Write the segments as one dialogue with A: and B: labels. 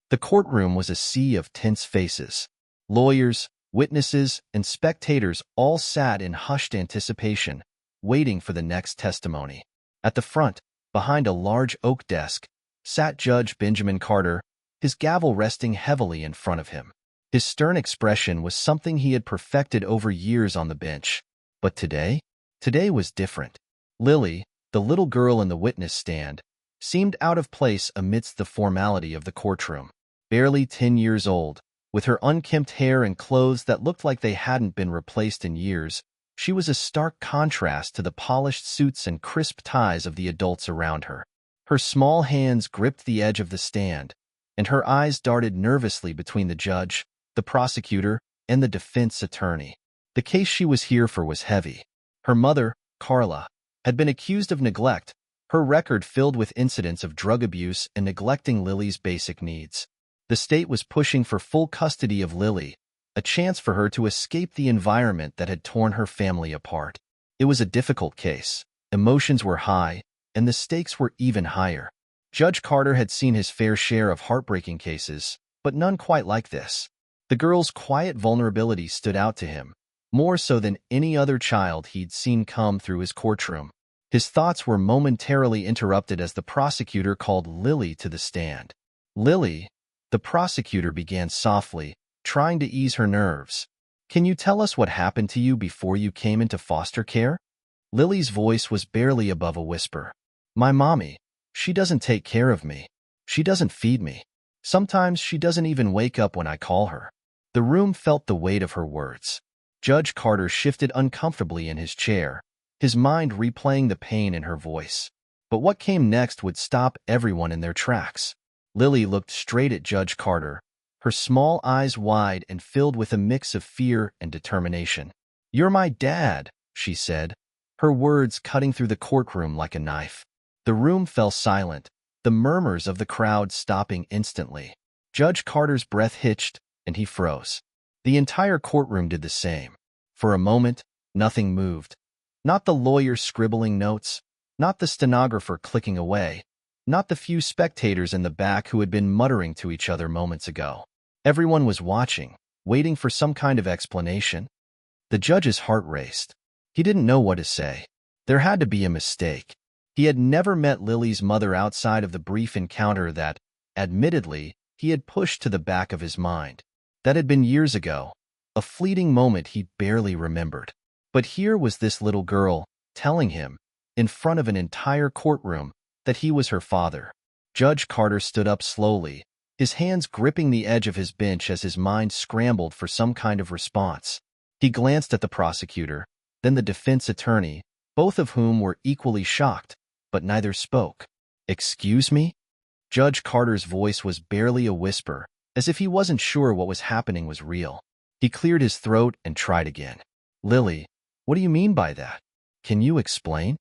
A: The courtroom was a sea of tense faces. Lawyers, witnesses, and spectators all sat in hushed anticipation, waiting for the next testimony. At the front, behind a large oak desk, sat Judge Benjamin Carter, his gavel resting heavily in front of him. His stern expression was something he had perfected over years on the bench. But today was different. Lily, the little girl in the witness stand, seemed out of place amidst the formality of the courtroom. Barely 10 years old, with her unkempt hair and clothes that looked like they hadn't been replaced in years, she was a stark contrast to the polished suits and crisp ties of the adults around her. Her small hands gripped the edge of the stand, and her eyes darted nervously between the judge, the prosecutor, and the defense attorney. The case she was here for was heavy. Her mother, Carla, had been accused of neglect, her record filled with incidents of drug abuse and neglecting Lily's basic needs. The state was pushing for full custody of Lily, a chance for her to escape the environment that had torn her family apart. It was a difficult case. Emotions were high, and the stakes were even higher. Judge Carter had seen his fair share of heartbreaking cases, but none quite like this. The girl's quiet vulnerability stood out to him, more so than any other child he'd seen come through his courtroom. His thoughts were momentarily interrupted as the prosecutor called Lily to the stand. "Lily," the prosecutor began softly, trying to ease her nerves. "Can you tell us what happened to you before you came into foster care?" Lily's voice was barely above a whisper. "My mommy, she doesn't take care of me. She doesn't feed me. Sometimes she doesn't even wake up when I call her." The room felt the weight of her words. Judge Carter shifted uncomfortably in his chair, his mind replaying the pain in her voice. But what came next would stop everyone in their tracks. Lily looked straight at Judge Carter, her small eyes wide and filled with a mix of fear and determination. "You're my dad," she said, her words cutting through the courtroom like a knife. The room fell silent, the murmurs of the crowd stopping instantly. Judge Carter's breath hitched, and he froze. The entire courtroom did the same. For a moment, nothing moved. Not the lawyer scribbling notes, not the stenographer clicking away, not the few spectators in the back who had been muttering to each other moments ago. Everyone was watching, waiting for some kind of explanation. The judge's heart raced. He didn't know what to say. There had to be a mistake. He had never met Lily's mother outside of the brief encounter that, admittedly, he had pushed to the back of his mind. That had been years ago, a fleeting moment he barely remembered. But here was this little girl, telling him, in front of an entire courtroom, that he was her father. Judge Carter stood up slowly, his hands gripping the edge of his bench as his mind scrambled for some kind of response. He glanced at the prosecutor, then the defense attorney, both of whom were equally shocked, but neither spoke. "Excuse me?" Judge Carter's voice was barely a whisper, as if he wasn't sure what was happening was real. He cleared his throat and tried again. "Lily, what do you mean by that? Can you explain?"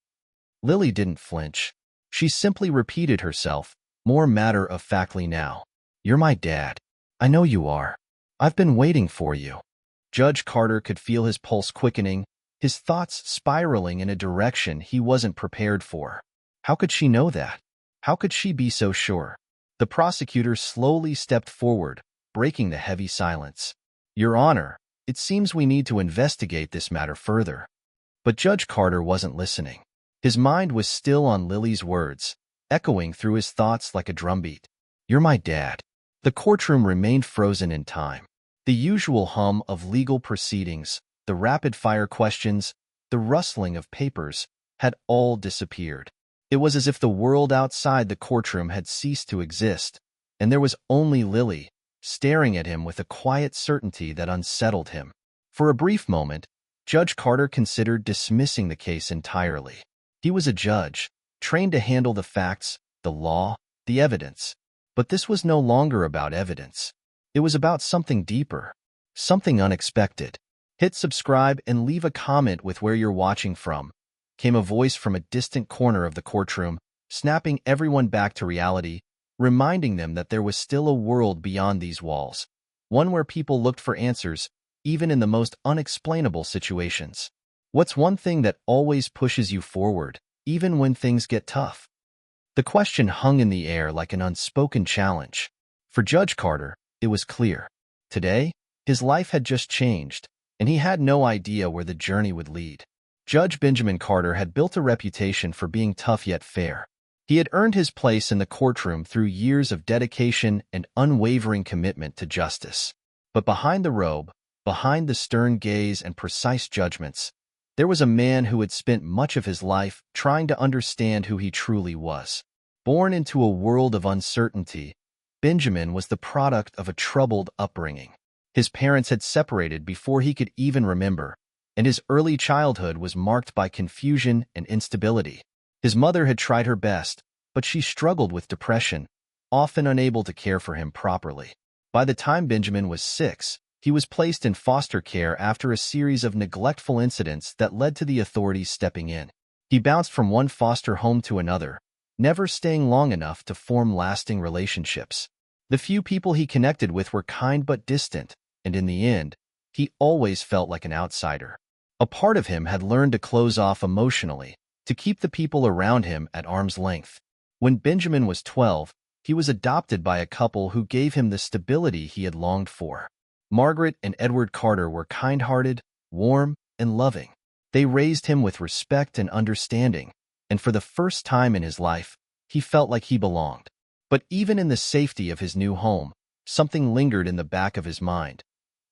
A: Lily didn't flinch. She simply repeated herself, more matter-of-factly now. "You're my dad. I know you are. I've been waiting for you." Judge Carter could feel his pulse quickening, his thoughts spiraling in a direction he wasn't prepared for. How could she know that? How could she be so sure? The prosecutor slowly stepped forward, breaking the heavy silence. "Your Honor, it seems we need to investigate this matter further." But Judge Carter wasn't listening. His mind was still on Lily's words, echoing through his thoughts like a drumbeat. "You're my dad." The courtroom remained frozen in time. The usual hum of legal proceedings, the rapid-fire questions, the rustling of papers, had all disappeared. It was as if the world outside the courtroom had ceased to exist, and there was only Lily, staring at him with a quiet certainty that unsettled him. For a brief moment, Judge Carter considered dismissing the case entirely. He was a judge, trained to handle the facts, the law, the evidence. But this was no longer about evidence. It was about something deeper, something unexpected. Hit subscribe and leave a comment with where you're watching from, came a voice from a distant corner of the courtroom, snapping everyone back to reality, reminding them that there was still a world beyond these walls, one where people looked for answers, even in the most unexplainable situations. What's one thing that always pushes you forward, even when things get tough? The question hung in the air like an unspoken challenge. For Judge Carter, it was clear. Today, his life had just changed, and he had no idea where the journey would lead. Judge Benjamin Carter had built a reputation for being tough yet fair. He had earned his place in the courtroom through years of dedication and unwavering commitment to justice. But behind the robe, behind the stern gaze and precise judgments, there was a man who had spent much of his life trying to understand who he truly was. Born into a world of uncertainty, Benjamin was the product of a troubled upbringing. His parents had separated before he could even remember, and his early childhood was marked by confusion and instability. His mother had tried her best, but she struggled with depression, often unable to care for him properly. By the time Benjamin was 6, he was placed in foster care after a series of neglectful incidents that led to the authorities stepping in. He bounced from one foster home to another, never staying long enough to form lasting relationships. The few people he connected with were kind but distant, and in the end, he always felt like an outsider. A part of him had learned to close off emotionally, to keep the people around him at arm's length. When Benjamin was 12, he was adopted by a couple who gave him the stability he had longed for. Margaret and Edward Carter were kind-hearted, warm, and loving. They raised him with respect and understanding, and for the first time in his life, he felt like he belonged. But even in the safety of his new home, something lingered in the back of his mind.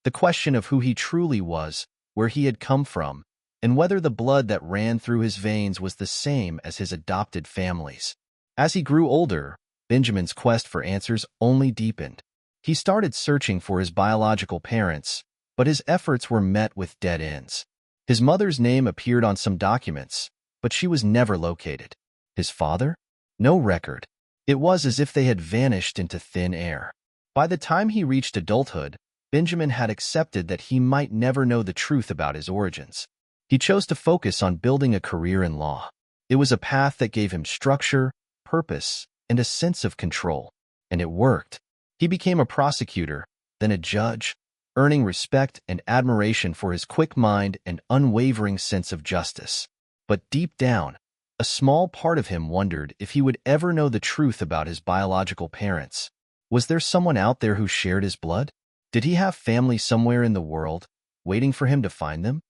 A: The question of who he truly was, where he had come from, and whether the blood that ran through his veins was the same as his adopted family's. As he grew older, Benjamin's quest for answers only deepened. He started searching for his biological parents, but his efforts were met with dead ends. His mother's name appeared on some documents, but she was never located. His father? No record. It was as if they had vanished into thin air. By the time he reached adulthood, Benjamin had accepted that he might never know the truth about his origins. He chose to focus on building a career in law. It was a path that gave him structure, purpose, and a sense of control. And it worked. He became a prosecutor, then a judge, earning respect and admiration for his quick mind and unwavering sense of justice. But deep down, a small part of him wondered if he would ever know the truth about his biological parents. Was there someone out there who shared his blood? Did he have family somewhere in the world, waiting for him to find them?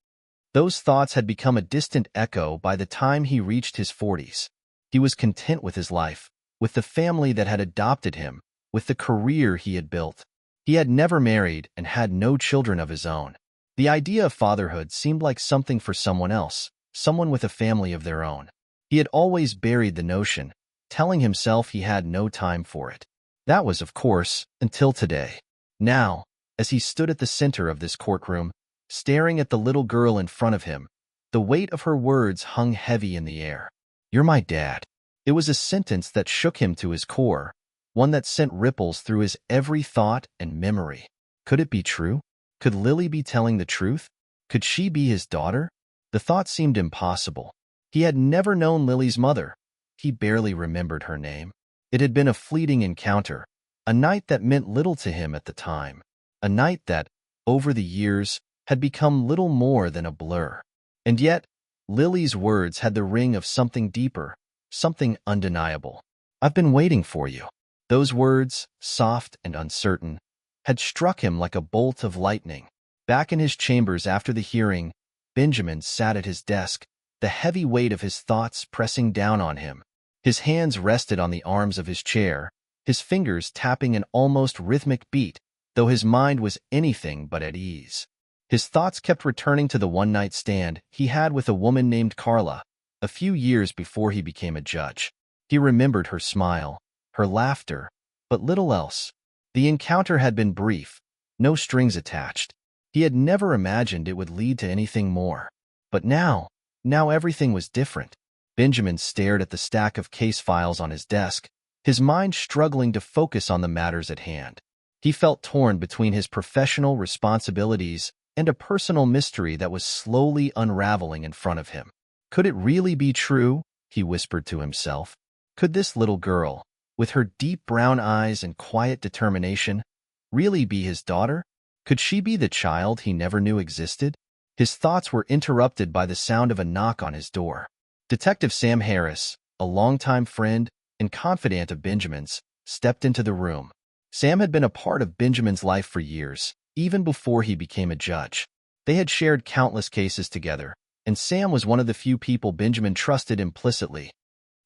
A: Those thoughts had become a distant echo by the time he reached his 40s. He was content with his life, with the family that had adopted him, with the career he had built. He had never married and had no children of his own. The idea of fatherhood seemed like something for someone else, someone with a family of their own. He had always buried the notion, telling himself he had no time for it. That was, of course, until today. Now, as he stood at the center of this courtroom, staring at the little girl in front of him, the weight of her words hung heavy in the air. "You're my dad." It was a sentence that shook him to his core, one that sent ripples through his every thought and memory. Could it be true? Could Lily be telling the truth? Could she be his daughter? The thought seemed impossible. He had never known Lily's mother. He barely remembered her name. It had been a fleeting encounter, a night that meant little to him at the time, a night that, over the years, had become little more than a blur. And yet, Lily's words had the ring of something deeper, something undeniable. "I've been waiting for you." Those words, soft and uncertain, had struck him like a bolt of lightning. Back in his chambers after the hearing, Benjamin sat at his desk, the heavy weight of his thoughts pressing down on him. His hands rested on the arms of his chair, his fingers tapping an almost rhythmic beat, though his mind was anything but at ease. His thoughts kept returning to the one-night stand he had with a woman named Carla, a few years before he became a judge. He remembered her smile, her laughter, but little else. The encounter had been brief, no strings attached. He had never imagined it would lead to anything more. But now everything was different. Benjamin stared at the stack of case files on his desk, his mind struggling to focus on the matters at hand. He felt torn between his professional responsibilities and a personal mystery that was slowly unraveling in front of him. Could it really be true? He whispered to himself. Could this little girl, with her deep brown eyes and quiet determination, really be his daughter? Could she be the child he never knew existed? His thoughts were interrupted by the sound of a knock on his door. Detective Sam Harris, a longtime friend and confidant of Benjamin's, stepped into the room. Sam had been a part of Benjamin's life for years, even before he became a judge. They had shared countless cases together, and Sam was one of the few people Benjamin trusted implicitly.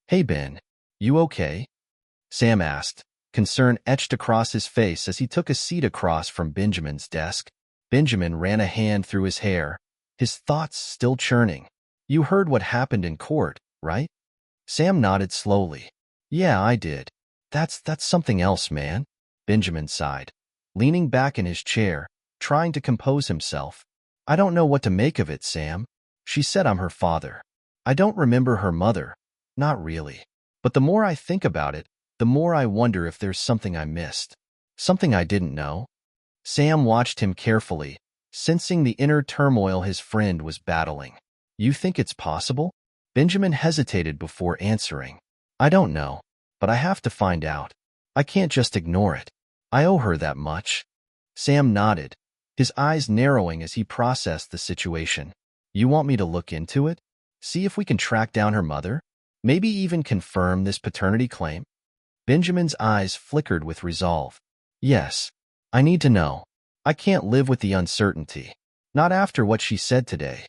A: "Hey, Ben, you okay?" Sam asked, concern etched across his face as he took a seat across from Benjamin's desk. Benjamin ran a hand through his hair, his thoughts still churning. "You heard what happened in court, right?" Sam nodded slowly. "Yeah, I did. That's something else, man." Benjamin sighed, leaning back in his chair, trying to compose himself. "I don't know what to make of it, Sam. She said I'm her father. I don't remember her mother. Not really. But the more I think about it, the more I wonder if there's something I missed. Something I didn't know." Sam watched him carefully, sensing the inner turmoil his friend was battling. "You think it's possible?" Benjamin hesitated before answering. "I don't know, but I have to find out. I can't just ignore it. I owe her that much." Sam nodded, his eyes narrowing as he processed the situation. "You want me to look into it? See if we can track down her mother? Maybe even confirm this paternity claim?" Benjamin's eyes flickered with resolve. "Yes, I need to know. I can't live with the uncertainty. Not after what she said today."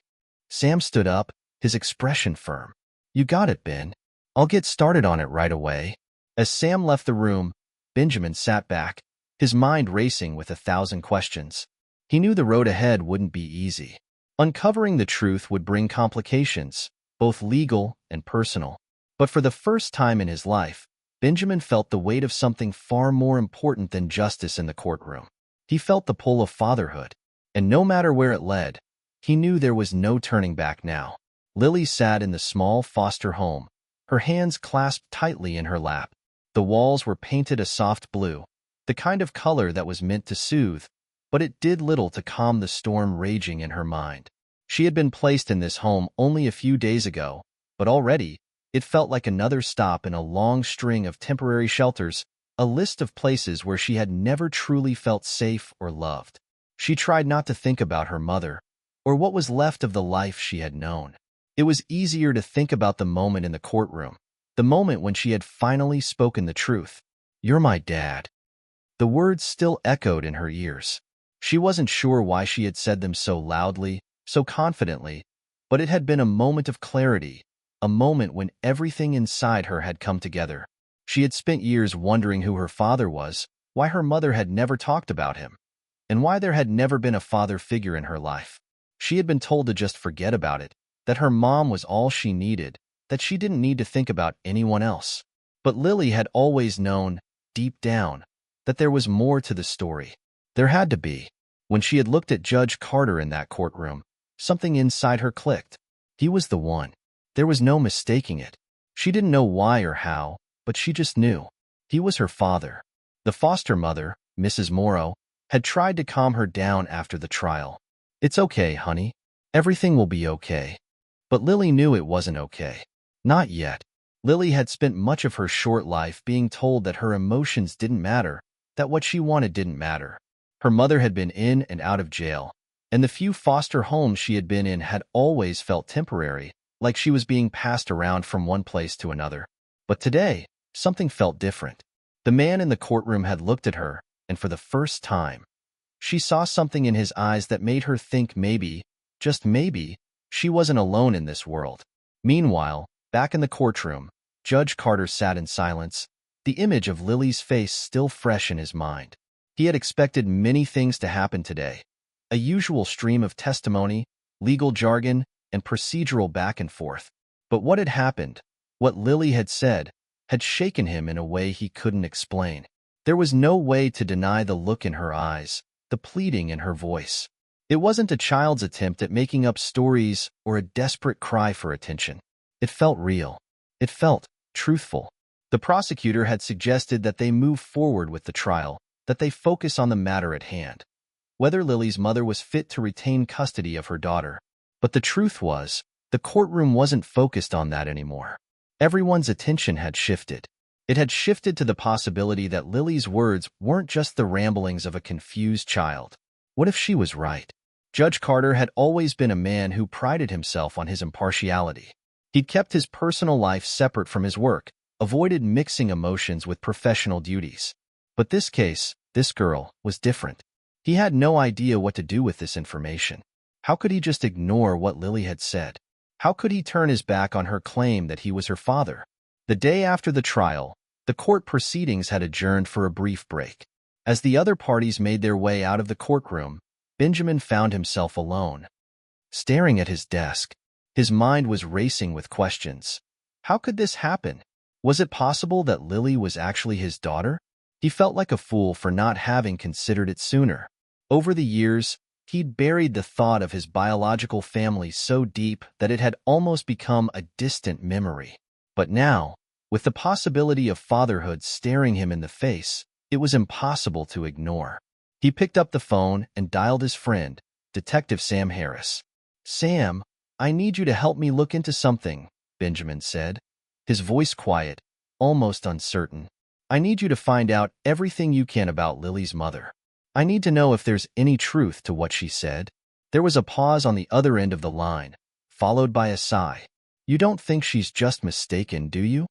A: Sam stood up, his expression firm. "You got it, Ben. I'll get started on it right away." As Sam left the room, Benjamin sat back, his mind racing with 1,000 questions. He knew the road ahead wouldn't be easy. Uncovering the truth would bring complications, both legal and personal. But for the first time in his life, Benjamin felt the weight of something far more important than justice in the courtroom. He felt the pull of fatherhood, and no matter where it led, he knew there was no turning back now. Lily sat in the small foster home, her hands clasped tightly in her lap. The walls were painted a soft blue, the kind of color that was meant to soothe, but it did little to calm the storm raging in her mind. She had been placed in this home only a few days ago, but already, it felt like another stop in a long string of temporary shelters, a list of places where she had never truly felt safe or loved. She tried not to think about her mother, or what was left of the life she had known. It was easier to think about the moment in the courtroom, the moment when she had finally spoken the truth. "You're my dad." The words still echoed in her ears. She wasn't sure why she had said them so loudly, so confidently, but it had been a moment of clarity, a moment when everything inside her had come together. She had spent years wondering who her father was, why her mother had never talked about him, and why there had never been a father figure in her life. She had been told to just forget about it, that her mom was all she needed, that she didn't need to think about anyone else. But Lily had always known, deep down, that there was more to the story. There had to be. When she had looked at Judge Carter in that courtroom, something inside her clicked. He was the one. There was no mistaking it. She didn't know why or how, but she just knew. He was her father. The foster mother, Mrs. Morrow, had tried to calm her down after the trial. "It's okay, honey. Everything will be okay." But Lily knew it wasn't okay. Not yet. Lily had spent much of her short life being told that her emotions didn't matter, that what she wanted didn't matter. Her mother had been in and out of jail, and the few foster homes she had been in had always felt temporary, like she was being passed around from one place to another. But today, something felt different. The man in the courtroom had looked at her, and for the first time, she saw something in his eyes that made her think maybe, just maybe, she wasn't alone in this world. Meanwhile, back in the courtroom, Judge Carter sat in silence, the image of Lily's face still fresh in his mind. He had expected many things to happen today. A usual stream of testimony, legal jargon, and procedural back and forth. But what had happened, what Lily had said, had shaken him in a way he couldn't explain. There was no way to deny the look in her eyes, the pleading in her voice. It wasn't a child's attempt at making up stories or a desperate cry for attention. It felt real. It felt truthful. The prosecutor had suggested that they move forward with the trial, that they focus on the matter at hand, whether Lily's mother was fit to retain custody of her daughter. But the truth was, the courtroom wasn't focused on that anymore. Everyone's attention had shifted. It had shifted to the possibility that Lily's words weren't just the ramblings of a confused child. What if she was right? Judge Carter had always been a man who prided himself on his impartiality. He'd kept his personal life separate from his work, avoided mixing emotions with professional duties. But this case, this girl, was different. He had no idea what to do with this information. How could he just ignore what Lily had said? How could he turn his back on her claim that he was her father? The day after the trial, the court proceedings had adjourned for a brief break. As the other parties made their way out of the courtroom, Benjamin found himself alone. Staring at his desk, his mind was racing with questions. How could this happen? Was it possible that Lily was actually his daughter? He felt like a fool for not having considered it sooner. Over the years, he'd buried the thought of his biological family so deep that it had almost become a distant memory. But now, with the possibility of fatherhood staring him in the face, it was impossible to ignore. He picked up the phone and dialed his friend, Detective Sam Harris. "Sam, I need you to help me look into something," Benjamin said, his voice quiet, almost uncertain. "I need you to find out everything you can about Lily's mother. I need to know if there's any truth to what she said." There was a pause on the other end of the line, followed by a sigh. "You don't think she's just mistaken, do you?"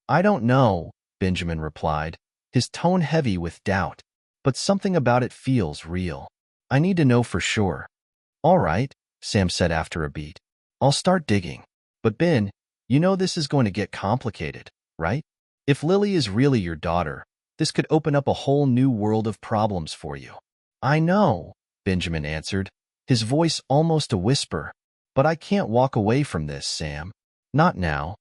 A: "I don't know," Benjamin replied, his tone heavy with doubt. "But something about it feels real. I need to know for sure." "All right," Sam said after a beat. "I'll start digging. But Ben, you know this is going to get complicated, right? If Lily is really your daughter, this could open up a whole new world of problems for you." "I know," Benjamin answered, his voice almost a whisper. "But I can't walk away from this, Sam. Not now."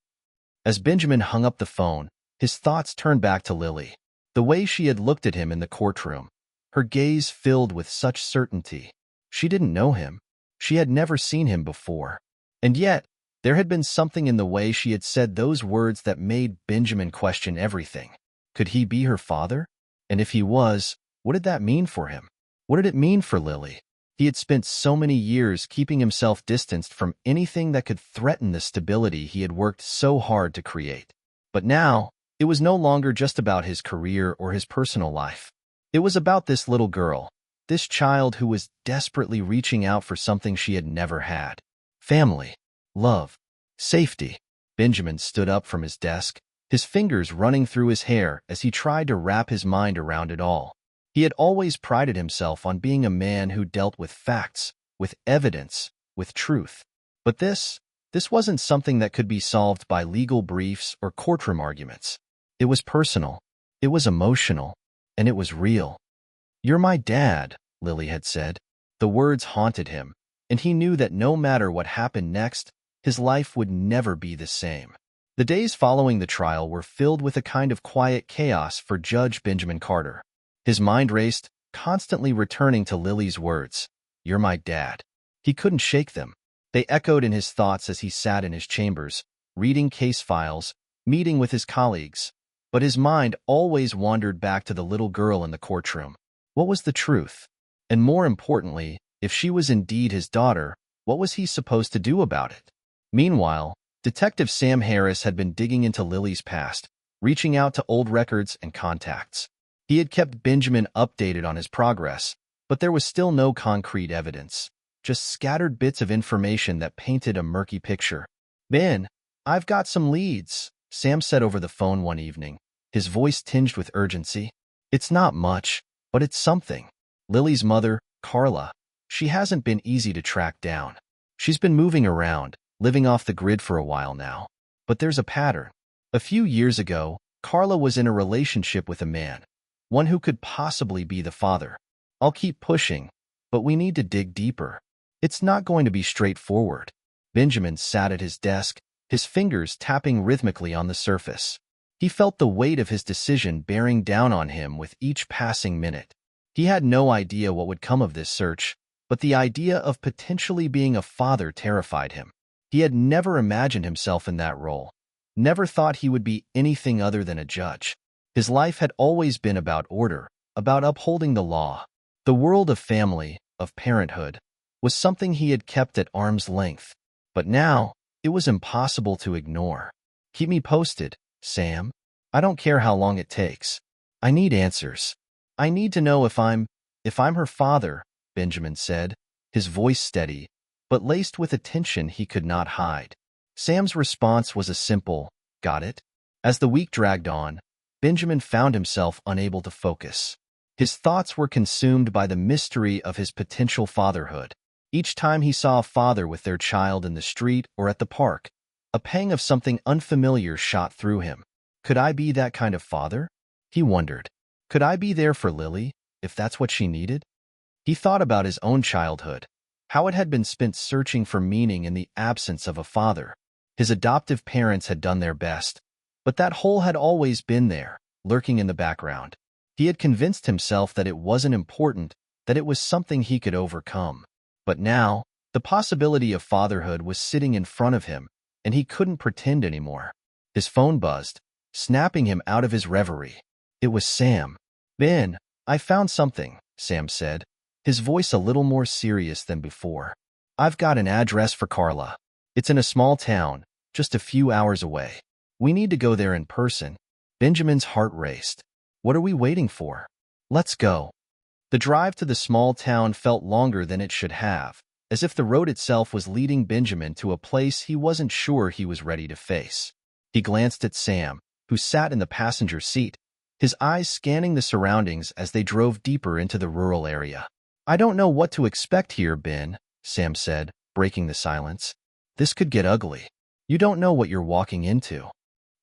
A: As Benjamin hung up the phone, his thoughts turned back to Lily. The way she had looked at him in the courtroom, her gaze filled with such certainty. She didn't know him. She had never seen him before. And yet, there had been something in the way she had said those words that made Benjamin question everything. Could he be her father? And if he was, what did that mean for him? What did it mean for Lily? He had spent so many years keeping himself distanced from anything that could threaten the stability he had worked so hard to create. But now, it was no longer just about his career or his personal life. It was about this little girl, this child who was desperately reaching out for something she had never had. Family, love, safety. Benjamin stood up from his desk, his fingers running through his hair as he tried to wrap his mind around it all. He had always prided himself on being a man who dealt with facts, with evidence, with truth. But this wasn't something that could be solved by legal briefs or courtroom arguments. It was personal, it was emotional, and it was real. "You're my dad," Lily had said. The words haunted him, and he knew that no matter what happened next, his life would never be the same. The days following the trial were filled with a kind of quiet chaos for Judge Benjamin Carter. His mind raced, constantly returning to Lily's words, "You're my dad." He couldn't shake them. They echoed in his thoughts as he sat in his chambers, reading case files, meeting with his colleagues. But his mind always wandered back to the little girl in the courtroom. What was the truth? And more importantly, if she was indeed his daughter, what was he supposed to do about it? Meanwhile, Detective Sam Harris had been digging into Lily's past, reaching out to old records and contacts. He had kept Benjamin updated on his progress, but there was still no concrete evidence, just scattered bits of information that painted a murky picture. "Ben, I've got some leads," Sam said over the phone one evening, his voice tinged with urgency. "It's not much, but it's something. Lily's mother, Carla, she hasn't been easy to track down. She's been moving around, living off the grid for a while now. But there's a pattern. A few years ago, Carla was in a relationship with a man, one who could possibly be the father. I'll keep pushing, but we need to dig deeper. It's not going to be straightforward." Benjamin sat at his desk, his fingers tapping rhythmically on the surface. He felt the weight of his decision bearing down on him with each passing minute. He had no idea what would come of this search, but the idea of potentially being a father terrified him. He had never imagined himself in that role, never thought he would be anything other than a judge. His life had always been about order, about upholding the law. The world of family, of parenthood, was something he had kept at arm's length. But now, it was impossible to ignore. "Keep me posted, Sam. I don't care how long it takes. I need answers. I need to know if I'm her father," Benjamin said, his voice steady, but laced with a tension he could not hide. Sam's response was a simple, "Got it?" As the week dragged on, Benjamin found himself unable to focus. His thoughts were consumed by the mystery of his potential fatherhood. Each time he saw a father with their child in the street or at the park, a pang of something unfamiliar shot through him. Could I be that kind of father? He wondered. Could I be there for Lily, if that's what she needed? He thought about his own childhood, how it had been spent searching for meaning in the absence of a father. His adoptive parents had done their best, but that hole had always been there, lurking in the background. He had convinced himself that it wasn't important, that it was something he could overcome. But now, the possibility of fatherhood was sitting in front of him, and he couldn't pretend anymore. His phone buzzed, snapping him out of his reverie. It was Sam. "Ben, I found something," Sam said, his voice a little more serious than before. "I've got an address for Carla. It's in a small town, just a few hours away. We need to go there in person." Benjamin's heart raced. "What are we waiting for? Let's go." The drive to the small town felt longer than it should have, as if the road itself was leading Benjamin to a place he wasn't sure he was ready to face. He glanced at Sam, who sat in the passenger seat, his eyes scanning the surroundings as they drove deeper into the rural area. "I don't know what to expect here, Ben," Sam said, breaking the silence. "This could get ugly. You don't know what you're walking into."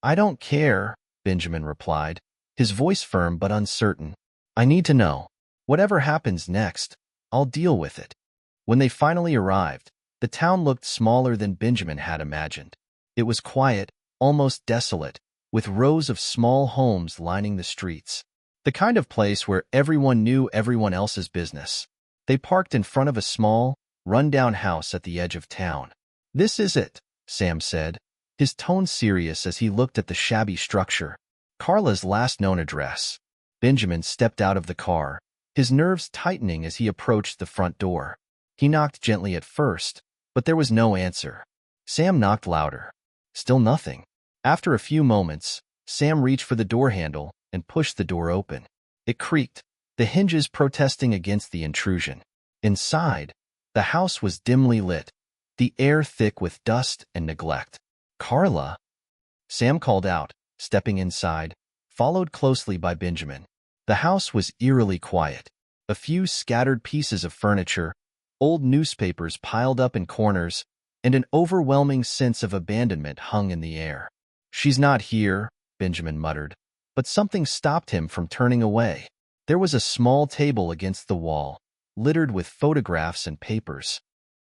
A: "I don't care," Benjamin replied, his voice firm but uncertain. "I need to know. Whatever happens next, I'll deal with it." When they finally arrived, the town looked smaller than Benjamin had imagined. It was quiet, almost desolate, with rows of small homes lining the streets. The kind of place where everyone knew everyone else's business. They parked in front of a small, run-down house at the edge of town. "This is it," Sam said, his tone serious as he looked at the shabby structure. "Carla's last known address." Benjamin stepped out of the car, his nerves tightening as he approached the front door. He knocked gently at first, but there was no answer. Sam knocked louder. Still nothing. After a few moments, Sam reached for the door handle and pushed the door open. It creaked, the hinges protesting against the intrusion. Inside, the house was dimly lit, the air thick with dust and neglect. "Carla?" Sam called out, stepping inside, followed closely by Benjamin. The house was eerily quiet. A few scattered pieces of furniture, old newspapers piled up in corners, and an overwhelming sense of abandonment hung in the air. "She's not here," Benjamin muttered, but something stopped him from turning away. There was a small table against the wall, littered with photographs and papers.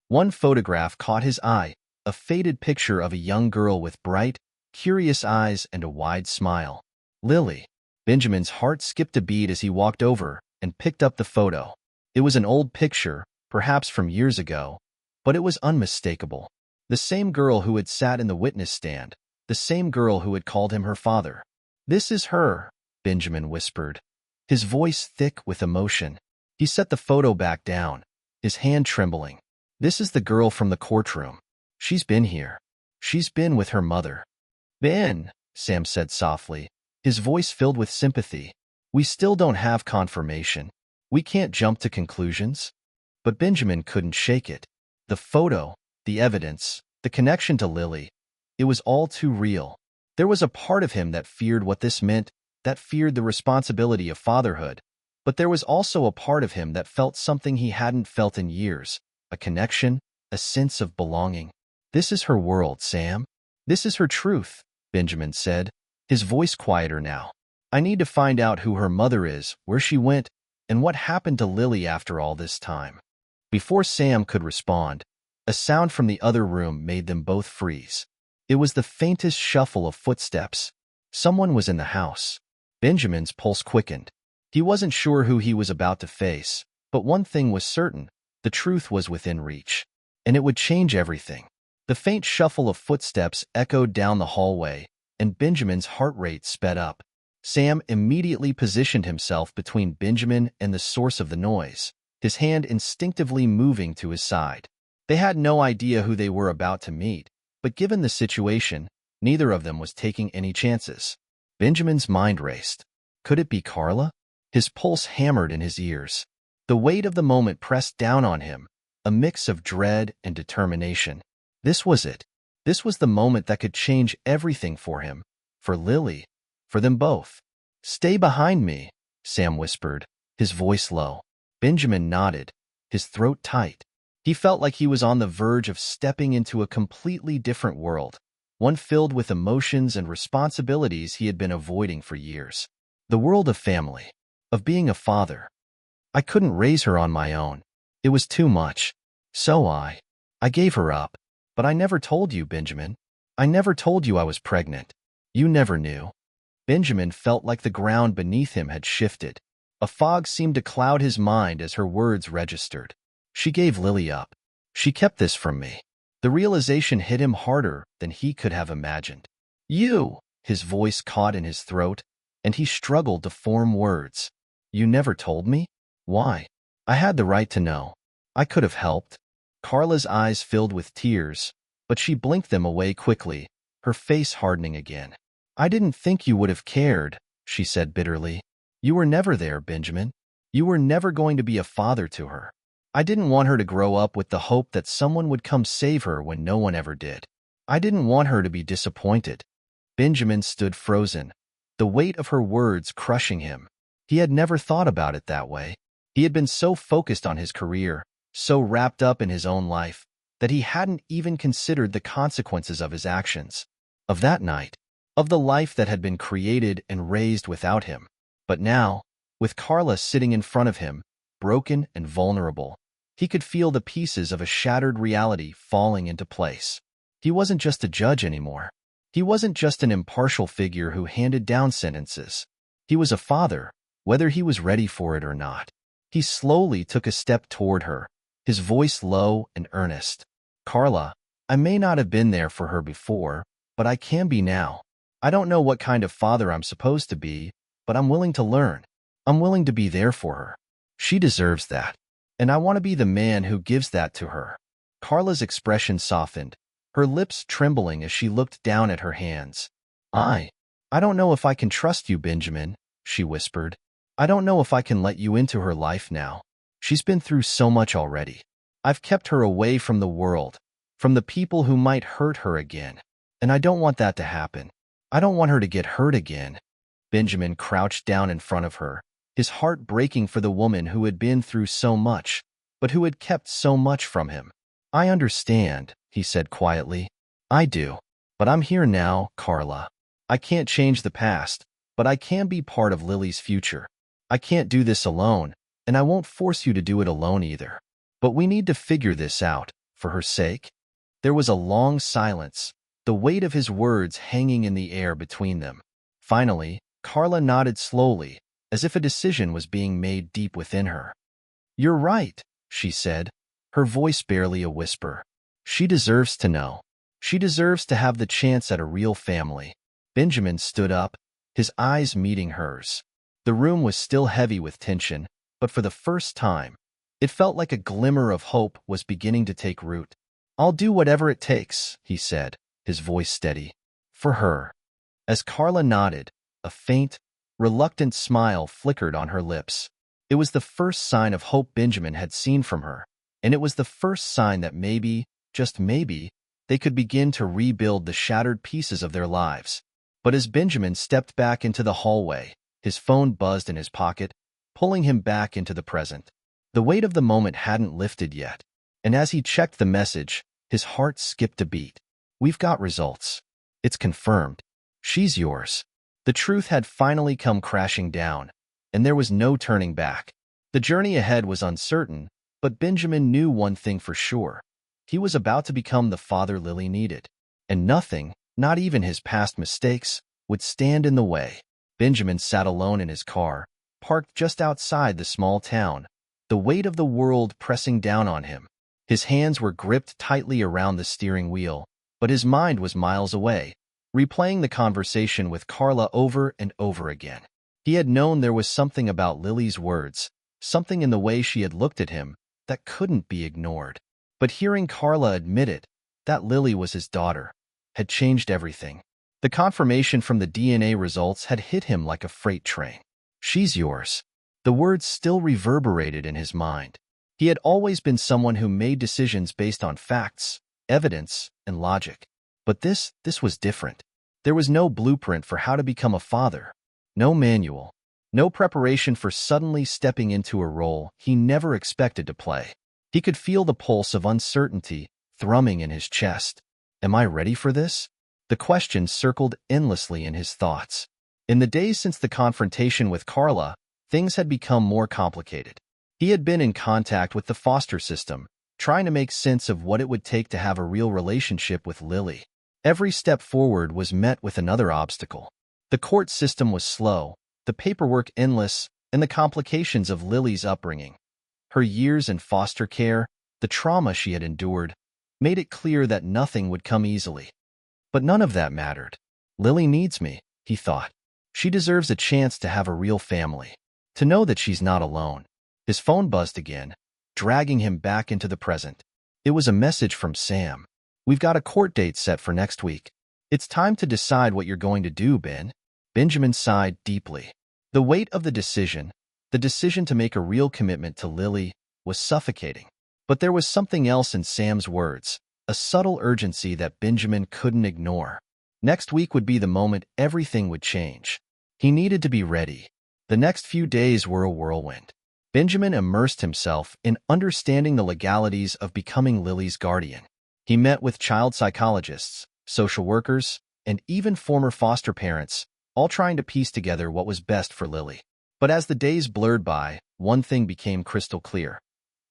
A: One photograph caught his eye, a faded picture of a young girl with bright, curious eyes and a wide smile. Lily. Benjamin's heart skipped a beat as he walked over and picked up the photo. It was an old picture, perhaps from years ago, but it was unmistakable. The same girl who had sat in the witness stand, the same girl who had called him her father. "This is her," Benjamin whispered, his voice thick with emotion. He set the photo back down, his hand trembling. "This is the girl from the courtroom. She's been here. She's been with her mother." "Ben," Sam said softly, his voice filled with sympathy. "We still don't have confirmation. We can't jump to conclusions." But Benjamin couldn't shake it. The photo, the evidence, the connection to Lily, it was all too real. There was a part of him that feared what this meant, that feared the responsibility of fatherhood, but there was also a part of him that felt something he hadn't felt in years, a connection, a sense of belonging. "This is her world, Sam. This is her truth," Benjamin said, his voice quieter now. "I need to find out who her mother is, where she went, and what happened to Lily after all this time." Before Sam could respond, a sound from the other room made them both freeze. It was the faintest shuffle of footsteps. Someone was in the house. Benjamin's pulse quickened. He wasn't sure who he was about to face, but one thing was certain: the truth was within reach. And it would change everything. The faint shuffle of footsteps echoed down the hallway, and Benjamin's heart rate sped up. Sam immediately positioned himself between Benjamin and the source of the noise, his hand instinctively moving to his side. They had no idea who they were about to meet, but given the situation, neither of them was taking any chances. Benjamin's mind raced. Could it be Carla? His pulse hammered in his ears. The weight of the moment pressed down on him, a mix of dread and determination. This was it. This was the moment that could change everything for him, for Lily, for them both. Stay behind me, Sam whispered, his voice low. Benjamin nodded, his throat tight. He felt like he was on the verge of stepping into a completely different world, one filled with emotions and responsibilities he had been avoiding for years. The world of family, of being a father. I couldn't raise her on my own. It was too much. So I gave her up. But I never told you, Benjamin. I never told you I was pregnant. You never knew. Benjamin felt like the ground beneath him had shifted. A fog seemed to cloud his mind as her words registered. She gave Lily up. She kept this from me. The realization hit him harder than he could have imagined. You! His voice caught in his throat, and he struggled to form words. You never told me? Why? I had the right to know. I could have helped. Carla's eyes filled with tears, but she blinked them away quickly, her face hardening again. I didn't think you would have cared, she said bitterly. You were never there, Benjamin. You were never going to be a father to her. I didn't want her to grow up with the hope that someone would come save her when no one ever did. I didn't want her to be disappointed. Benjamin stood frozen, the weight of her words crushing him. He had never thought about it that way. He had been so focused on his career, so wrapped up in his own life, that he hadn't even considered the consequences of his actions. Of that night, of the life that had been created and raised without him. But now, with Carla sitting in front of him, broken and vulnerable, he could feel the pieces of a shattered reality falling into place. He wasn't just a judge anymore. He wasn't just an impartial figure who handed down sentences. He was a father, whether he was ready for it or not. He slowly took a step toward her, his voice low and earnest. Carla, I may not have been there for her before, but I can be now. I don't know what kind of father I'm supposed to be, but I'm willing to learn. I'm willing to be there for her. She deserves that. And I want to be the man who gives that to her. Carla's expression softened, her lips trembling as she looked down at her hands. I don't know if I can trust you, Benjamin, she whispered. I don't know if I can let you into her life now. She's been through so much already. I've kept her away from the world, from the people who might hurt her again. And I don't want that to happen. I don't want her to get hurt again. Benjamin crouched down in front of her, his heart breaking for the woman who had been through so much, but who had kept so much from him. I understand, he said quietly. I do. But I'm here now, Carla. I can't change the past, but I can be part of Lily's future. I can't do this alone, and I won't force you to do it alone either. But we need to figure this out, for her sake. There was a long silence, the weight of his words hanging in the air between them. Finally, Carla nodded slowly, as if a decision was being made deep within her. You're right, she said, her voice barely a whisper. She deserves to know. She deserves to have the chance at a real family. Benjamin stood up, his eyes meeting hers. The room was still heavy with tension, but for the first time, it felt like a glimmer of hope was beginning to take root. I'll do whatever it takes, he said, his voice steady. For her. As Carla nodded, a faint, reluctant smile flickered on her lips. It was the first sign of hope Benjamin had seen from her, and it was the first sign that maybe, just maybe, they could begin to rebuild the shattered pieces of their lives. But as Benjamin stepped back into the hallway, his phone buzzed in his pocket, pulling him back into the present. The weight of the moment hadn't lifted yet, and as he checked the message, his heart skipped a beat. We've got results. It's confirmed. She's yours. The truth had finally come crashing down, and there was no turning back. The journey ahead was uncertain, but Benjamin knew one thing for sure. He was about to become the father Lily needed, and nothing, not even his past mistakes, would stand in the way. Benjamin sat alone in his car, parked just outside the small town, the weight of the world pressing down on him. His hands were gripped tightly around the steering wheel, but his mind was miles away, replaying the conversation with Carla over and over again. He had known there was something about Lily's words, something in the way she had looked at him, that couldn't be ignored. But hearing Carla admit it, that Lily was his daughter, had changed everything. The confirmation from the DNA results had hit him like a freight train. She's yours. The words still reverberated in his mind. He had always been someone who made decisions based on facts, evidence, and logic. But this was different. There was no blueprint for how to become a father. No manual. No preparation for suddenly stepping into a role he never expected to play. He could feel the pulse of uncertainty thrumming in his chest. Am I ready for this? The question circled endlessly in his thoughts. In the days since the confrontation with Carla, things had become more complicated. He had been in contact with the foster system, trying to make sense of what it would take to have a real relationship with Lily. Every step forward was met with another obstacle. The court system was slow, the paperwork endless, and the complications of Lily's upbringing. Her years in foster care, the trauma she had endured, made it clear that nothing would come easily. But none of that mattered. Lily needs me, he thought. She deserves a chance to have a real family, to know that she's not alone. His phone buzzed again, dragging him back into the present. It was a message from Sam. We've got a court date set for next week. It's time to decide what you're going to do, Ben. Benjamin sighed deeply. The weight of the decision to make a real commitment to Lily, was suffocating. But there was something else in Sam's words, a subtle urgency that Benjamin couldn't ignore. Next week would be the moment everything would change. He needed to be ready. The next few days were a whirlwind. Benjamin immersed himself in understanding the legalities of becoming Lily's guardian. He met with child psychologists, social workers, and even former foster parents, all trying to piece together what was best for Lily. But as the days blurred by, one thing became crystal clear.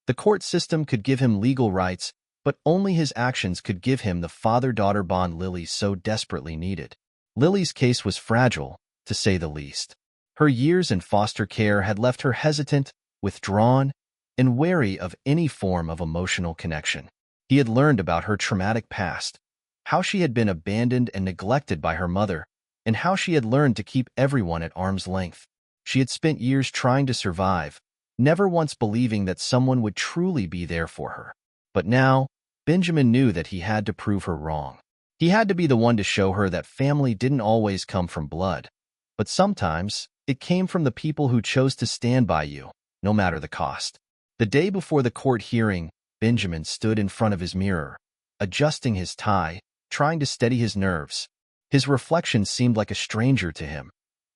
A: The court system could give him legal rights, but only his actions could give him the father-daughter bond Lily so desperately needed. Lily's case was fragile, to say the least. Her years in foster care had left her hesitant, withdrawn, and wary of any form of emotional connection. He had learned about her traumatic past, how she had been abandoned and neglected by her mother, and how she had learned to keep everyone at arm's length. She had spent years trying to survive, never once believing that someone would truly be there for her. But now, Benjamin knew that he had to prove her wrong. He had to be the one to show her that family didn't always come from blood, but sometimes it came from the people who chose to stand by you, no matter the cost. The day before the court hearing, Benjamin stood in front of his mirror, adjusting his tie, trying to steady his nerves. His reflection seemed like a stranger to him,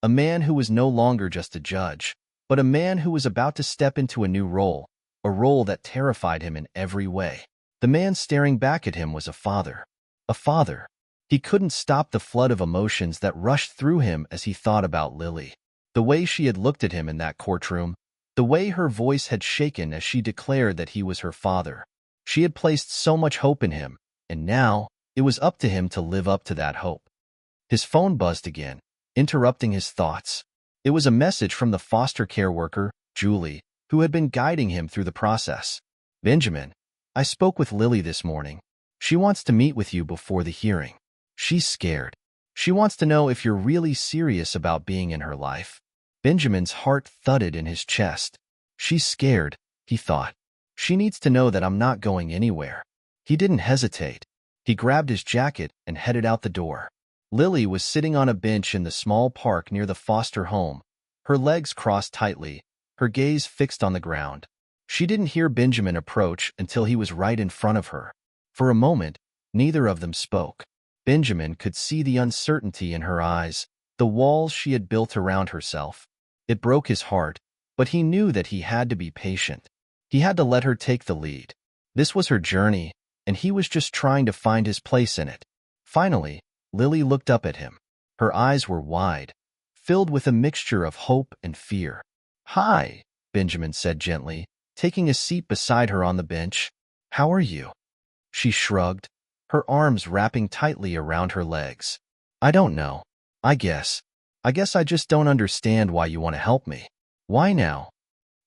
A: a man who was no longer just a judge, but a man who was about to step into a new role, a role that terrified him in every way. The man staring back at him was a father. A father. He couldn't stop the flood of emotions that rushed through him as he thought about Lily. The way she had looked at him in that courtroom, the way her voice had shaken as she declared that he was her father. She had placed so much hope in him, and now it was up to him to live up to that hope. His phone buzzed again, interrupting his thoughts. It was a message from the foster care worker, Julie, who had been guiding him through the process. Benjamin, I spoke with Lily this morning. She wants to meet with you before the hearing. She's scared. She wants to know if you're really serious about being in her life. Benjamin's heart thudded in his chest. She's scared, he thought. She needs to know that I'm not going anywhere. He didn't hesitate. He grabbed his jacket and headed out the door. Lily was sitting on a bench in the small park near the foster home, her legs crossed tightly, her gaze fixed on the ground. She didn't hear Benjamin approach until he was right in front of her. For a moment, neither of them spoke. Benjamin could see the uncertainty in her eyes, the walls she had built around herself. It broke his heart, but he knew that he had to be patient. He had to let her take the lead. This was her journey, and he was just trying to find his place in it. Finally, Lily looked up at him. Her eyes were wide, filled with a mixture of hope and fear. "Hi," Benjamin said gently, taking a seat beside her on the bench. "How are you?" She shrugged, her arms wrapping tightly around her legs. "I don't know. I guess I just don't understand why you want to help me." "Why now?"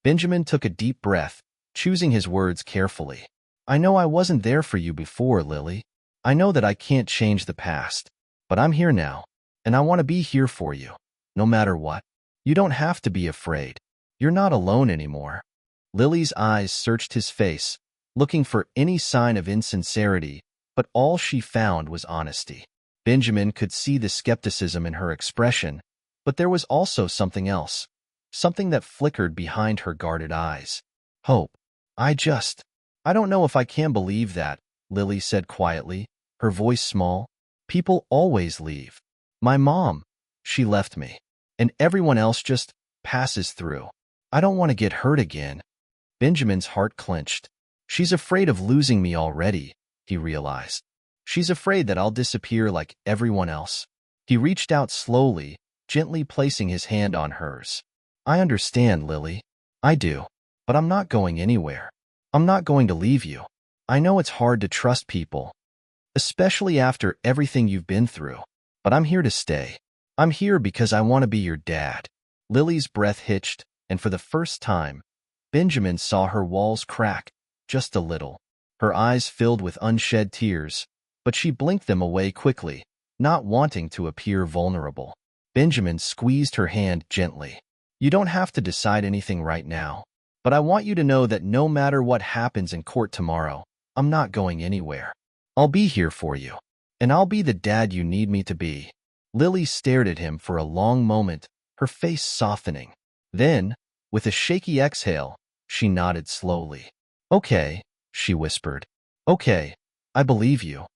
A: Benjamin took a deep breath, choosing his words carefully. "I know I wasn't there for you before, Lily. I know that I can't change the past, but I'm here now, and I want to be here for you, no matter what. You don't have to be afraid. You're not alone anymore." Lily's eyes searched his face, looking for any sign of insincerity, but all she found was honesty. Benjamin could see the skepticism in her expression, but there was also something else, something that flickered behind her guarded eyes. Hope. I don't know if I can believe that," Lily said quietly, her voice small. "People always leave. My mom, she left me. and everyone else just passes through. I don't want to get hurt again. Benjamin's heart clenched. She's afraid of losing me already, he realized. She's afraid that I'll disappear like everyone else. He reached out slowly, gently placing his hand on hers. I understand, Lily. I do. But I'm not going anywhere. I'm not going to leave you. I know it's hard to trust people, especially after everything you've been through. But I'm here to stay. I'm here because I want to be your dad. Lily's breath hitched, and for the first time, Benjamin saw her walls crack, just a little. Her eyes filled with unshed tears, but she blinked them away quickly, not wanting to appear vulnerable. Benjamin squeezed her hand gently. You don't have to decide anything right now, but I want you to know that no matter what happens in court tomorrow, I'm not going anywhere. I'll be here for you, and I'll be the dad you need me to be. Lily stared at him for a long moment, her face softening. Then, with a shaky exhale, she nodded slowly. Okay, she whispered. Okay, I believe you.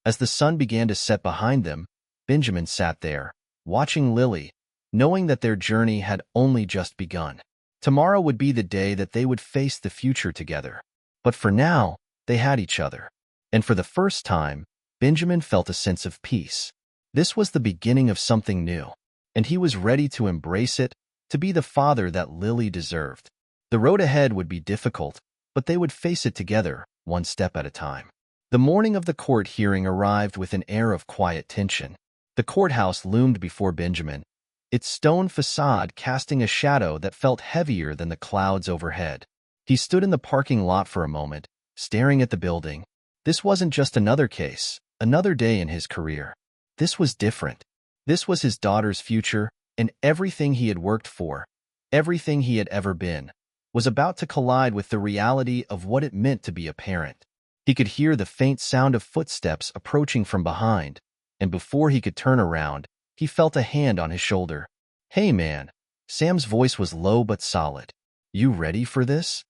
A: As the sun began to set behind them, Benjamin sat there, watching Lily, knowing that their journey had only just begun. Tomorrow would be the day that they would face the future together. But for now, they had each other. And for the first time, Benjamin felt a sense of peace. This was the beginning of something new, and he was ready to embrace it, to be the father that Lily deserved. The road ahead would be difficult, but they would face it together, one step at a time. The morning of the court hearing arrived with an air of quiet tension. The courthouse loomed before Benjamin, its stone facade casting a shadow that felt heavier than the clouds overhead. He stood in the parking lot for a moment, staring at the building. This wasn't just another case, another day in his career. This was different. This was his daughter's future, and everything he had worked for, everything he had ever been, was about to collide with the reality of what it meant to be a parent. He could hear the faint sound of footsteps approaching from behind, and before he could turn around, he felt a hand on his shoulder. Hey, man. Sam's voice was low but solid. You ready for this?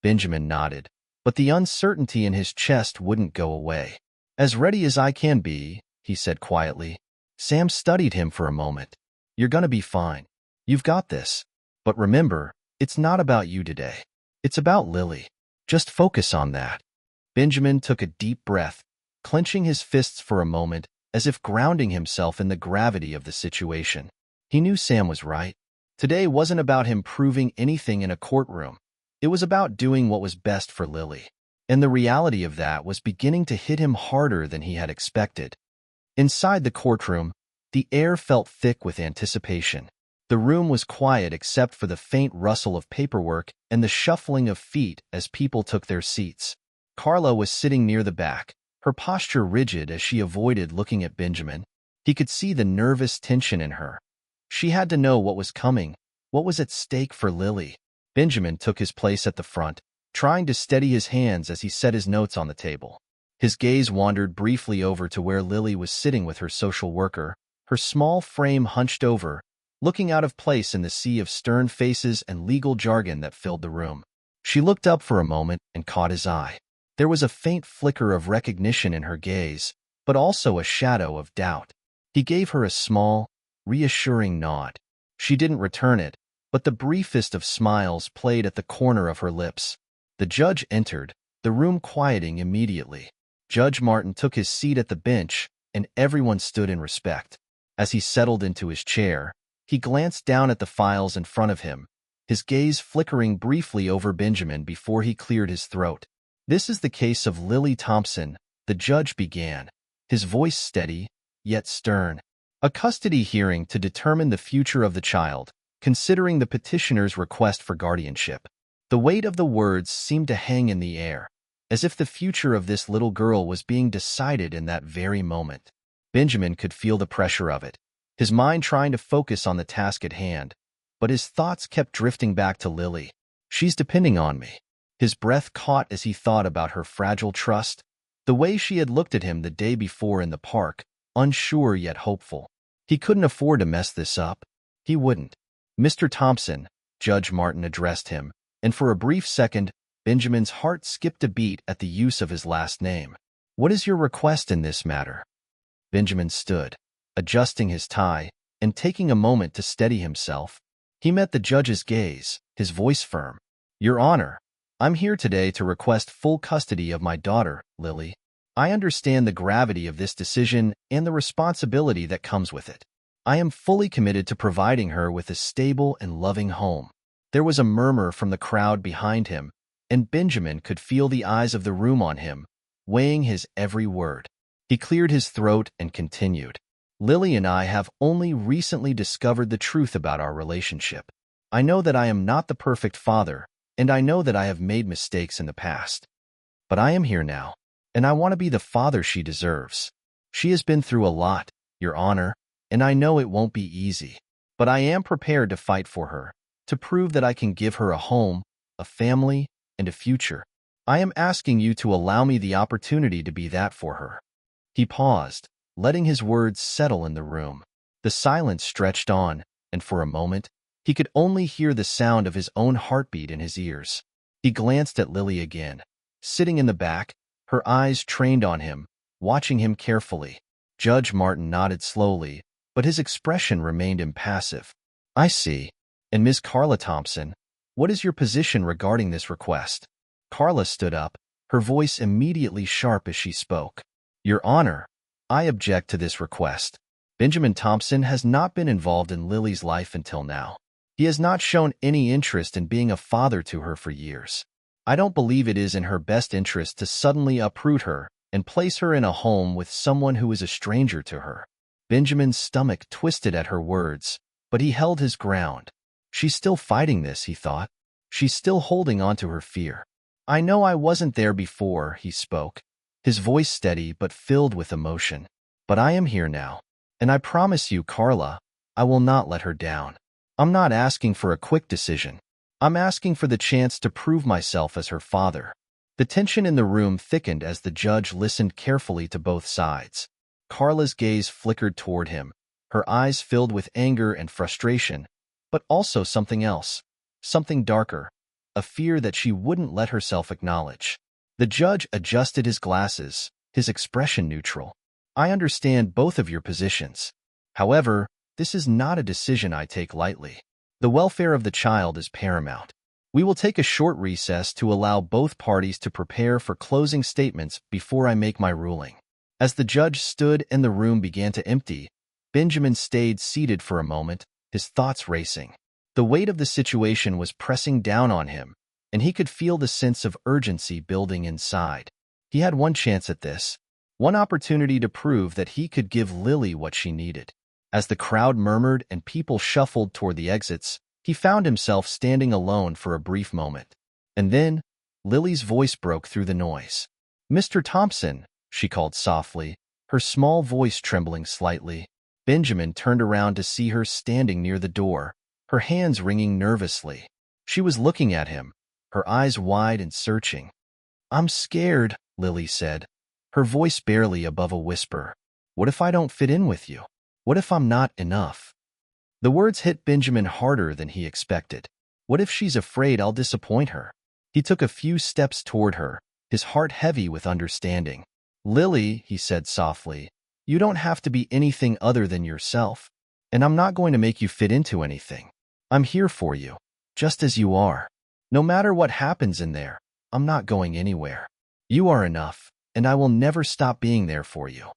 A: Benjamin nodded, but the uncertainty in his chest wouldn't go away. As ready as I can be, he said quietly. Sam studied him for a moment. You're gonna be fine. You've got this. But remember, it's not about you today. It's about Lily. Just focus on that. Benjamin took a deep breath, clenching his fists for a moment, as if grounding himself in the gravity of the situation. He knew Sam was right. Today wasn't about him proving anything in a courtroom. It was about doing what was best for Lily. And the reality of that was beginning to hit him harder than he had expected. Inside the courtroom, the air felt thick with anticipation. The room was quiet except for the faint rustle of paperwork and the shuffling of feet as people took their seats. Carla was sitting near the back, her posture rigid as she avoided looking at Benjamin. He could see the nervous tension in her. She had to know what was coming, what was at stake for Lily. Benjamin took his place at the front, trying to steady his hands as he set his notes on the table. His gaze wandered briefly over to where Lily was sitting with her social worker, her small frame hunched over, looking out of place in the sea of stern faces and legal jargon that filled the room. She looked up for a moment and caught his eye. There was a faint flicker of recognition in her gaze, but also a shadow of doubt. He gave her a small, reassuring nod. She didn't return it, but the briefest of smiles played at the corner of her lips. The judge entered, the room quieting immediately. Judge Martin took his seat at the bench, and everyone stood in respect. As he settled into his chair, he glanced down at the files in front of him, his gaze flickering briefly over Benjamin before he cleared his throat. This is the case of Lily Thompson, the judge began, his voice steady, yet stern. A custody hearing to determine the future of the child, considering the petitioner's request for guardianship. The weight of the words seemed to hang in the air, as if the future of this little girl was being decided in that very moment. Benjamin could feel the pressure of it, his mind trying to focus on the task at hand, but his thoughts kept drifting back to Lily. She's depending on me. His breath caught as he thought about her fragile trust, the way she had looked at him the day before in the park, unsure yet hopeful. He couldn't afford to mess this up. He wouldn't. Mr. Thompson, Judge Martin addressed him, and for a brief second, Benjamin's heart skipped a beat at the use of his last name. What is your request in this matter? Benjamin stood, adjusting his tie, and taking a moment to steady himself, he met the judge's gaze, his voice firm. "Your Honor, I'm here today to request full custody of my daughter, Lily. I understand the gravity of this decision and the responsibility that comes with it. I am fully committed to providing her with a stable and loving home." There was a murmur from the crowd behind him, and Benjamin could feel the eyes of the room on him, weighing his every word. He cleared his throat and continued. "Lily and I have only recently discovered the truth about our relationship. I know that I am not the perfect father, and I know that I have made mistakes in the past. But I am here now, and I want to be the father she deserves. She has been through a lot, Your Honor, and I know it won't be easy. But I am prepared to fight for her, to prove that I can give her a home, a family, and a future. I am asking you to allow me the opportunity to be that for her." He paused, letting his words settle in the room. The silence stretched on, and for a moment, he could only hear the sound of his own heartbeat in his ears. He glanced at Lily again, sitting in the back, her eyes trained on him, watching him carefully. Judge Martin nodded slowly, but his expression remained impassive. "I see. And Ms. Carla Thompson, what is your position regarding this request?" Carla stood up, her voice immediately sharp as she spoke. "Your Honor, I object to this request. Benjamin Thompson has not been involved in Lily's life until now. He has not shown any interest in being a father to her for years. I don't believe it is in her best interest to suddenly uproot her and place her in a home with someone who is a stranger to her." Benjamin's stomach twisted at her words, but he held his ground. She's still fighting this, he thought. She's still holding on to her fear. "I know I wasn't there before," he spoke, his voice steady but filled with emotion. "But I am here now, and I promise you, Carla, I will not let her down. I'm not asking for a quick decision. I'm asking for the chance to prove myself as her father." The tension in the room thickened as the judge listened carefully to both sides. Carla's gaze flickered toward him, her eyes filled with anger and frustration, but also something else, something darker, a fear that she wouldn't let herself acknowledge. The judge adjusted his glasses, his expression neutral. "I understand both of your positions. However, this is not a decision I take lightly. The welfare of the child is paramount. We will take a short recess to allow both parties to prepare for closing statements before I make my ruling." As the judge stood and the room began to empty, Benjamin stayed seated for a moment, his thoughts racing. The weight of the situation was pressing down on him, and he could feel the sense of urgency building inside. He had one chance at this, one opportunity to prove that he could give Lily what she needed. As the crowd murmured and people shuffled toward the exits, he found himself standing alone for a brief moment. And then, Lily's voice broke through the noise. "Mr. Thompson," she called softly, her small voice trembling slightly. Benjamin turned around to see her standing near the door, her hands wringing nervously. She was looking at him, her eyes wide and searching. "I'm scared," Lily said, her voice barely above a whisper. "What if I don't fit in with you? What if I'm not enough?" The words hit Benjamin harder than he expected. What if she's afraid I'll disappoint her? He took a few steps toward her, his heart heavy with understanding. "Lily," he said softly, "you don't have to be anything other than yourself, and I'm not going to make you fit into anything. I'm here for you, just as you are. No matter what happens in there, I'm not going anywhere. You are enough, and I will never stop being there for you."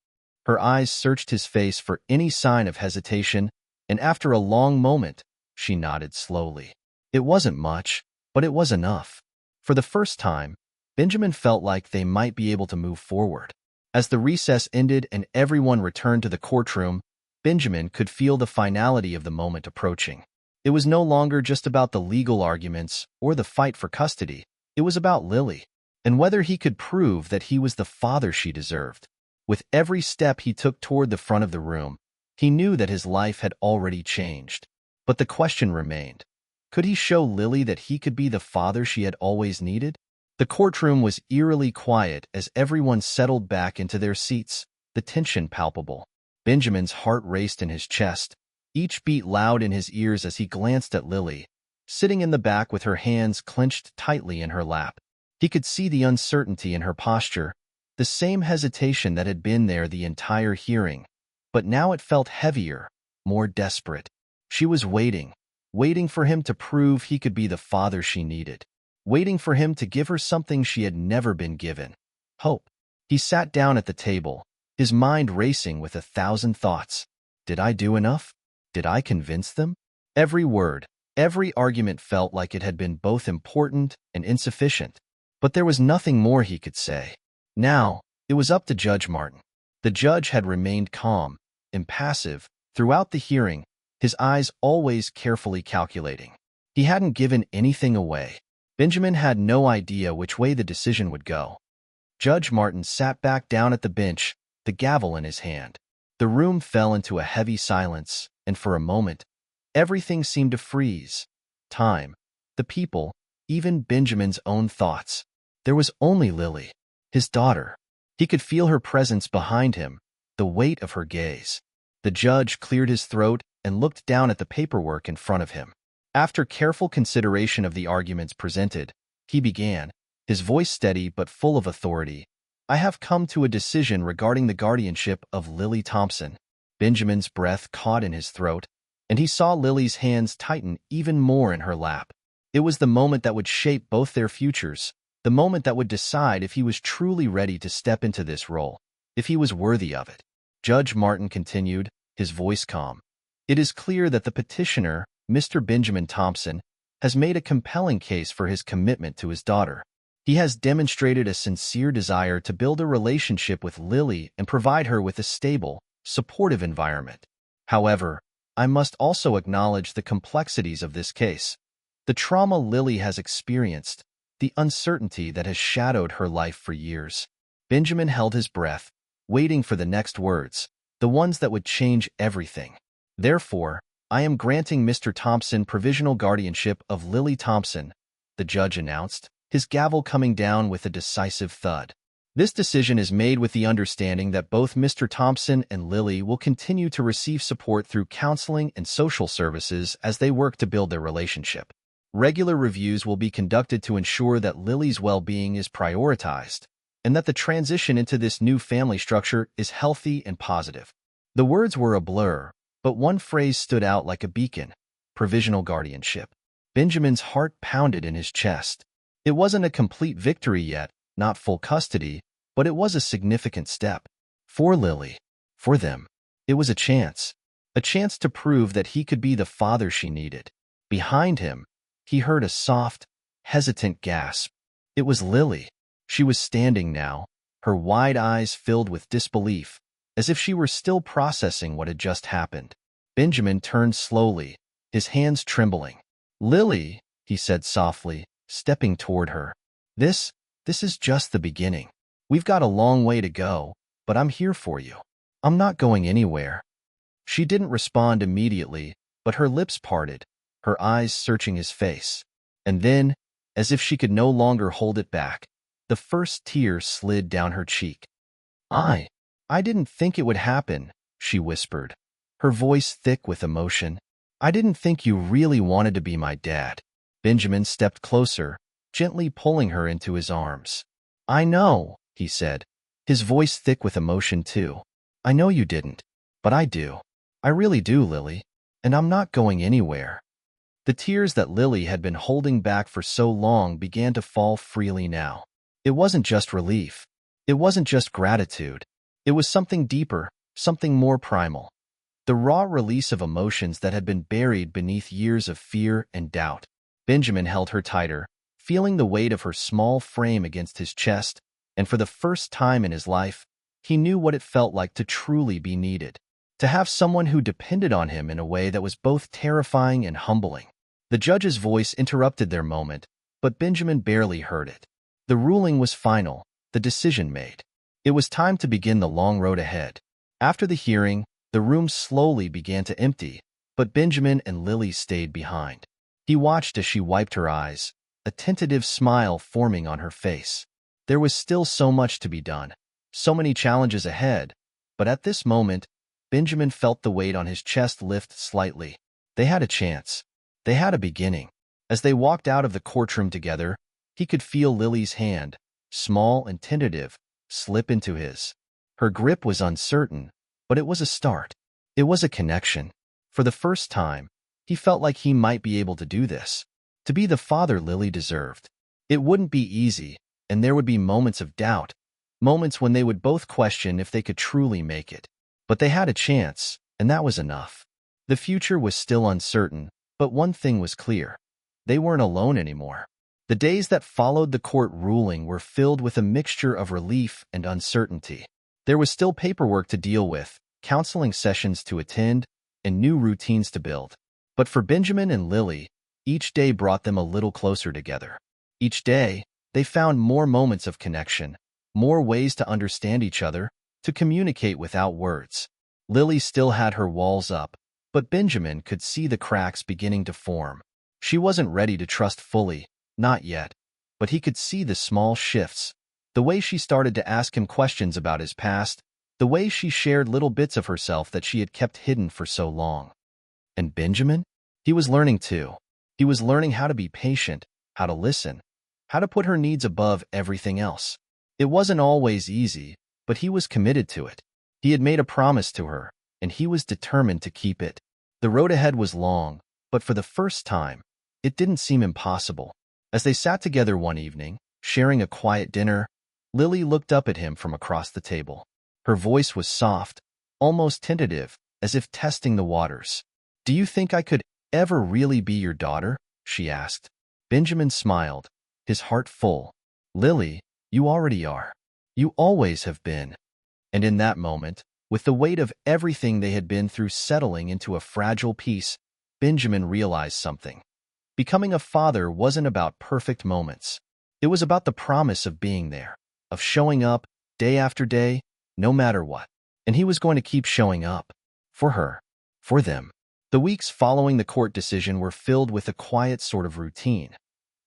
A: Her eyes searched his face for any sign of hesitation, and after a long moment, she nodded slowly. It wasn't much, but it was enough. For the first time, Benjamin felt like they might be able to move forward. As the recess ended and everyone returned to the courtroom, Benjamin could feel the finality of the moment approaching. It was no longer just about the legal arguments or the fight for custody. It was about Lily, and whether he could prove that he was the father she deserved. With every step he took toward the front of the room, he knew that his life had already changed. But the question remained. Could he show Lily that he could be the father she had always needed? The courtroom was eerily quiet as everyone settled back into their seats, the tension palpable. Benjamin's heart raced in his chest, each beat loud in his ears as he glanced at Lily, sitting in the back with her hands clenched tightly in her lap. He could see the uncertainty in her posture, the same hesitation that had been there the entire hearing, but now it felt heavier, more desperate. She was waiting for him to prove he could be the father she needed, waiting for him to give her something she had never been given: hope. He sat down at the table, his mind racing with 1,000 thoughts. Did I do enough? Did I convince them? Every word, every argument felt like it had been both important and insufficient. But there was nothing more he could say. Now, it was up to Judge Martin. The judge had remained calm, impassive, throughout the hearing, his eyes always carefully calculating. He hadn't given anything away. Benjamin had no idea which way the decision would go. Judge Martin sat back down at the bench, the gavel in his hand. The room fell into a heavy silence, and for a moment, everything seemed to freeze. Time, the people, even Benjamin's own thoughts. There was only Lily, his daughter. He could feel her presence behind him, the weight of her gaze. The judge cleared his throat and looked down at the paperwork in front of him. After careful consideration of the arguments presented, he began, his voice steady but full of authority. I have come to a decision regarding the guardianship of Lily Thompson. Benjamin's breath caught in his throat, and he saw Lily's hands tighten even more in her lap. It was the moment that would shape both their futures, the moment that would decide if he was truly ready to step into this role, if he was worthy of it. Judge Martin continued, his voice calm. It is clear that the petitioner, Mr. Benjamin Thompson, has made a compelling case for his commitment to his daughter. He has demonstrated a sincere desire to build a relationship with Lily and provide her with a stable, supportive environment. However, I must also acknowledge the complexities of this case. The trauma Lily has experienced, the uncertainty that has shadowed her life for years. Benjamin held his breath, waiting for the next words, the ones that would change everything. Therefore, I am granting Mr. Thompson provisional guardianship of Lily Thompson, the judge announced, his gavel coming down with a decisive thud. This decision is made with the understanding that both Mr. Thompson and Lily will continue to receive support through counseling and social services as they work to build their relationship. Regular reviews will be conducted to ensure that Lily's well-being is prioritized, and that the transition into this new family structure is healthy and positive. The words were a blur, but one phrase stood out like a beacon: provisional guardianship. Benjamin's heart pounded in his chest. It wasn't a complete victory yet, not full custody, but it was a significant step. For Lily, for them, it was a chance to prove that he could be the father she needed. Behind him, he heard a soft, hesitant gasp. It was Lily. She was standing now, her wide eyes filled with disbelief, as if she were still processing what had just happened. Benjamin turned slowly, his hands trembling. "Lily," he said softly, stepping toward her. This is just the beginning. We've got a long way to go, but I'm here for you. I'm not going anywhere." She didn't respond immediately, but her lips parted, her eyes searching his face. And then, as if she could no longer hold it back, the first tear slid down her cheek. I didn't think it would happen," she whispered, her voice thick with emotion. "I didn't think you really wanted to be my dad." Benjamin stepped closer, gently pulling her into his arms. "I know," he said, his voice thick with emotion too. "I know you didn't, but I do. I really do, Lily, and I'm not going anywhere." The tears that Lily had been holding back for so long began to fall freely now. It wasn't just relief. It wasn't just gratitude. It was something deeper, something more primal. The raw release of emotions that had been buried beneath years of fear and doubt. Benjamin held her tighter, feeling the weight of her small frame against his chest, and for the first time in his life, he knew what it felt like to truly be needed, to have someone who depended on him in a way that was both terrifying and humbling. The judge's voice interrupted their moment, but Benjamin barely heard it. The ruling was final, the decision made. It was time to begin the long road ahead. After the hearing, the room slowly began to empty, but Benjamin and Lily stayed behind. He watched as she wiped her eyes, a tentative smile forming on her face. There was still so much to be done, so many challenges ahead, but at this moment, Benjamin felt the weight on his chest lift slightly. They had a chance. They had a beginning. As they walked out of the courtroom together, he could feel Lily's hand, small and tentative, slip into his. Her grip was uncertain, but it was a start. It was a connection. For the first time, he felt like he might be able to do this, to be the father Lily deserved. It wouldn't be easy, and there would be moments of doubt, moments when they would both question if they could truly make it. But they had a chance, and that was enough. The future was still uncertain, but one thing was clear. They weren't alone anymore. The days that followed the court ruling were filled with a mixture of relief and uncertainty. There was still paperwork to deal with, counseling sessions to attend, and new routines to build. But for Benjamin and Lily, each day brought them a little closer together. Each day, they found more moments of connection, more ways to understand each other, to communicate without words. Lily still had her walls up, but Benjamin could see the cracks beginning to form. She wasn't ready to trust fully, not yet, but he could see the small shifts, the way she started to ask him questions about his past, the way she shared little bits of herself that she had kept hidden for so long. And Benjamin? He was learning too. He was learning how to be patient, how to listen, how to put her needs above everything else. It wasn't always easy, but he was committed to it. He had made a promise to her, and he was determined to keep it. The road ahead was long, but for the first time, it didn't seem impossible. As they sat together one evening, sharing a quiet dinner, Lily looked up at him from across the table. Her voice was soft, almost tentative, as if testing the waters. "Do you think I could ever really be your daughter?" she asked. Benjamin smiled, his heart full. "Lily, you already are. You always have been." And in that moment, with the weight of everything they had been through settling into a fragile peace, Benjamin realized something. Becoming a father wasn't about perfect moments. It was about the promise of being there, of showing up day after day, no matter what. And he was going to keep showing up. For her. For them. The weeks following the court decision were filled with a quiet sort of routine.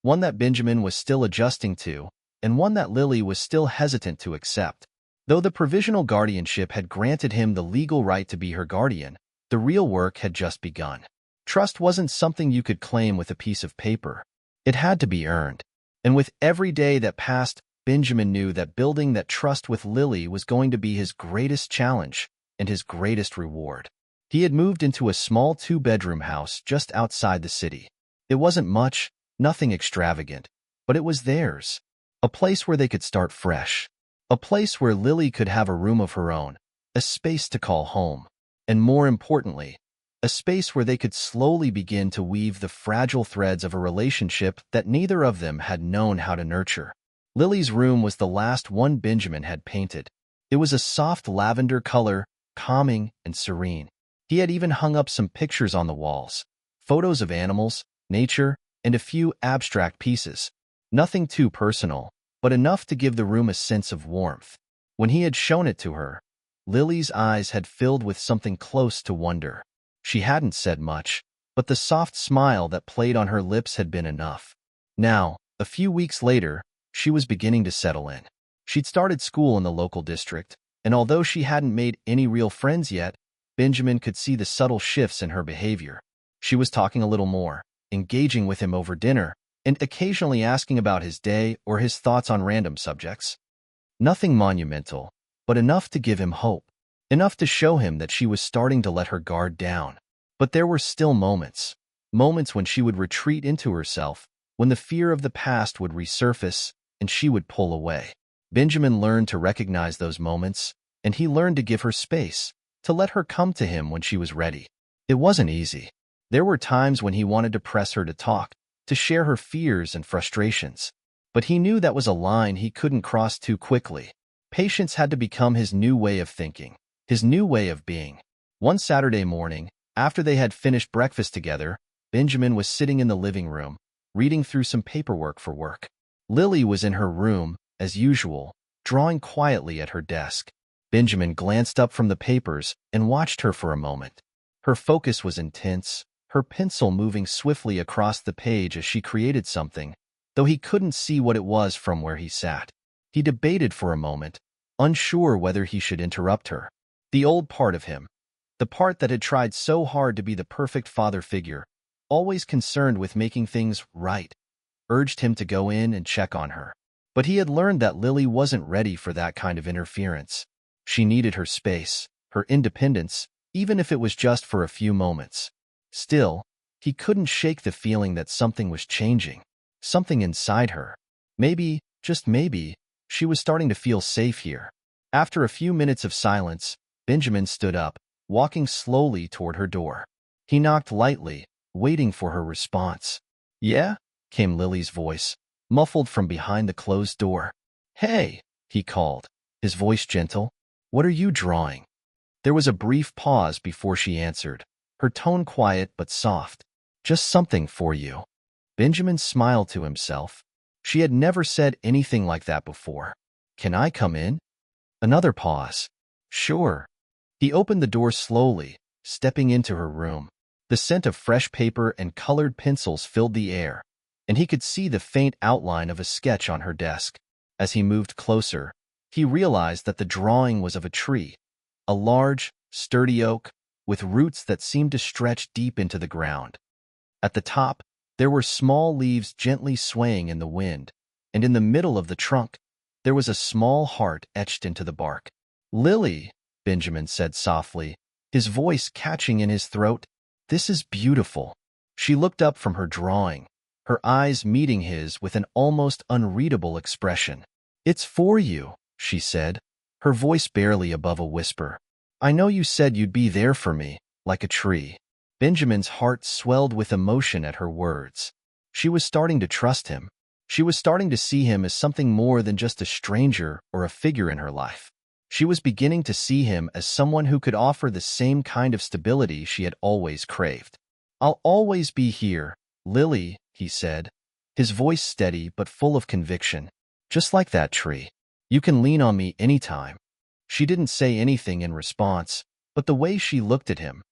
A: One that Benjamin was still adjusting to, and one that Lily was still hesitant to accept. Though the provisional guardianship had granted him the legal right to be her guardian, the real work had just begun. Trust wasn't something you could claim with a piece of paper. It had to be earned. And with every day that passed, Benjamin knew that building that trust with Lily was going to be his greatest challenge and his greatest reward. He had moved into a small 2-bedroom house just outside the city. It wasn't much, nothing extravagant, but it was theirs. A place where they could start fresh. A place where Lily could have a room of her own, a space to call home. And more importantly, a space where they could slowly begin to weave the fragile threads of a relationship that neither of them had known how to nurture. Lily's room was the last one Benjamin had painted. It was a soft lavender color, calming and serene. He had even hung up some pictures on the walls, photos of animals, nature, and a few abstract pieces. Nothing too personal, but enough to give the room a sense of warmth. When he had shown it to her, Lily's eyes had filled with something close to wonder. She hadn't said much, but the soft smile that played on her lips had been enough. Now, a few weeks later, she was beginning to settle in. She'd started school in the local district, and although she hadn't made any real friends yet, Benjamin could see the subtle shifts in her behavior. She was talking a little more, engaging with him over dinner, and occasionally asking about his day or his thoughts on random subjects. Nothing monumental, but enough to give him hope. Enough to show him that she was starting to let her guard down. But there were still moments. Moments when she would retreat into herself, when the fear of the past would resurface, and she would pull away. Benjamin learned to recognize those moments, and he learned to give her space, to let her come to him when she was ready. It wasn't easy. There were times when he wanted to press her to talk, to share her fears and frustrations. But he knew that was a line he couldn't cross too quickly. Patience had to become his new way of thinking, his new way of being. One Saturday morning, after they had finished breakfast together, Benjamin was sitting in the living room, reading through some paperwork for work. Lily was in her room, as usual, drawing quietly at her desk. Benjamin glanced up from the papers and watched her for a moment. Her focus was intense, her pencil moving swiftly across the page as she created something, though he couldn't see what it was from where he sat. He debated for a moment, unsure whether he should interrupt her. The old part of him, the part that had tried so hard to be the perfect father figure, always concerned with making things right, urged him to go in and check on her. But he had learned that Lily wasn't ready for that kind of interference. She needed her space, her independence, even if it was just for a few moments. Still, he couldn't shake the feeling that something was changing, something inside her. Maybe, just maybe, she was starting to feel safe here. After a few minutes of silence, Benjamin stood up, walking slowly toward her door. He knocked lightly, waiting for her response. "Yeah?" came Lily's voice, muffled from behind the closed door. "Hey," he called, his voice gentle. "What are you drawing?" There was a brief pause before she answered, her tone quiet but soft. "Just something for you." Benjamin smiled to himself. She had never said anything like that before. "Can I come in?" Another pause. "Sure." He opened the door slowly, stepping into her room. The scent of fresh paper and colored pencils filled the air, and he could see the faint outline of a sketch on her desk. As he moved closer, he realized that the drawing was of a tree, a large, sturdy oak with roots that seemed to stretch deep into the ground. At the top, there were small leaves gently swaying in the wind, and in the middle of the trunk, there was a small heart etched into the bark. "Lily," Benjamin said softly, his voice catching in his throat, "this is beautiful." She looked up from her drawing, her eyes meeting his with an almost unreadable expression. "It's for you," she said, her voice barely above a whisper. "I know you said you'd be there for me, like a tree." Benjamin's heart swelled with emotion at her words. She was starting to trust him. She was starting to see him as something more than just a stranger or a figure in her life. She was beginning to see him as someone who could offer the same kind of stability she had always craved. "I'll always be here, Lily," he said, his voice steady but full of conviction. "Just like that tree. You can lean on me anytime." She didn't say anything in response, but the way she looked at him,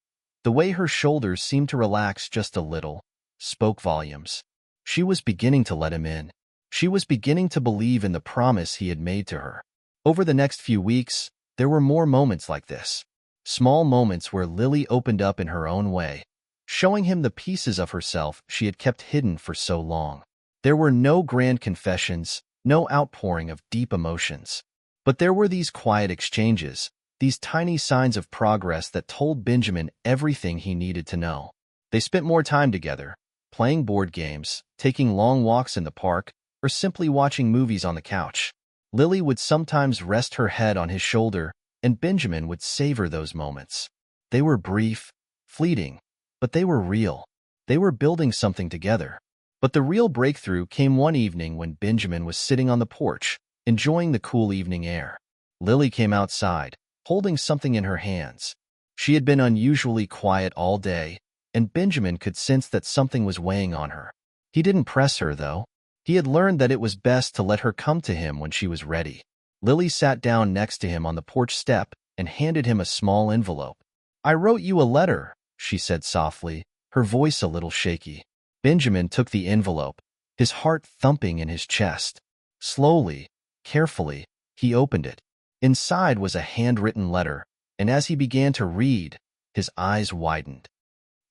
A: the way her shoulders seemed to relax just a little, spoke volumes. She was beginning to let him in. She was beginning to believe in the promise he had made to her. Over the next few weeks, there were more moments like this. Small moments where Lily opened up in her own way, showing him the pieces of herself she had kept hidden for so long. There were no grand confessions, no outpouring of deep emotions. But there were these quiet exchanges, these tiny signs of progress that told Benjamin everything he needed to know. They spent more time together, playing board games, taking long walks in the park, or simply watching movies on the couch. Lily would sometimes rest her head on his shoulder, and Benjamin would savor those moments. They were brief, fleeting, but they were real. They were building something together. But the real breakthrough came one evening when Benjamin was sitting on the porch, enjoying the cool evening air. Lily came outside, holding something in her hands. She had been unusually quiet all day, and Benjamin could sense that something was weighing on her. He didn't press her, though. He had learned that it was best to let her come to him when she was ready. Lily sat down next to him on the porch step and handed him a small envelope. "I wrote you a letter," she said softly, her voice a little shaky. Benjamin took the envelope, his heart thumping in his chest. Slowly, carefully, he opened it. Inside was a handwritten letter, and as he began to read, his eyes widened.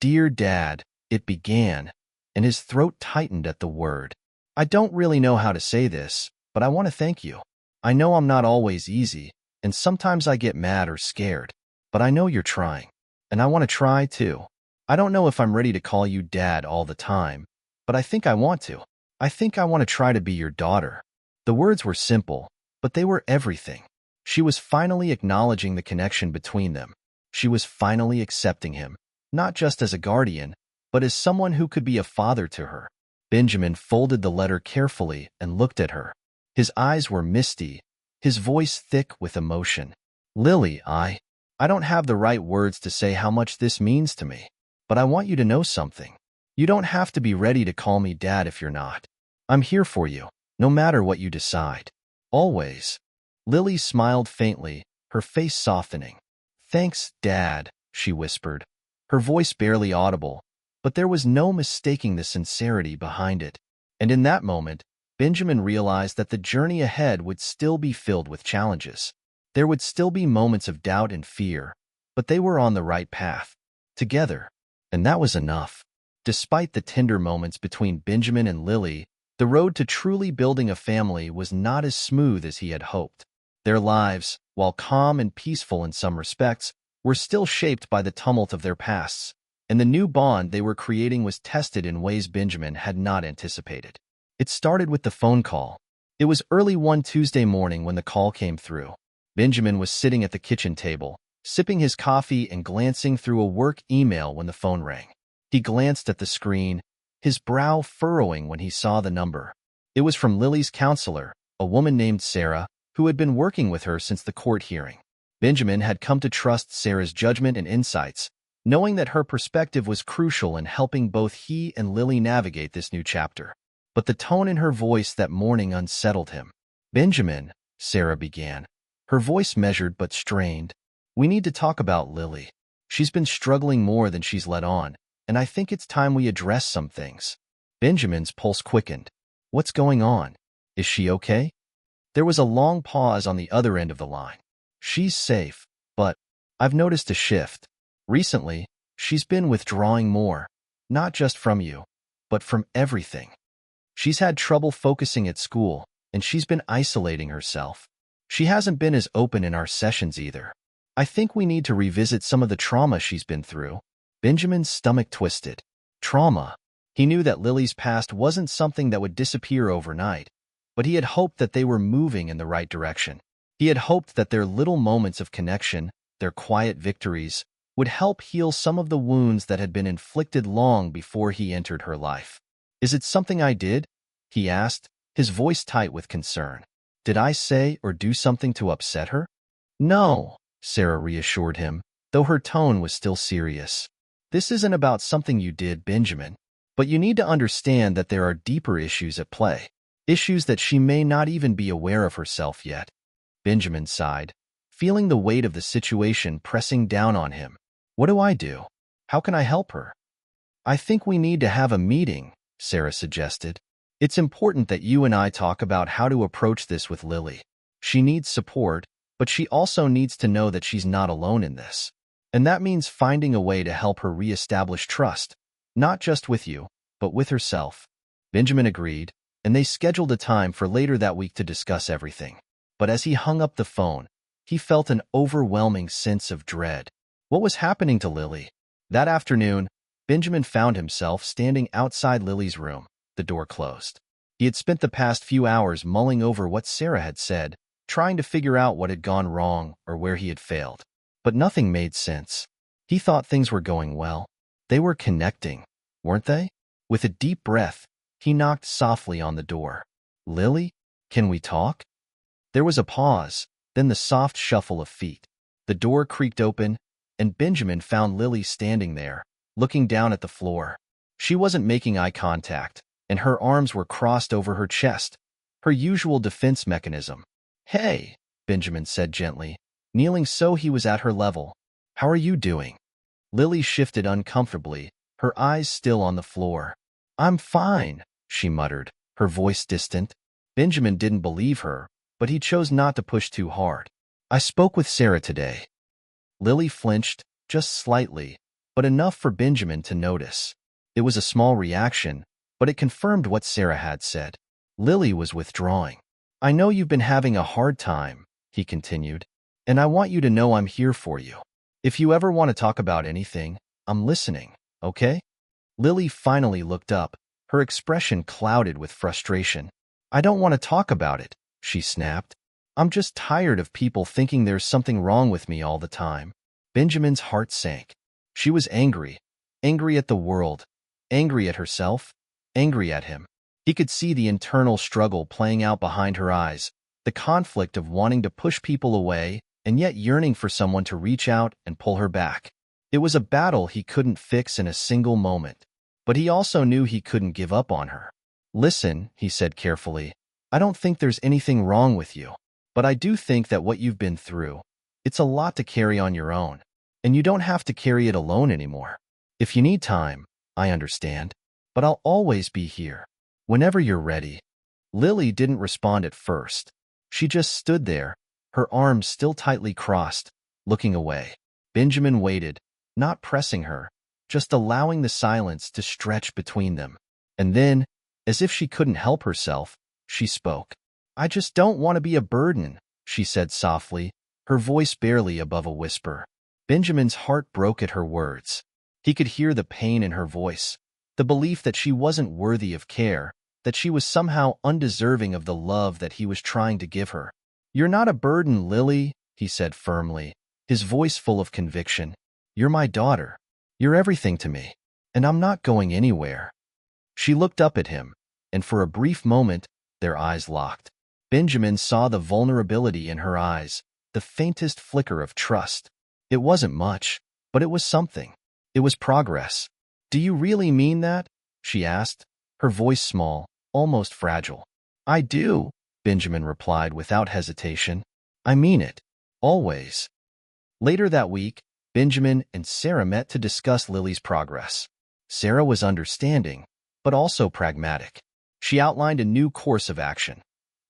A: "Dear Dad," it began, and his throat tightened at the word. "I don't really know how to say this, but I want to thank you. I know I'm not always easy, and sometimes I get mad or scared, but I know you're trying, and I want to try too. I don't know if I'm ready to call you Dad all the time, but I think I want to. I think I want to try to be your daughter." The words were simple, but they were everything. She was finally acknowledging the connection between them. She was finally accepting him, not just as a guardian, but as someone who could be a father to her. Benjamin folded the letter carefully and looked at her. His eyes were misty, his voice thick with emotion. "Lily, I don't have the right words to say how much this means to me, but I want you to know something. You don't have to be ready to call me Dad if you're not. I'm here for you, no matter what you decide. Always." Lily smiled faintly, her face softening. "Thanks, Dad," she whispered, her voice barely audible, but there was no mistaking the sincerity behind it. And in that moment, Benjamin realized that the journey ahead would still be filled with challenges. There would still be moments of doubt and fear, but they were on the right path, together, and that was enough. Despite the tender moments between Benjamin and Lily, the road to truly building a family was not as smooth as he had hoped. Their lives, while calm and peaceful in some respects, were still shaped by the tumult of their pasts, and the new bond they were creating was tested in ways Benjamin had not anticipated. It started with the phone call. It was early one Tuesday morning when the call came through. Benjamin was sitting at the kitchen table, sipping his coffee and glancing through a work email when the phone rang. He glanced at the screen, his brow furrowing when he saw the number. It was from Lily's counselor, a woman named Sarah, who had been working with her since the court hearing. Benjamin had come to trust Sarah's judgment and insights, knowing that her perspective was crucial in helping both he and Lily navigate this new chapter. But the tone in her voice that morning unsettled him. "Benjamin," Sarah began, her voice measured but strained, "we need to talk about Lily. She's been struggling more than she's let on, and I think it's time we address some things." Benjamin's pulse quickened. "What's going on? Is she okay?" There was a long pause on the other end of the line. "She's safe, but I've noticed a shift. Recently, she's been withdrawing more, not just from you, but from everything. She's had trouble focusing at school, and she's been isolating herself. She hasn't been as open in our sessions either. I think we need to revisit some of the trauma she's been through." Benjamin's stomach twisted. Trauma. He knew that Lily's past wasn't something that would disappear overnight, but he had hoped that they were moving in the right direction. He had hoped that their little moments of connection, their quiet victories, would help heal some of the wounds that had been inflicted long before he entered her life. "Is it something I did?" he asked, his voice tight with concern. "Did I say or do something to upset her?" "No," Sarah reassured him, though her tone was still serious. "This isn't about something you did, Benjamin, but you need to understand that there are deeper issues at play, issues that she may not even be aware of herself yet." Benjamin sighed, feeling the weight of the situation pressing down on him. "What do I do? How can I help her?" "I think we need to have a meeting," Sarah suggested. "It's important that you and I talk about how to approach this with Lily. She needs support, but she also needs to know that she's not alone in this. And that means finding a way to help her reestablish trust, not just with you, but with herself." Benjamin agreed, and they scheduled a time for later that week to discuss everything. But as he hung up the phone, he felt an overwhelming sense of dread. What was happening to Lily? That afternoon, Benjamin found himself standing outside Lily's room, the door closed. He had spent the past few hours mulling over what Sarah had said, trying to figure out what had gone wrong or where he had failed. But nothing made sense. He thought things were going well. They were connecting, weren't they? With a deep breath, he knocked softly on the door. "Lily, can we talk?" There was a pause, then the soft shuffle of feet. The door creaked open, and Benjamin found Lily standing there, looking down at the floor. She wasn't making eye contact, and her arms were crossed over her chest, her usual defense mechanism. "Hey," Benjamin said gently, kneeling so he was at her level. "How are you doing?" Lily shifted uncomfortably, her eyes still on the floor. "I'm fine," she muttered, her voice distant. Benjamin didn't believe her, but he chose not to push too hard. "I spoke with Sarah today." Lily flinched, just slightly, but enough for Benjamin to notice. It was a small reaction, but it confirmed what Sarah had said. Lily was withdrawing. "I know you've been having a hard time," he continued, "and I want you to know I'm here for you. If you ever want to talk about anything, I'm listening, okay?" Lily finally looked up, her expression clouded with frustration. "I don't want to talk about it," she snapped. "I'm just tired of people thinking there's something wrong with me all the time." Benjamin's heart sank. She was angry. Angry at the world. Angry at herself. Angry at him. He could see the internal struggle playing out behind her eyes, the conflict of wanting to push people away and yet yearning for someone to reach out and pull her back. It was a battle he couldn't fix in a single moment, but he also knew he couldn't give up on her. "Listen," he said carefully, "I don't think there's anything wrong with you, but I do think that what you've been through, it's a lot to carry on your own, and you don't have to carry it alone anymore. If you need time, I understand, but I'll always be here, whenever you're ready." Lily didn't respond at first. She just stood there, her arms still tightly crossed, looking away. Benjamin waited, not pressing her, just allowing the silence to stretch between them. And then, as if she couldn't help herself, she spoke. "I just don't want to be a burden," she said softly, her voice barely above a whisper. Benjamin's heart broke at her words. He could hear the pain in her voice, the belief that she wasn't worthy of care, that she was somehow undeserving of the love that he was trying to give her. "You're not a burden, Lily," he said firmly, his voice full of conviction. "You're my daughter. You're everything to me, and I'm not going anywhere." She looked up at him, and for a brief moment, their eyes locked. Benjamin saw the vulnerability in her eyes, the faintest flicker of trust. It wasn't much, but it was something. It was progress. "Do you really mean that?" she asked, her voice small, almost fragile. "I do," Benjamin replied without hesitation. "I mean it. Always." Later that week, Benjamin and Sarah met to discuss Lily's progress. Sarah was understanding, but also pragmatic. She outlined a new course of action,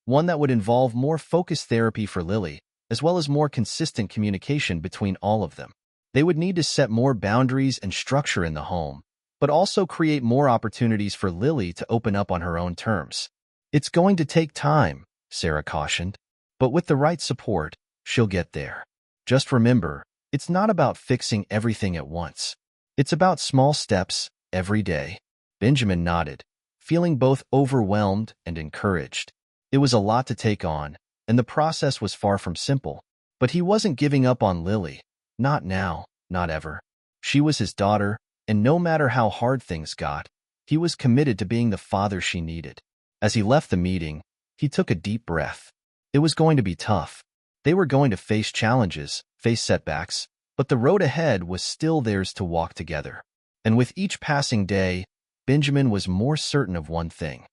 A: one that would involve more focused therapy for Lily, as well as more consistent communication between all of them. They would need to set more boundaries and structure in the home, but also create more opportunities for Lily to open up on her own terms. "It's going to take time," Sarah cautioned, "but with the right support, she'll get there. Just remember, it's not about fixing everything at once. It's about small steps every day." Benjamin nodded, feeling both overwhelmed and encouraged. It was a lot to take on, and the process was far from simple. But he wasn't giving up on Lily. Not now, not ever. She was his daughter, and no matter how hard things got, he was committed to being the father she needed. As he left the meeting, he took a deep breath. It was going to be tough. They were going to face challenges, face setbacks, but the road ahead was still theirs to walk together. And with each passing day, Benjamin was more certain of one thing.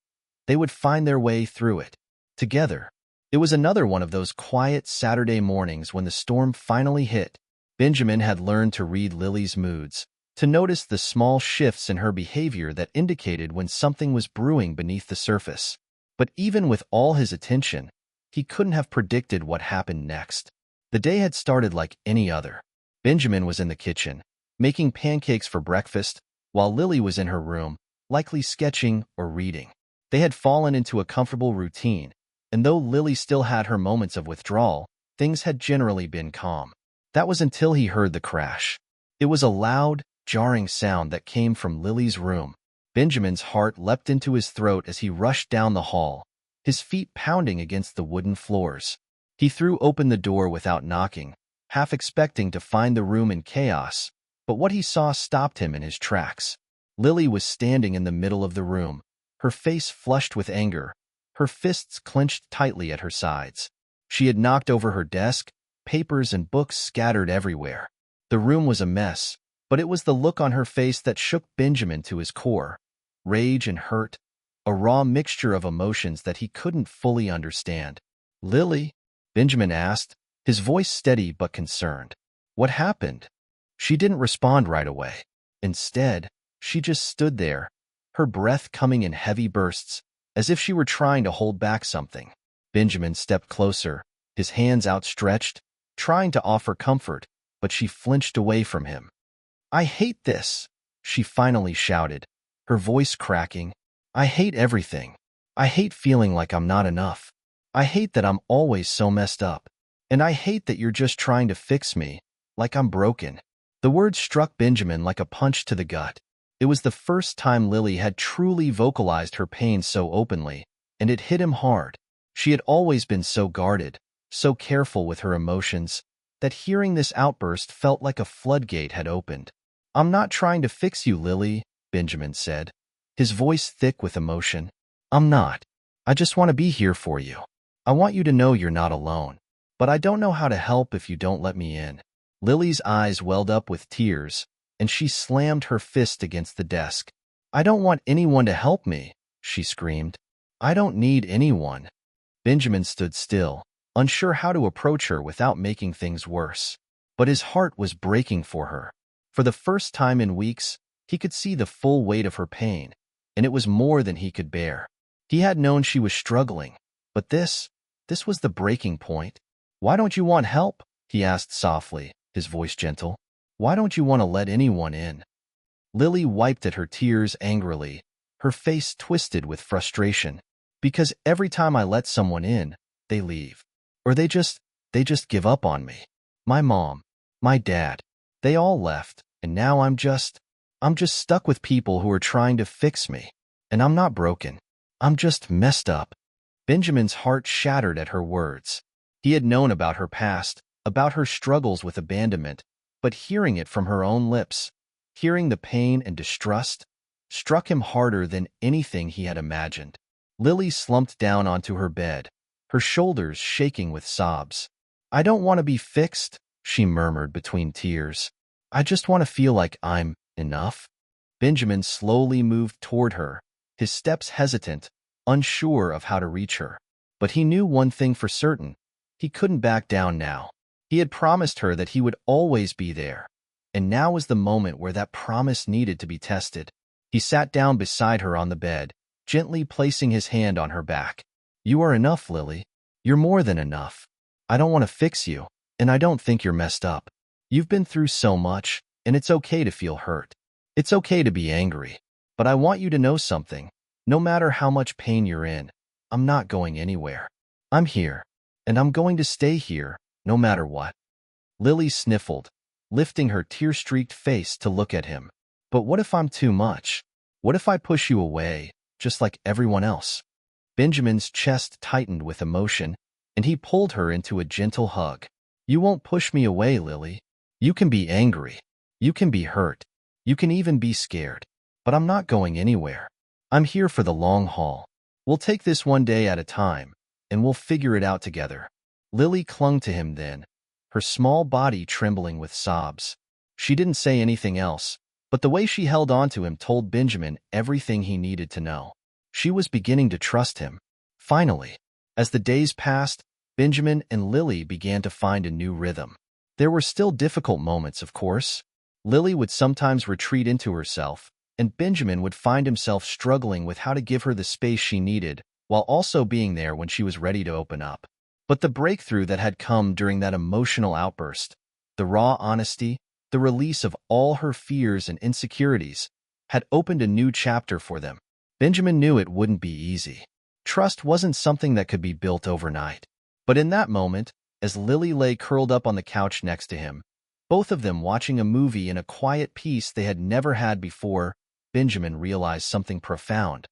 A: They would find their way through it, together. It was another one of those quiet Saturday mornings when the storm finally hit. Benjamin had learned to read Lily's moods, to notice the small shifts in her behavior that indicated when something was brewing beneath the surface. But even with all his attention, he couldn't have predicted what happened next. The day had started like any other. Benjamin was in the kitchen, making pancakes for breakfast, while Lily was in her room, likely sketching or reading. They had fallen into a comfortable routine, and though Lily still had her moments of withdrawal, things had generally been calm. That was until he heard the crash. It was a loud, jarring sound that came from Lily's room. Benjamin's heart leapt into his throat as he rushed down the hall, his feet pounding against the wooden floors. He threw open the door without knocking, half expecting to find the room in chaos, but what he saw stopped him in his tracks. Lily was standing in the middle of the room, her face flushed with anger, her fists clenched tightly at her sides. She had knocked over her desk, papers and books scattered everywhere. The room was a mess, but it was the look on her face that shook Benjamin to his core. Rage and hurt, a raw mixture of emotions that he couldn't fully understand. "Lily?" Benjamin asked, his voice steady but concerned. "What happened?" She didn't respond right away. Instead, she just stood there, her breath coming in heavy bursts, as if she were trying to hold back something. Benjamin stepped closer, his hands outstretched, trying to offer comfort, but she flinched away from him. "I hate this," she finally shouted, her voice cracking. "I hate everything. I hate feeling like I'm not enough. I hate that I'm always so messed up. And I hate that you're just trying to fix me, like I'm broken." The words struck Benjamin like a punch to the gut. It was the first time Lily had truly vocalized her pain so openly, and it hit him hard. She had always been so guarded, so careful with her emotions, that hearing this outburst felt like a floodgate had opened. "I'm not trying to fix you, Lily," Benjamin said, his voice thick with emotion. "I'm not. I just want to be here for you. I want you to know you're not alone. But I don't know how to help if you don't let me in." Lily's eyes welled up with tears, and she slammed her fist against the desk. "I don't want anyone to help me," she screamed. "I don't need anyone." Benjamin stood still, unsure how to approach her without making things worse. But his heart was breaking for her. For the first time in weeks, he could see the full weight of her pain, and it was more than he could bear. He had known she was struggling, but this was the breaking point. "Why don't you want help?" he asked softly, his voice gentle. "Why don't you want to let anyone in?" Lily wiped at her tears angrily, her face twisted with frustration. "Because every time I let someone in, they leave. Or they just give up on me. My mom, my dad, They all left, and now I'm just stuck with people who are trying to fix me. And I'm not broken. I'm just messed up. Benjamin's heart shattered at her words. He had known about her past, about her struggles with abandonment, but hearing it from her own lips, hearing the pain and distrust, struck him harder than anything he had imagined. Lily slumped down onto her bed, her shoulders shaking with sobs. I don't want to be fixed, she murmured between tears. I just want to feel like I'm enough. Benjamin slowly moved toward her, his steps hesitant, unsure of how to reach her. But he knew one thing for certain. He couldn't back down now. He had promised her that he would always be there. And now was the moment where that promise needed to be tested. He sat down beside her on the bed, gently placing his hand on her back. You are enough, Lily. You're more than enough. I don't want to fix you, and I don't think you're messed up. You've been through so much, and it's okay to feel hurt. It's okay to be angry. But I want you to know something. No matter how much pain you're in, I'm not going anywhere. I'm here, and I'm going to stay here, no matter what. Lily sniffled, lifting her tear-streaked face to look at him. But what if I'm too much? What if I push you away, just like everyone else? Benjamin's chest tightened with emotion, and he pulled her into a gentle hug. You won't push me away, Lily. You can be angry. You can be hurt. You can even be scared. But I'm not going anywhere. I'm here for the long haul. We'll take this one day at a time, and we'll figure it out together. Lily clung to him then, her small body trembling with sobs. She didn't say anything else, but the way she held on to him told Benjamin everything he needed to know. She was beginning to trust him. Finally, as the days passed, Benjamin and Lily began to find a new rhythm. There were still difficult moments, of course. Lily would sometimes retreat into herself, and Benjamin would find himself struggling with how to give her the space she needed, while also being there when she was ready to open up. But the breakthrough that had come during that emotional outburst, the raw honesty, the release of all her fears and insecurities, had opened a new chapter for them. Benjamin knew it wouldn't be easy. Trust wasn't something that could be built overnight. But in that moment, as Lily lay curled up on the couch next to him, both of them watching a movie in a quiet peace they had never had before, Benjamin realized something profound.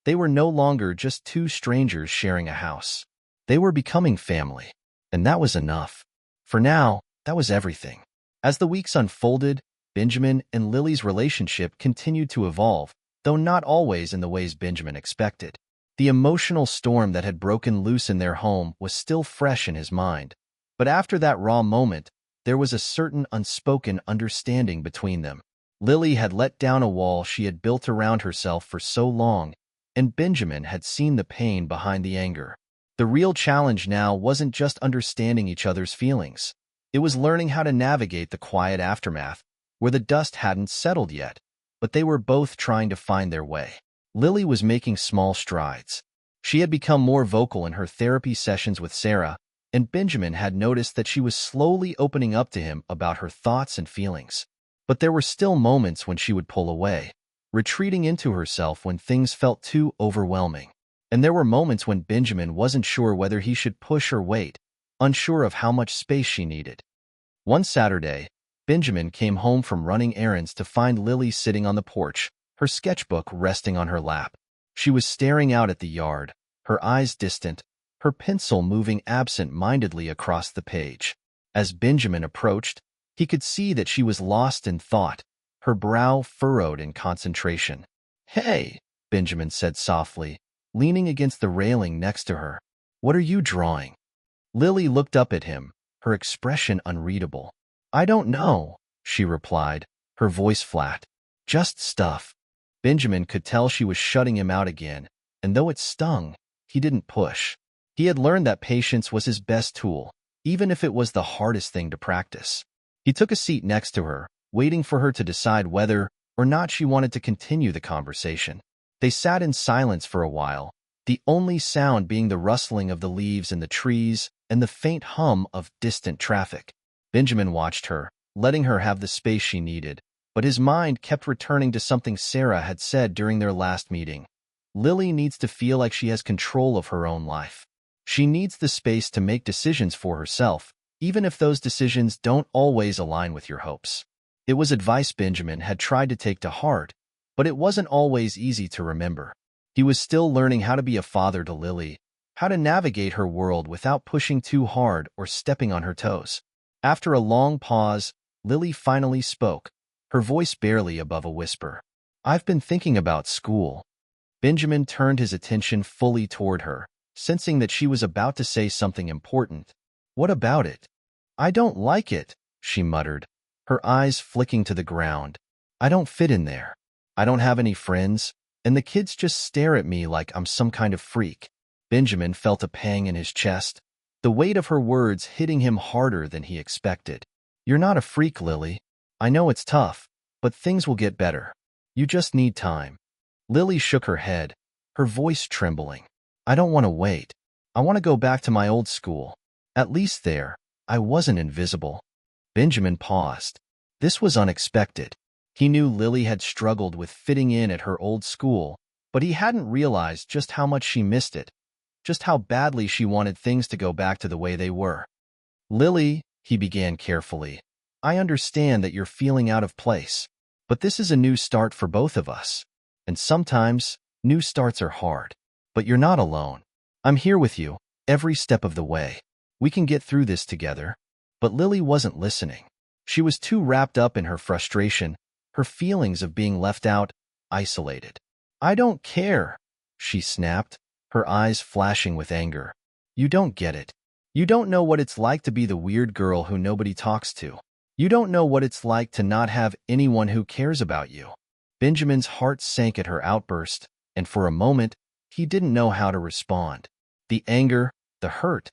A: They were no longer just two strangers sharing a house. They were becoming family, and that was enough. For now, that was everything. As the weeks unfolded, Benjamin and Lily's relationship continued to evolve, though not always in the ways Benjamin expected. The emotional storm that had broken loose in their home was still fresh in his mind. But after that raw moment, there was a certain unspoken understanding between them. Lily had let down a wall she had built around herself for so long, and Benjamin had seen the pain behind the anger. The real challenge now wasn't just understanding each other's feelings. It was learning how to navigate the quiet aftermath, where the dust hadn't settled yet, but they were both trying to find their way. Lily was making small strides. She had become more vocal in her therapy sessions with Sarah, and Benjamin had noticed that she was slowly opening up to him about her thoughts and feelings. But there were still moments when she would pull away, retreating into herself when things felt too overwhelming. And there were moments when Benjamin wasn't sure whether he should push or wait, unsure of how much space she needed. One Saturday, Benjamin came home from running errands to find Lily sitting on the porch, her sketchbook resting on her lap. She was staring out at the yard, her eyes distant, her pencil moving absent-mindedly across the page. As Benjamin approached, he could see that she was lost in thought, her brow furrowed in concentration. "Hey," Benjamin said softly, leaning against the railing next to her. "What are you drawing?" Lily looked up at him, her expression unreadable. "I don't know," she replied, her voice flat. "Just stuff." Benjamin could tell she was shutting him out again, and though it stung, he didn't push. He had learned that patience was his best tool, even if it was the hardest thing to practice. He took a seat next to her, waiting for her to decide whether or not she wanted to continue the conversation. They sat in silence for a while, the only sound being the rustling of the leaves in the trees and the faint hum of distant traffic. Benjamin watched her, letting her have the space she needed, but his mind kept returning to something Sarah had said during their last meeting. Lily needs to feel like she has control of her own life. She needs the space to make decisions for herself, even if those decisions don't always align with your hopes. It was advice Benjamin had tried to take to heart, but it wasn't always easy to remember. He was still learning how to be a father to Lily, how to navigate her world without pushing too hard or stepping on her toes. After a long pause, Lily finally spoke, her voice barely above a whisper. "I've been thinking about school." Benjamin turned his attention fully toward her, sensing that she was about to say something important. "What about it?" "I don't like it," she muttered, her eyes flicking to the ground. "I don't fit in there. I don't have any friends, and the kids just stare at me like I'm some kind of freak." Benjamin felt a pang in his chest, the weight of her words hitting him harder than he expected. "You're not a freak, Lily. I know it's tough, but things will get better. You just need time." Lily shook her head, her voice trembling. "I don't want to wait. I want to go back to my old school. At least there, I wasn't invisible." Benjamin paused. This was unexpected. He knew Lily had struggled with fitting in at her old school, but he hadn't realized just how much she missed it, just how badly she wanted things to go back to the way they were. "Lily," he began carefully, "I understand that you're feeling out of place, but this is a new start for both of us. And sometimes, new starts are hard. But you're not alone. I'm here with you, every step of the way. We can get through this together." But Lily wasn't listening. She was too wrapped up in her frustration, her feelings of being left out, isolated. "I don't care," she snapped, her eyes flashing with anger. "You don't get it. You don't know what it's like to be the weird girl who nobody talks to. You don't know what it's like to not have anyone who cares about you." Benjamin's heart sank at her outburst, and for a moment, he didn't know how to respond. The anger, the hurt,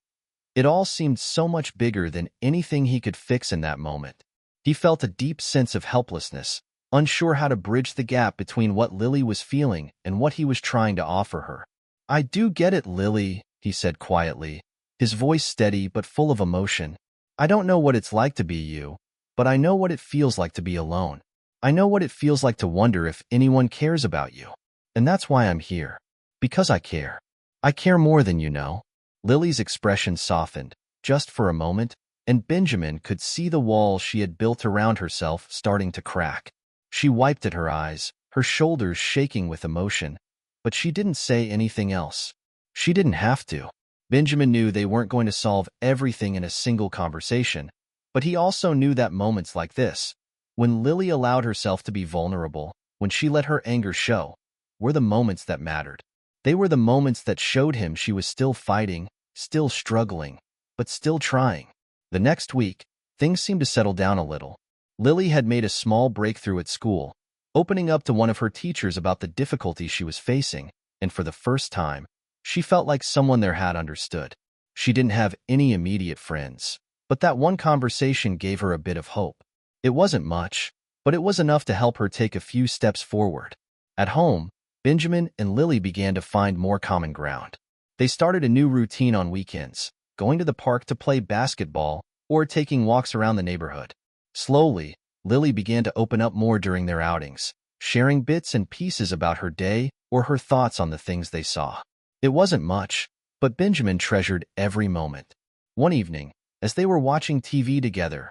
A: it all seemed so much bigger than anything he could fix in that moment. He felt a deep sense of helplessness, unsure how to bridge the gap between what Lily was feeling and what he was trying to offer her. "I do get it, Lily," he said quietly, his voice steady but full of emotion. "I don't know what it's like to be you, but I know what it feels like to be alone. I know what it feels like to wonder if anyone cares about you. And that's why I'm here. Because I care. I care more than you know." Lily's expression softened, just for a moment, and Benjamin could see the wall she had built around herself starting to crack. She wiped at her eyes, her shoulders shaking with emotion, but she didn't say anything else. She didn't have to. Benjamin knew they weren't going to solve everything in a single conversation, but he also knew that moments like this, when Lily allowed herself to be vulnerable, when she let her anger show, were the moments that mattered. They were the moments that showed him she was still fighting, still struggling, but still trying. The next week, things seemed to settle down a little. Lily had made a small breakthrough at school, opening up to one of her teachers about the difficulties she was facing, and for the first time, she felt like someone there had understood. She didn't have any immediate friends, but that one conversation gave her a bit of hope. It wasn't much, but it was enough to help her take a few steps forward. At home, Benjamin and Lily began to find more common ground. They started a new routine on weekends, going to the park to play basketball or taking walks around the neighborhood. Slowly, Lily began to open up more during their outings, sharing bits and pieces about her day or her thoughts on the things they saw. It wasn't much, but Benjamin treasured every moment. One evening, as they were watching TV together,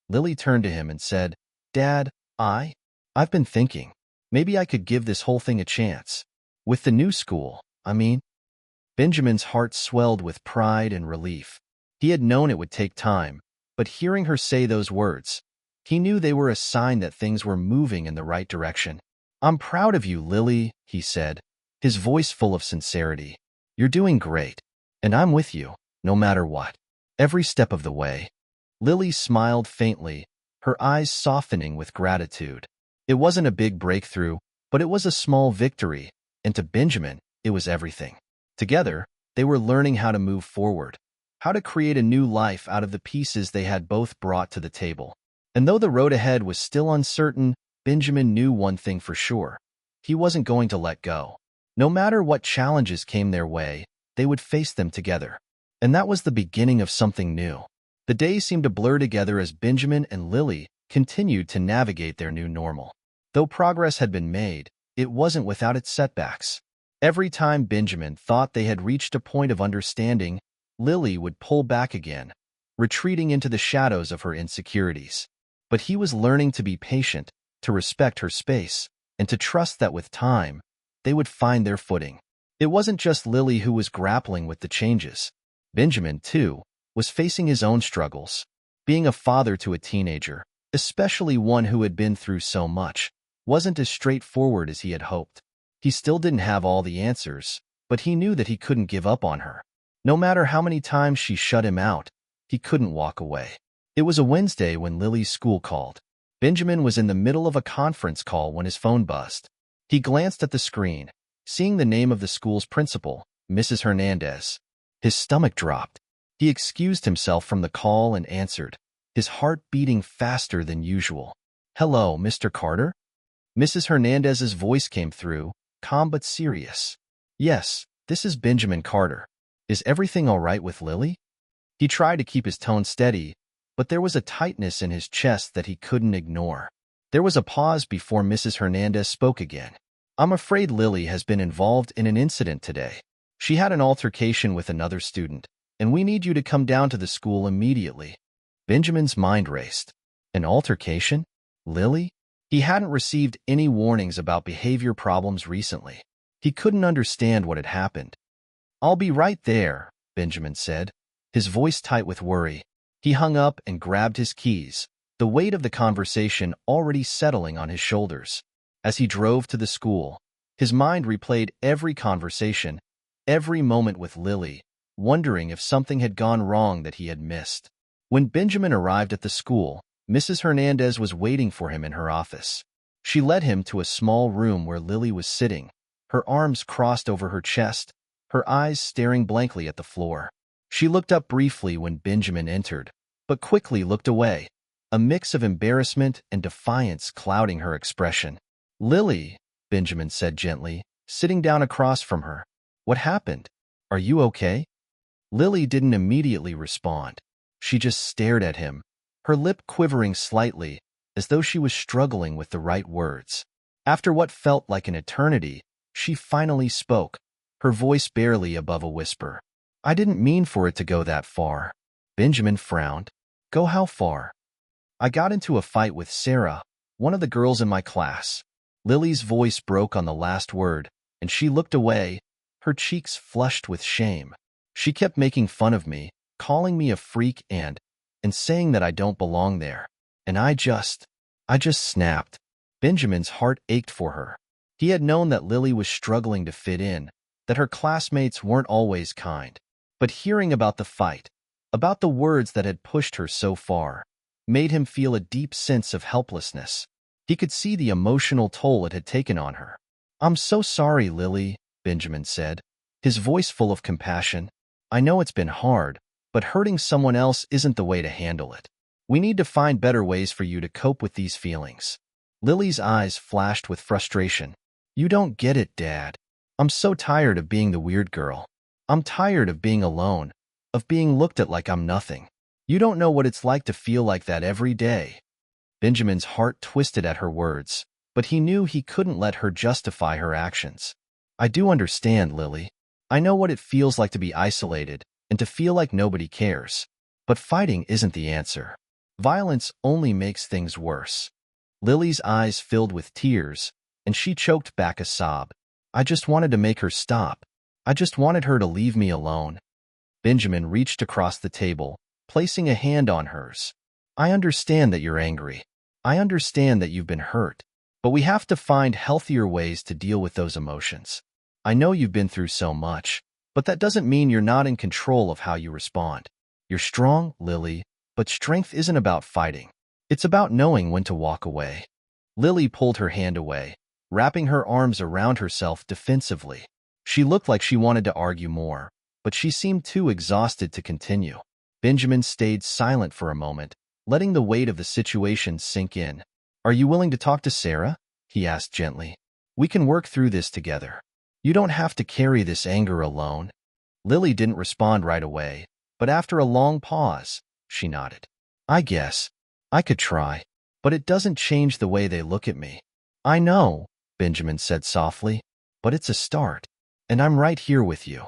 A: Lily turned to him and said, "Dad, I've been thinking, maybe I could give this whole thing a chance. With the new school, I mean." Benjamin's heart swelled with pride and relief. He had known it would take time, but hearing her say those words, he knew they were a sign that things were moving in the right direction. "I'm proud of you, Lily," he said, his voice full of sincerity. "You're doing great, and I'm with you, no matter what, every step of the way." Lily smiled faintly, her eyes softening with gratitude. It wasn't a big breakthrough, but it was a small victory, and to Benjamin, it was everything. Together, they were learning how to move forward, how to create a new life out of the pieces they had both brought to the table. And though the road ahead was still uncertain, Benjamin knew one thing for sure. He wasn't going to let go. No matter what challenges came their way, they would face them together. And that was the beginning of something new. The days seemed to blur together as Benjamin and Lily continued to navigate their new normal. Though progress had been made, it wasn't without its setbacks. Every time Benjamin thought they had reached a point of understanding, Lily would pull back again, retreating into the shadows of her insecurities. But he was learning to be patient, to respect her space, and to trust that with time, they would find their footing. It wasn't just Lily who was grappling with the changes. Benjamin, too, was facing his own struggles. Being a father to a teenager, especially one who had been through so much, wasn't as straightforward as he had hoped. He still didn't have all the answers, but he knew that he couldn't give up on her. No matter how many times she shut him out, he couldn't walk away. It was a Wednesday when Lily's school called. Benjamin was in the middle of a conference call when his phone buzzed. He glanced at the screen, seeing the name of the school's principal, Mrs. Hernandez. His stomach dropped. He excused himself from the call and answered, his heart beating faster than usual. "Hello, Mr. Carter?" Mrs. Hernandez's voice came through, calm but serious. "Yes, this is Benjamin Carter. Is everything all right with Lily?" He tried to keep his tone steady, but there was a tightness in his chest that he couldn't ignore. There was a pause before Mrs. Hernandez spoke again. "I'm afraid Lily has been involved in an incident today. She had an altercation with another student, and we need you to come down to the school immediately." Benjamin's mind raced. An altercation? Lily? He hadn't received any warnings about behavior problems recently. He couldn't understand what had happened. "I'll be right there," Benjamin said, his voice tight with worry. He hung up and grabbed his keys, the weight of the conversation already settling on his shoulders. As he drove to the school, his mind replayed every conversation, every moment with Lily, wondering if something had gone wrong that he had missed. When Benjamin arrived at the school, Mrs. Hernandez was waiting for him in her office. She led him to a small room where Lily was sitting, her arms crossed over her chest, her eyes staring blankly at the floor. She looked up briefly when Benjamin entered, but quickly looked away, a mix of embarrassment and defiance clouding her expression. "Lily," Benjamin said gently, sitting down across from her. "What happened? Are you okay?" Lily didn't immediately respond. She just stared at him, her lip quivering slightly, as though she was struggling with the right words. After what felt like an eternity, she finally spoke, her voice barely above a whisper. "I didn't mean for it to go that far." Benjamin frowned. "Go how far?" "I got into a fight with Sarah, one of the girls in my class." Lily's voice broke on the last word, and she looked away, her cheeks flushed with shame. "She kept making fun of me, calling me a freak and saying that I don't belong there. And I just snapped." Benjamin's heart ached for her. He had known that Lily was struggling to fit in, that her classmates weren't always kind. But hearing about the fight, about the words that had pushed her so far, made him feel a deep sense of helplessness. He could see the emotional toll it had taken on her. "I'm so sorry, Lily," Benjamin said, his voice full of compassion. "I know it's been hard, but hurting someone else isn't the way to handle it. We need to find better ways for you to cope with these feelings." Lily's eyes flashed with frustration. "You don't get it, Dad. I'm so tired of being the weird girl. I'm tired of being alone, of being looked at like I'm nothing. You don't know what it's like to feel like that every day." Benjamin's heart twisted at her words, but he knew he couldn't let her justify her actions. "I do understand, Lily. I know what it feels like to be isolated and to feel like nobody cares. But fighting isn't the answer. Violence only makes things worse." Lily's eyes filled with tears, and she choked back a sob. "I just wanted to make her stop. I just wanted her to leave me alone." Benjamin reached across the table, placing a hand on hers. "I understand that you're angry. I understand that you've been hurt. But we have to find healthier ways to deal with those emotions. I know you've been through so much, but that doesn't mean you're not in control of how you respond. You're strong, Lily, but strength isn't about fighting. It's about knowing when to walk away." Lily pulled her hand away, wrapping her arms around herself defensively. She looked like she wanted to argue more, but she seemed too exhausted to continue. Benjamin stayed silent for a moment, letting the weight of the situation sink in. "Are you willing to talk to Sarah?" he asked gently. "We can work through this together. You don't have to carry this anger alone." Lily didn't respond right away, but after a long pause, she nodded. "I guess I could try, but it doesn't change the way they look at me." "I know," Benjamin said softly, "but it's a start, and I'm right here with you."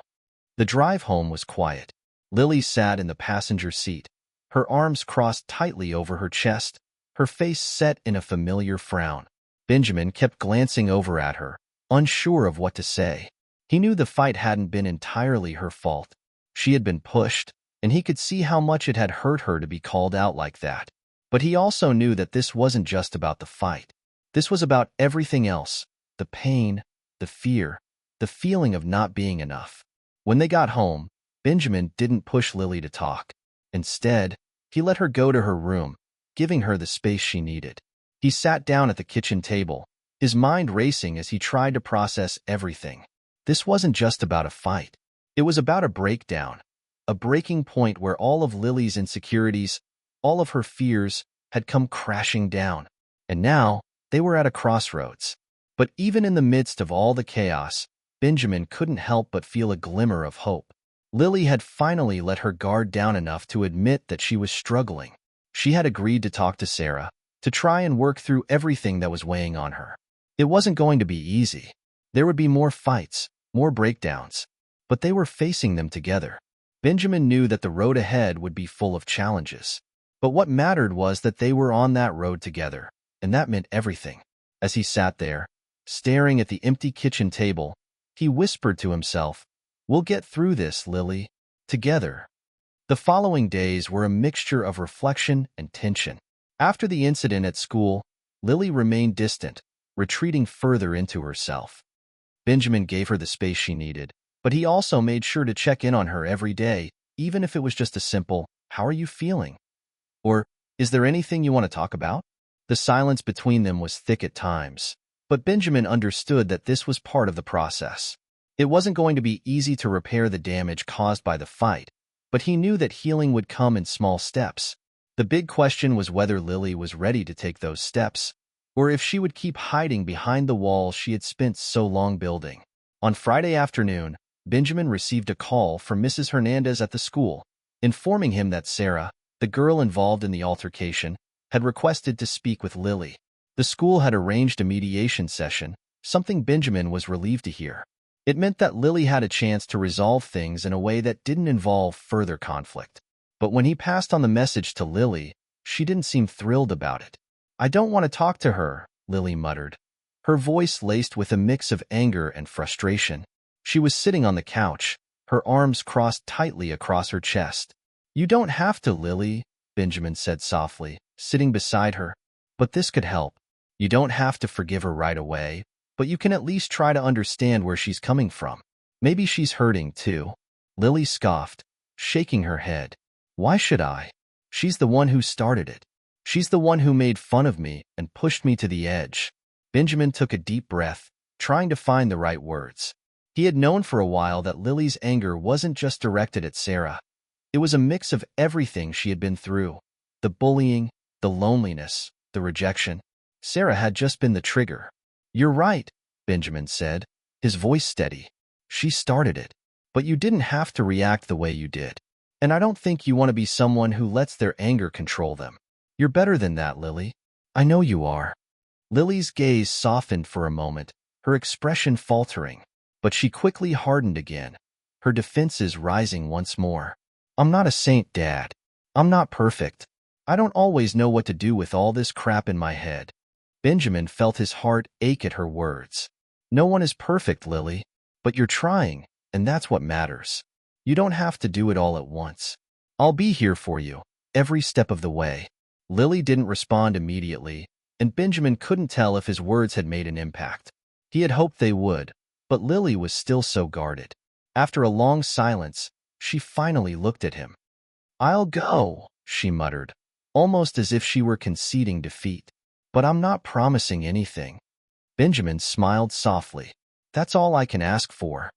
A: The drive home was quiet. Lily sat in the passenger seat, her arms crossed tightly over her chest, her face set in a familiar frown. Benjamin kept glancing over at her, unsure of what to say. He knew the fight hadn't been entirely her fault. She had been pushed, and he could see how much it had hurt her to be called out like that. But he also knew that this wasn't just about the fight. This was about everything else: the pain, the fear, the feeling of not being enough. When they got home, Benjamin didn't push Lily to talk. Instead, he let her go to her room, giving her the space she needed. He sat down at the kitchen table, his mind racing as he tried to process everything. This wasn't just about a fight. It was about a breakdown, a breaking point where all of Lily's insecurities, all of her fears, had come crashing down. And now, they were at a crossroads. But even in the midst of all the chaos, Benjamin couldn't help but feel a glimmer of hope. Lily had finally let her guard down enough to admit that she was struggling. She had agreed to talk to Sarah, to try and work through everything that was weighing on her. It wasn't going to be easy. There would be more fights, more breakdowns, but they were facing them together. Benjamin knew that the road ahead would be full of challenges. But what mattered was that they were on that road together, and that meant everything. As he sat there, staring at the empty kitchen table, he whispered to himself, "We'll get through this, Lily, together." The following days were a mixture of reflection and tension. After the incident at school, Lily remained distant, retreating further into herself. Benjamin gave her the space she needed, but he also made sure to check in on her every day, even if it was just a simple, "How are you feeling?" Or, "Is there anything you want to talk about?" The silence between them was thick at times, but Benjamin understood that this was part of the process. It wasn't going to be easy to repair the damage caused by the fight, but he knew that healing would come in small steps. The big question was whether Lily was ready to take those steps, or if she would keep hiding behind the wall she had spent so long building. On Friday afternoon, Benjamin received a call from Mrs. Hernandez at the school, informing him that Sarah, the girl involved in the altercation, had requested to speak with Lily. The school had arranged a mediation session, something Benjamin was relieved to hear. It meant that Lily had a chance to resolve things in a way that didn't involve further conflict. But when he passed on the message to Lily, she didn't seem thrilled about it. "I don't want to talk to her," Lily muttered, her voice laced with a mix of anger and frustration. She was sitting on the couch, her arms crossed tightly across her chest. "You don't have to, Lily," Benjamin said softly, sitting beside her. "But this could help. You don't have to forgive her right away, but you can at least try to understand where she's coming from. Maybe she's hurting, too." Lily scoffed, shaking her head. "Why should I? She's the one who started it. She's the one who made fun of me and pushed me to the edge." Benjamin took a deep breath, trying to find the right words. He had known for a while that Lily's anger wasn't just directed at Sarah. It was a mix of everything she had been through: the bullying, the loneliness, the rejection. Sarah had just been the trigger. "You're right," Benjamin said, his voice steady. "She started it, but you didn't have to react the way you did. And I don't think you want to be someone who lets their anger control them. You're better than that, Lily. I know you are." Lily's gaze softened for a moment, her expression faltering, but she quickly hardened again, her defenses rising once more. "I'm not a saint, Dad. I'm not perfect. I don't always know what to do with all this crap in my head." Benjamin felt his heart ache at her words. "No one is perfect, Lily, but you're trying, and that's what matters. You don't have to do it all at once. I'll be here for you, every step of the way." Lily didn't respond immediately, and Benjamin couldn't tell if his words had made an impact. He had hoped they would, but Lily was still so guarded. After a long silence, she finally looked at him. "I'll go," she muttered, almost as if she were conceding defeat. "But I'm not promising anything." Benjamin smiled softly. "That's all I can ask for."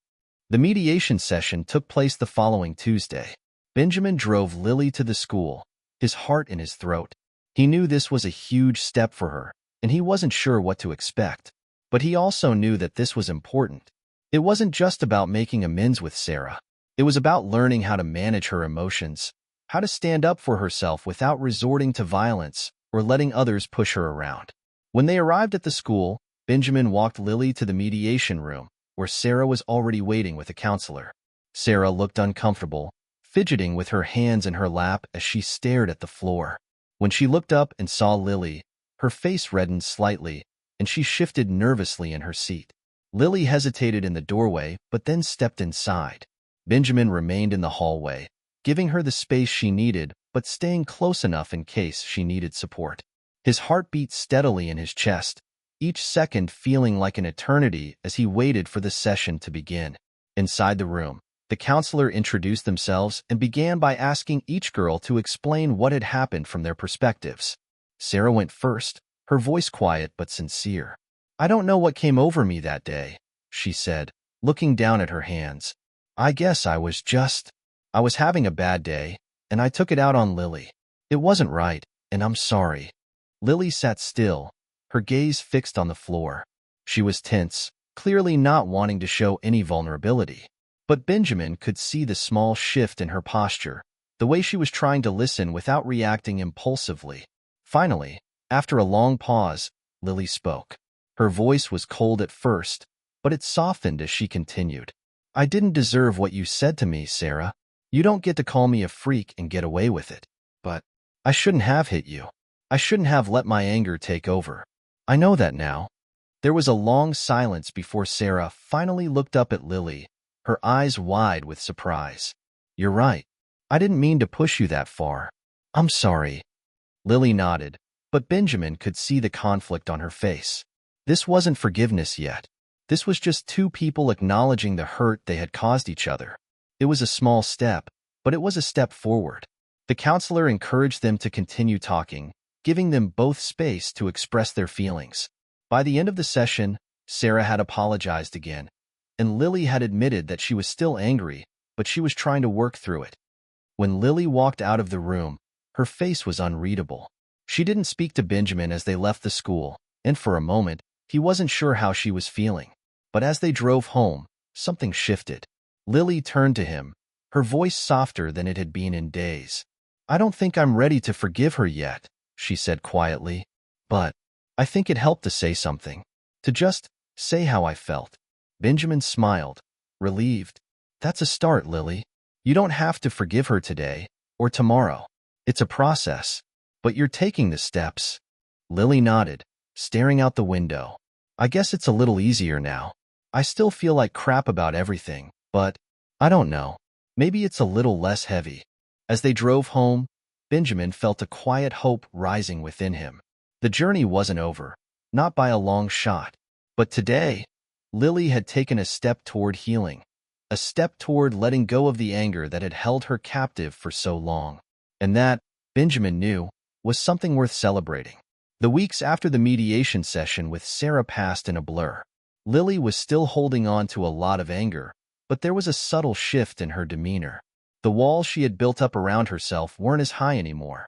A: The mediation session took place the following Tuesday. Benjamin drove Lily to the school, his heart in his throat. He knew this was a huge step for her, and he wasn't sure what to expect. But he also knew that this was important. It wasn't just about making amends with Sarah. It was about learning how to manage her emotions, how to stand up for herself without resorting to violence or letting others push her around. When they arrived at the school, Benjamin walked Lily to the mediation room, where Sarah was already waiting with a counselor. Sarah looked uncomfortable, fidgeting with her hands in her lap as she stared at the floor. When she looked up and saw Lily, her face reddened slightly, and she shifted nervously in her seat. Lily hesitated in the doorway, but then stepped inside. Benjamin remained in the hallway, giving her the space she needed, but staying close enough in case she needed support. His heart beat steadily in his chest, each second feeling like an eternity as he waited for the session to begin. Inside the room, the counselor introduced themselves and began by asking each girl to explain what had happened from their perspectives. Sarah went first, her voice quiet but sincere. "I don't know what came over me that day," she said, looking down at her hands. "I guess I was having a bad day, and I took it out on Lily. It wasn't right, and I'm sorry." Lily sat still, her gaze fixed on the floor. She was tense, clearly not wanting to show any vulnerability. But Benjamin could see the small shift in her posture, the way she was trying to listen without reacting impulsively. Finally, after a long pause, Lily spoke. Her voice was cold at first, but it softened as she continued. "I didn't deserve what you said to me, Sarah. You don't get to call me a freak and get away with it. But I shouldn't have hit you. I shouldn't have let my anger take over. I know that now." There was a long silence before Sarah finally looked up at Lily, her eyes wide with surprise. "You're right. I didn't mean to push you that far. I'm sorry." Lily nodded, but Benjamin could see the conflict on her face. This wasn't forgiveness yet. This was just two people acknowledging the hurt they had caused each other. It was a small step, but it was a step forward. The counselor encouraged them to continue talking, giving them both space to express their feelings. By the end of the session, Sarah had apologized again, and Lily had admitted that she was still angry, but she was trying to work through it. When Lily walked out of the room, her face was unreadable. She didn't speak to Benjamin as they left the school, and for a moment, he wasn't sure how she was feeling. But as they drove home, something shifted. Lily turned to him, her voice softer than it had been in days. "I don't think I'm ready to forgive her yet," she said quietly. "But I think it helped to say something. To just say how I felt." Benjamin smiled, relieved. "That's a start, Lily. You don't have to forgive her today or tomorrow. It's a process, but you're taking the steps." Lily nodded, staring out the window. "I guess it's a little easier now. I still feel like crap about everything, but I don't know. Maybe it's a little less heavy." As they drove home, Benjamin felt a quiet hope rising within him. The journey wasn't over, not by a long shot. But today, Lily had taken a step toward healing, a step toward letting go of the anger that had held her captive for so long. And that, Benjamin knew, was something worth celebrating. The weeks after the mediation session with Sarah passed in a blur. Lily was still holding on to a lot of anger, but there was a subtle shift in her demeanor. The walls she had built up around herself weren't as high anymore,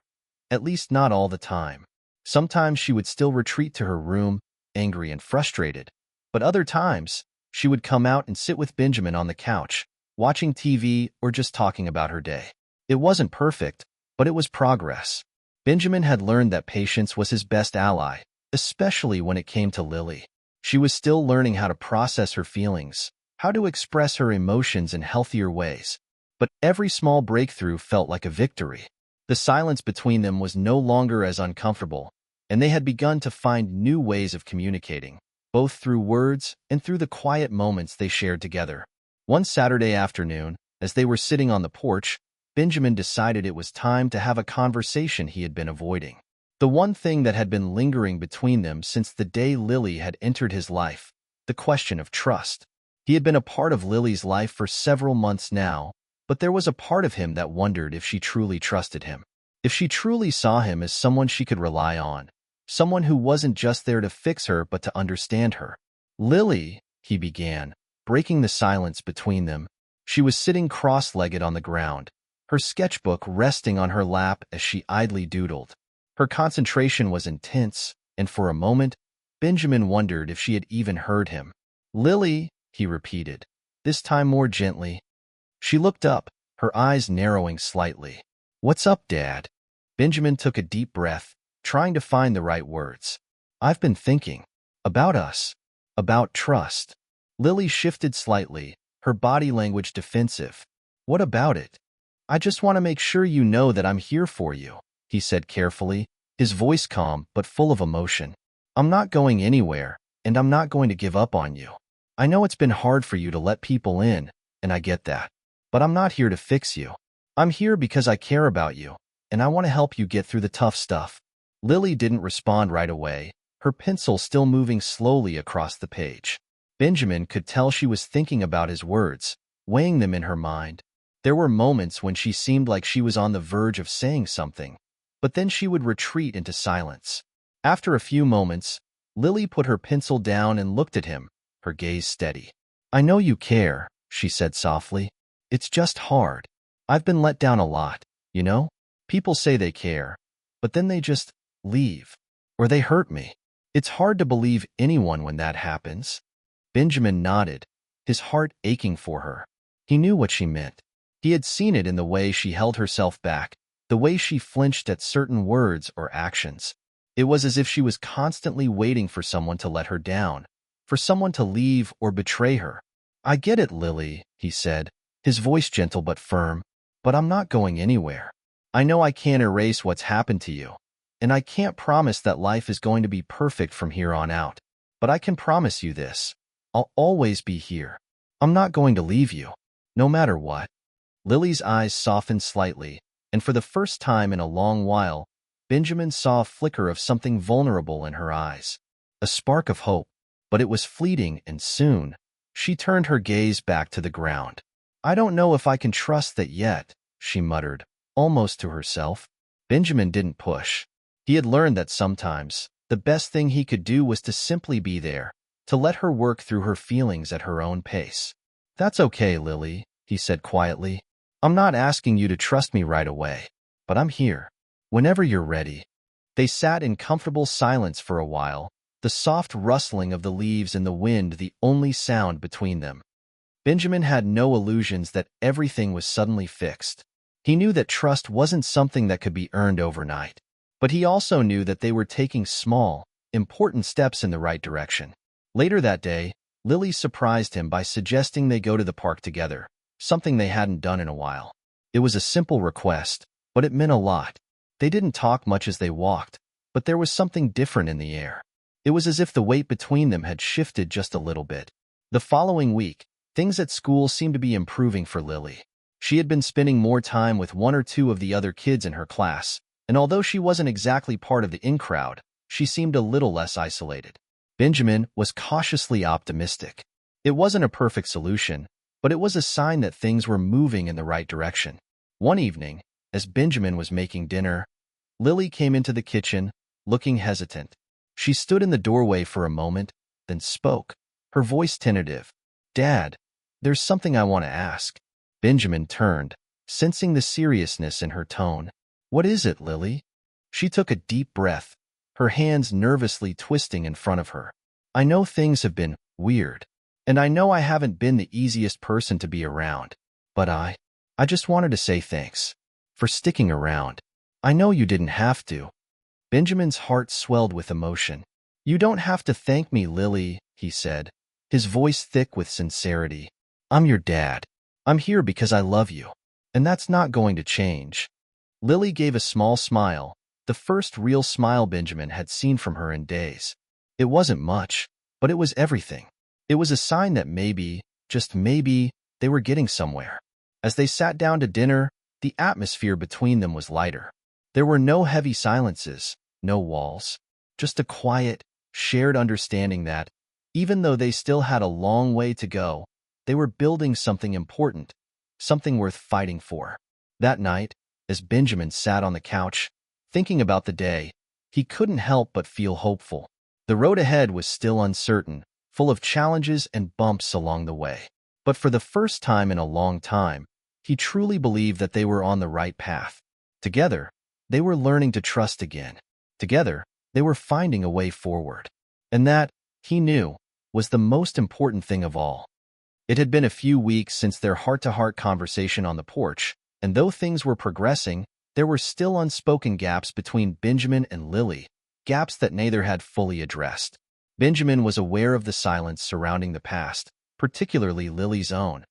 A: at least not all the time. Sometimes she would still retreat to her room, angry and frustrated, but other times, she would come out and sit with Benjamin on the couch, watching TV or just talking about her day. It wasn't perfect, but it was progress. Benjamin had learned that patience was his best ally, especially when it came to Lily. She was still learning how to process her feelings, how to express her emotions in healthier ways. But every small breakthrough felt like a victory. The silence between them was no longer as uncomfortable, and they had begun to find new ways of communicating, both through words and through the quiet moments they shared together. One Saturday afternoon, as they were sitting on the porch, Benjamin decided it was time to have a conversation he had been avoiding. The one thing that had been lingering between them since the day Lily had entered his life, the question of trust. He had been a part of Lily's life for several months now, but there was a part of him that wondered if she truly trusted him, if she truly saw him as someone she could rely on, someone who wasn't just there to fix her but to understand her. "Lily," he began, breaking the silence between them. She was sitting cross-legged on the ground, her sketchbook resting on her lap as she idly doodled. Her concentration was intense, and for a moment, Benjamin wondered if she had even heard him. "Lily," he repeated, this time more gently. She looked up, her eyes narrowing slightly. "What's up, Dad?" Benjamin took a deep breath, trying to find the right words. "I've been thinking. About us. About trust." Lily shifted slightly, her body language defensive. "What about it?" "I just want to make sure you know that I'm here for you," he said carefully, his voice calm but full of emotion. I'm not going anywhere, and I'm not going to give up on you. I know it's been hard for you to let people in, and I get that. But I'm not here to fix you. I'm here because I care about you, and I want to help you get through the tough stuff. Lily didn't respond right away, her pencil still moving slowly across the page. Benjamin could tell she was thinking about his words, weighing them in her mind. There were moments when she seemed like she was on the verge of saying something, but then she would retreat into silence. After a few moments, Lily put her pencil down and looked at him, her gaze steady. I know you care, she said softly. It's just hard. I've been let down a lot, you know? People say they care, but then they just leave. Or they hurt me. It's hard to believe anyone when that happens. Benjamin nodded, his heart aching for her. He knew what she meant. He had seen it in the way she held herself back, the way she flinched at certain words or actions. It was as if she was constantly waiting for someone to let her down, for someone to leave or betray her. I get it, Lily, he said, his voice gentle but firm, but I'm not going anywhere. I know I can't erase what's happened to you, and I can't promise that life is going to be perfect from here on out, but I can promise you this. I'll always be here. I'm not going to leave you, no matter what. Lily's eyes softened slightly, and for the first time in a long while, Benjamin saw a flicker of something vulnerable in her eyes. A spark of hope, but it was fleeting, and soon, she turned her gaze back to the ground. I don't know if I can trust that yet, she muttered, almost to herself. Benjamin didn't push. He had learned that sometimes, the best thing he could do was to simply be there, to let her work through her feelings at her own pace. That's okay, Lily, he said quietly. I'm not asking you to trust me right away, but I'm here. Whenever you're ready. They sat in comfortable silence for a while, the soft rustling of the leaves in the wind the only sound between them. Benjamin had no illusions that everything was suddenly fixed. He knew that trust wasn't something that could be earned overnight, but he also knew that they were taking small, important steps in the right direction. Later that day, Lily surprised him by suggesting they go to the park together, something they hadn't done in a while. It was a simple request, but it meant a lot. They didn't talk much as they walked, but there was something different in the air. It was as if the weight between them had shifted just a little bit. The following week, things at school seemed to be improving for Lily. She had been spending more time with one or two of the other kids in her class, and although she wasn't exactly part of the in-crowd, she seemed a little less isolated. Benjamin was cautiously optimistic. It wasn't a perfect solution, but it was a sign that things were moving in the right direction. One evening, as Benjamin was making dinner, Lily came into the kitchen, looking hesitant. She stood in the doorway for a moment, then spoke, her voice tentative. Dad, there's something I want to ask. Benjamin turned, sensing the seriousness in her tone. What is it, Lily? She took a deep breath, her hands nervously twisting in front of her. I know things have been weird, and I know I haven't been the easiest person to be around, but I just wanted to say thanks for sticking around. I know you didn't have to. Benjamin's heart swelled with emotion. You don't have to thank me, Lily, he said, his voice thick with sincerity. I'm your dad. I'm here because I love you, and that's not going to change. Lily gave a small smile, the first real smile Benjamin had seen from her in days. It wasn't much, but it was everything. It was a sign that maybe, just maybe, they were getting somewhere. As they sat down to dinner, the atmosphere between them was lighter. There were no heavy silences, no walls, just a quiet, shared understanding that, even though they still had a long way to go, they were building something important, something worth fighting for. That night, as Benjamin sat on the couch, thinking about the day, he couldn't help but feel hopeful. The road ahead was still uncertain, full of challenges and bumps along the way. But for the first time in a long time, he truly believed that they were on the right path. Together, they were learning to trust again. Together, they were finding a way forward. And that, he knew, was the most important thing of all. It had been a few weeks since their heart-to-heart conversation on the porch, and though things were progressing, there were still unspoken gaps between Benjamin and Lily, gaps that neither had fully addressed. Benjamin was aware of the silence surrounding the past, particularly Lily's own,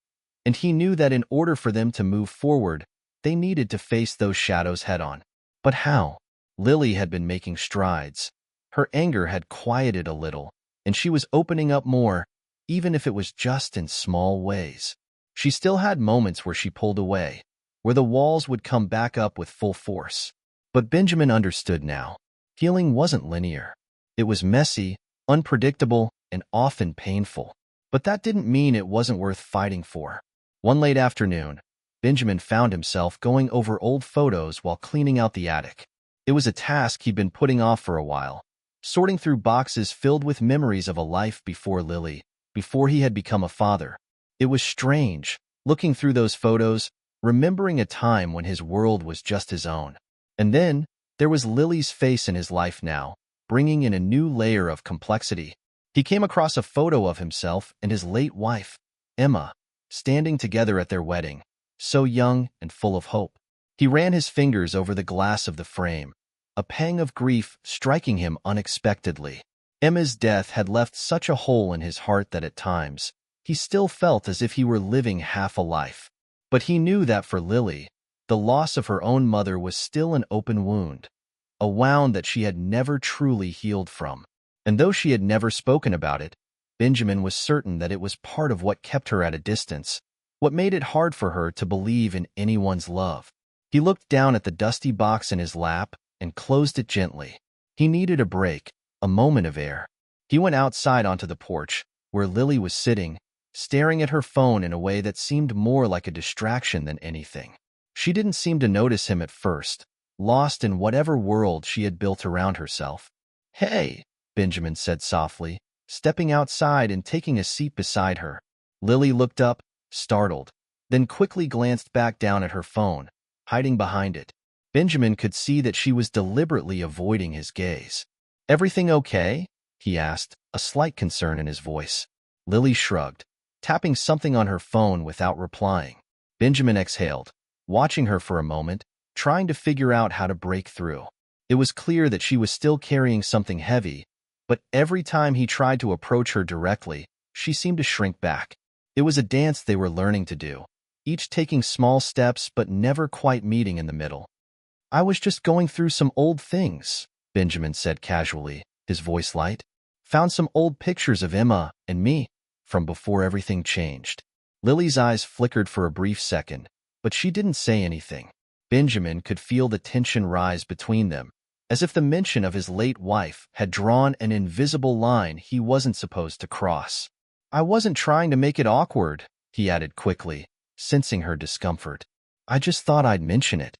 A: and he knew that in order for them to move forward, they needed to face those shadows head-on. But how? Lily had been making strides. Her anger had quieted a little, and she was opening up more, even if it was just in small ways. She still had moments where she pulled away, where the walls would come back up with full force. But Benjamin understood now. Healing wasn't linear. It was messy, unpredictable, and often painful. But that didn't mean it wasn't worth fighting for. One late afternoon, Benjamin found himself going over old photos while cleaning out the attic. It was a task he'd been putting off for a while, sorting through boxes filled with memories of a life before Lily, before he had become a father. It was strange, looking through those photos, remembering a time when his world was just his own. And then, there was Lily's face in his life now, bringing in a new layer of complexity. He came across a photo of himself and his late wife, Emma, standing together at their wedding, so young and full of hope. He ran his fingers over the glass of the frame, a pang of grief striking him unexpectedly. Emma's death had left such a hole in his heart that at times, he still felt as if he were living half a life. But he knew that for Lily, the loss of her own mother was still an open wound, a wound that she had never truly healed from. And though she had never spoken about it, Benjamin was certain that it was part of what kept her at a distance, what made it hard for her to believe in anyone's love. He looked down at the dusty box in his lap and closed it gently. He needed a break, a moment of air. He went outside onto the porch, where Lily was sitting, staring at her phone in a way that seemed more like a distraction than anything. She didn't seem to notice him at first, lost in whatever world she had built around herself. "Hey," Benjamin said softly, stepping outside and taking a seat beside her. Lily looked up, startled, then quickly glanced back down at her phone, hiding behind it. Benjamin could see that she was deliberately avoiding his gaze. "Everything okay?" he asked, a slight concern in his voice. Lily shrugged, tapping something on her phone without replying. Benjamin exhaled, watching her for a moment, trying to figure out how to break through. It was clear that she was still carrying something heavy, but every time he tried to approach her directly, she seemed to shrink back. It was a dance they were learning to do, each taking small steps but never quite meeting in the middle. "I was just going through some old things," Benjamin said casually, his voice light. "Found some old pictures of Emma and me from before everything changed." Lily's eyes flickered for a brief second, but she didn't say anything. Benjamin could feel the tension rise between them, as if the mention of his late wife had drawn an invisible line he wasn't supposed to cross. "I wasn't trying to make it awkward," he added quickly, sensing her discomfort. "I just thought I'd mention it,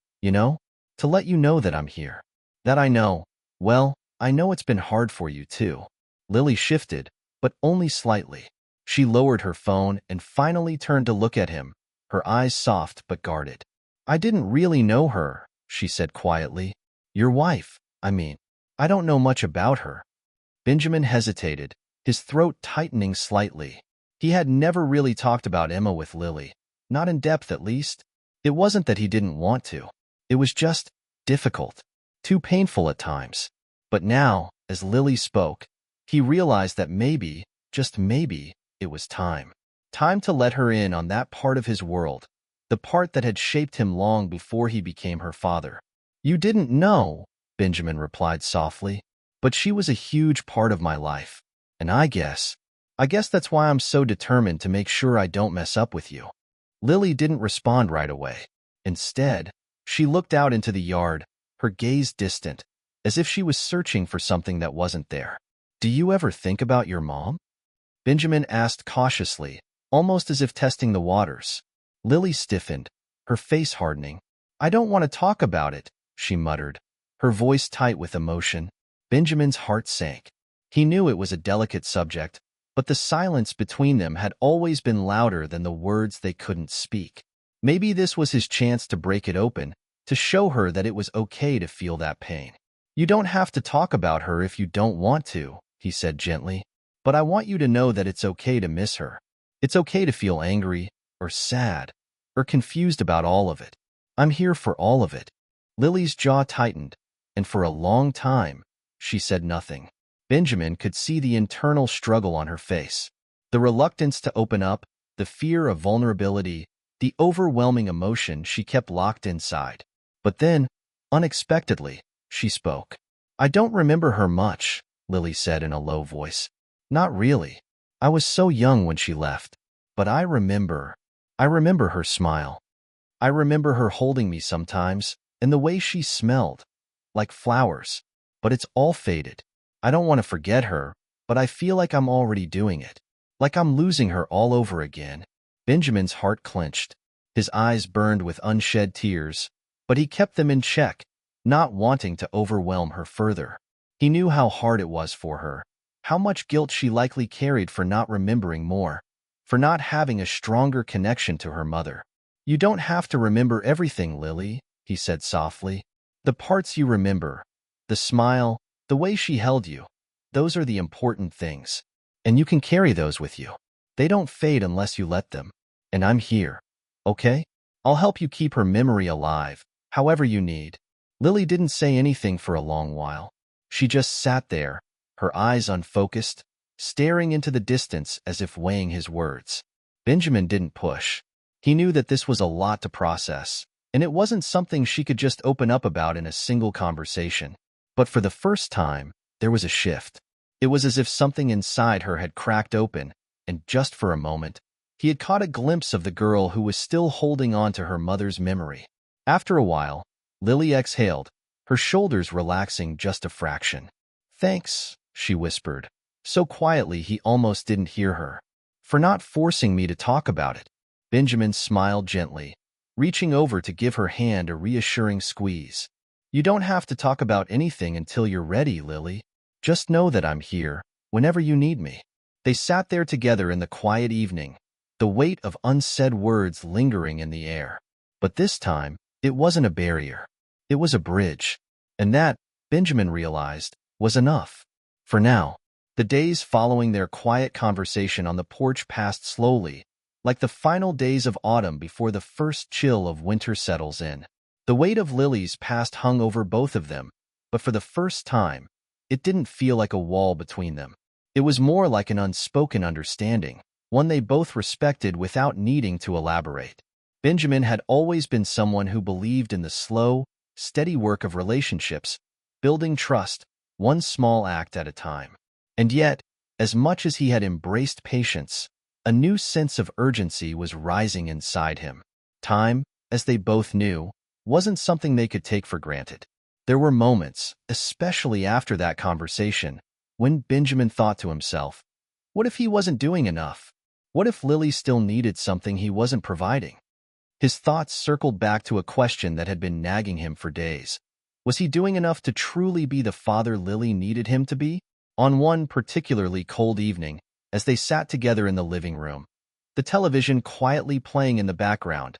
A: to let you know that I'm here. That I know. Well, I know it's been hard for you, too." Lily shifted, but only slightly. She lowered her phone and finally turned to look at him, her eyes soft but guarded. "I didn't really know her," she said quietly. "Your wife, I mean. I don't know much about her." Benjamin hesitated, his throat tightening slightly. He had never really talked about Emma with Lily, not in depth at least. It wasn't that he didn't want to. It was just difficult, too painful at times. But now, as Lily spoke, he realized that maybe, just maybe, it was time. Time to let her in on that part of his world, the part that had shaped him long before he became her father. "You didn't know," Benjamin replied softly, "but she was a huge part of my life. And I guess that's why I'm so determined to make sure I don't mess up with you." Lily didn't respond right away. Instead, she looked out into the yard, her gaze distant, as if she was searching for something that wasn't there. "Do you ever think about your mom?" Benjamin asked cautiously, almost as if testing the waters. Lily stiffened, her face hardening. "I don't want to talk about it," she muttered, her voice tight with emotion. Benjamin's heart sank. He knew it was a delicate subject, but the silence between them had always been louder than the words they couldn't speak. Maybe this was his chance to break it open, to show her that it was okay to feel that pain. "You don't have to talk about her if you don't want to," he said gently, "but I want you to know that it's okay to miss her. It's okay to feel angry, or sad, or confused about all of it. I'm here for all of it." Lily's jaw tightened, and for a long time, she said nothing. Benjamin could see the internal struggle on her face, the reluctance to open up, the fear of vulnerability, the overwhelming emotion she kept locked inside. But then, Unexpectedly, she spoke. I don't remember her much, Lily said in a low voice. Not really. I was so young when she left. But I remember her smile. I remember her holding me sometimes, and the way she smelled. Like flowers. But it's all faded. I don't want to forget her, but I feel like I'm already doing it. Like I'm losing her all over again. Benjamin's heart clenched. His eyes burned with unshed tears, but he kept them in check, not wanting to overwhelm her further. He knew how hard it was for her, how much guilt she likely carried for not remembering more, for not having a stronger connection to her mother. You don't have to remember everything, Lily, he said softly. The parts you remember, the smile, the way she held you, those are the important things. And you can carry those with you. They don't fade unless you let them. And I'm here. Okay? I'll help you keep her memory alive, however you need. Lily didn't say anything for a long while. She just sat there, her eyes unfocused, staring into the distance as if weighing his words. Benjamin didn't push. He knew that this was a lot to process, and it wasn't something she could just open up about in a single conversation. But for the first time, there was a shift. It was as if something inside her had cracked open, and just for a moment, he had caught a glimpse of the girl who was still holding on to her mother's memory. After a while, Lily exhaled, her shoulders relaxing just a fraction. Thanks, she whispered, so quietly he almost didn't hear her. For not forcing me to talk about it. Benjamin smiled gently, reaching over to give her hand a reassuring squeeze. You don't have to talk about anything until you're ready, Lily. Just know that I'm here, whenever you need me. They sat there together in the quiet evening, the weight of unsaid words lingering in the air. But this time, it wasn't a barrier. It was a bridge. And that, Benjamin realized, was enough. For now, the days following their quiet conversation on the porch passed slowly, like the final days of autumn before the first chill of winter settles in. The weight of Lily's past hung over both of them, but for the first time, it didn't feel like a wall between them. It was more like an unspoken understanding, one they both respected without needing to elaborate. Benjamin had always been someone who believed in the slow, steady work of relationships, building trust, one small act at a time. And yet, as much as he had embraced patience, a new sense of urgency was rising inside him. Time, as they both knew, wasn't something they could take for granted. There were moments, especially after that conversation, when Benjamin thought to himself, what if he wasn't doing enough? What if Lily still needed something he wasn't providing? His thoughts circled back to a question that had been nagging him for days. Was he doing enough to truly be the father Lily needed him to be? On one particularly cold evening, as they sat together in the living room, the television quietly playing in the background,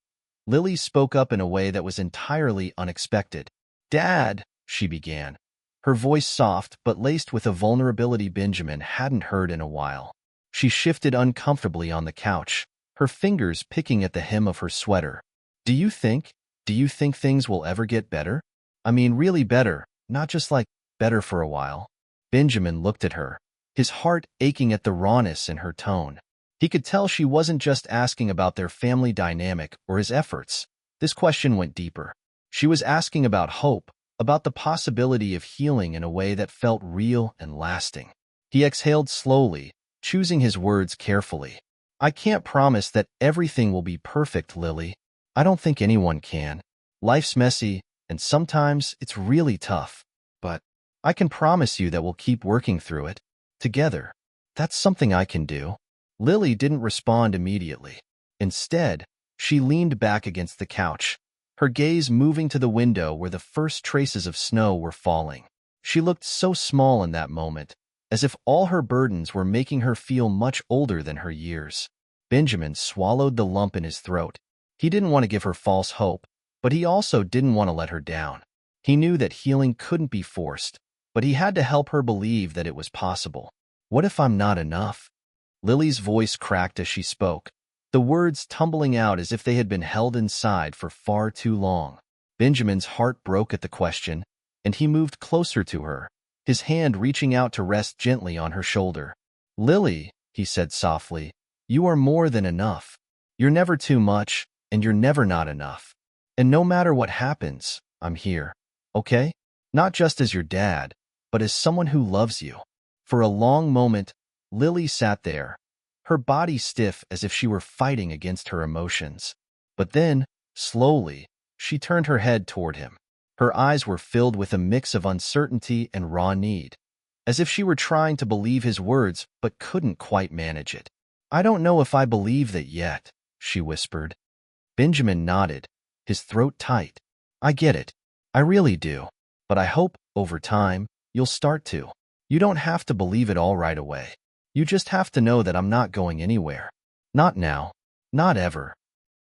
A: Lily spoke up in a way that was entirely unexpected. Dad, she began, her voice soft but laced with a vulnerability Benjamin hadn't heard in a while. She shifted uncomfortably on the couch, her fingers picking at the hem of her sweater. Do you think things will ever get better? I mean, really better, not just like better for a while. Benjamin looked at her, his heart aching at the rawness in her tone. He could tell she wasn't just asking about their family dynamic or his efforts. This question went deeper. She was asking about hope, about the possibility of healing in a way that felt real and lasting. He exhaled slowly, choosing his words carefully. I can't promise that everything will be perfect, Lily. I don't think anyone can. Life's messy, and sometimes it's really tough. But I can promise you that we'll keep working through it. Together. That's something I can do. Lily didn't respond immediately. Instead, she leaned back against the couch, her gaze moving to the window where the first traces of snow were falling. She looked so small in that moment, as if all her burdens were making her feel much older than her years. Benjamin swallowed the lump in his throat. He didn't want to give her false hope, but he also didn't want to let her down. He knew that healing couldn't be forced, but he had to help her believe that it was possible. What if I'm not enough? Lily's voice cracked as she spoke, the words tumbling out as if they had been held inside for far too long. Benjamin's heart broke at the question, and he moved closer to her, his hand reaching out to rest gently on her shoulder. Lily, he said softly, you are more than enough. You're never too much, and you're never not enough. And no matter what happens, I'm here. okay? Not just as your dad, but as someone who loves you. For a long moment, Lily sat there, her body stiff as if she were fighting against her emotions. But then, slowly, she turned her head toward him. Her eyes were filled with a mix of uncertainty and raw need, as if she were trying to believe his words but couldn't quite manage it. "I don't know if I believe that yet," she whispered. Benjamin nodded, his throat tight. "I get it. I really do. But I hope, over time, you'll start to. You don't have to believe it all right away. You just have to know that I'm not going anywhere. Not now. Not ever."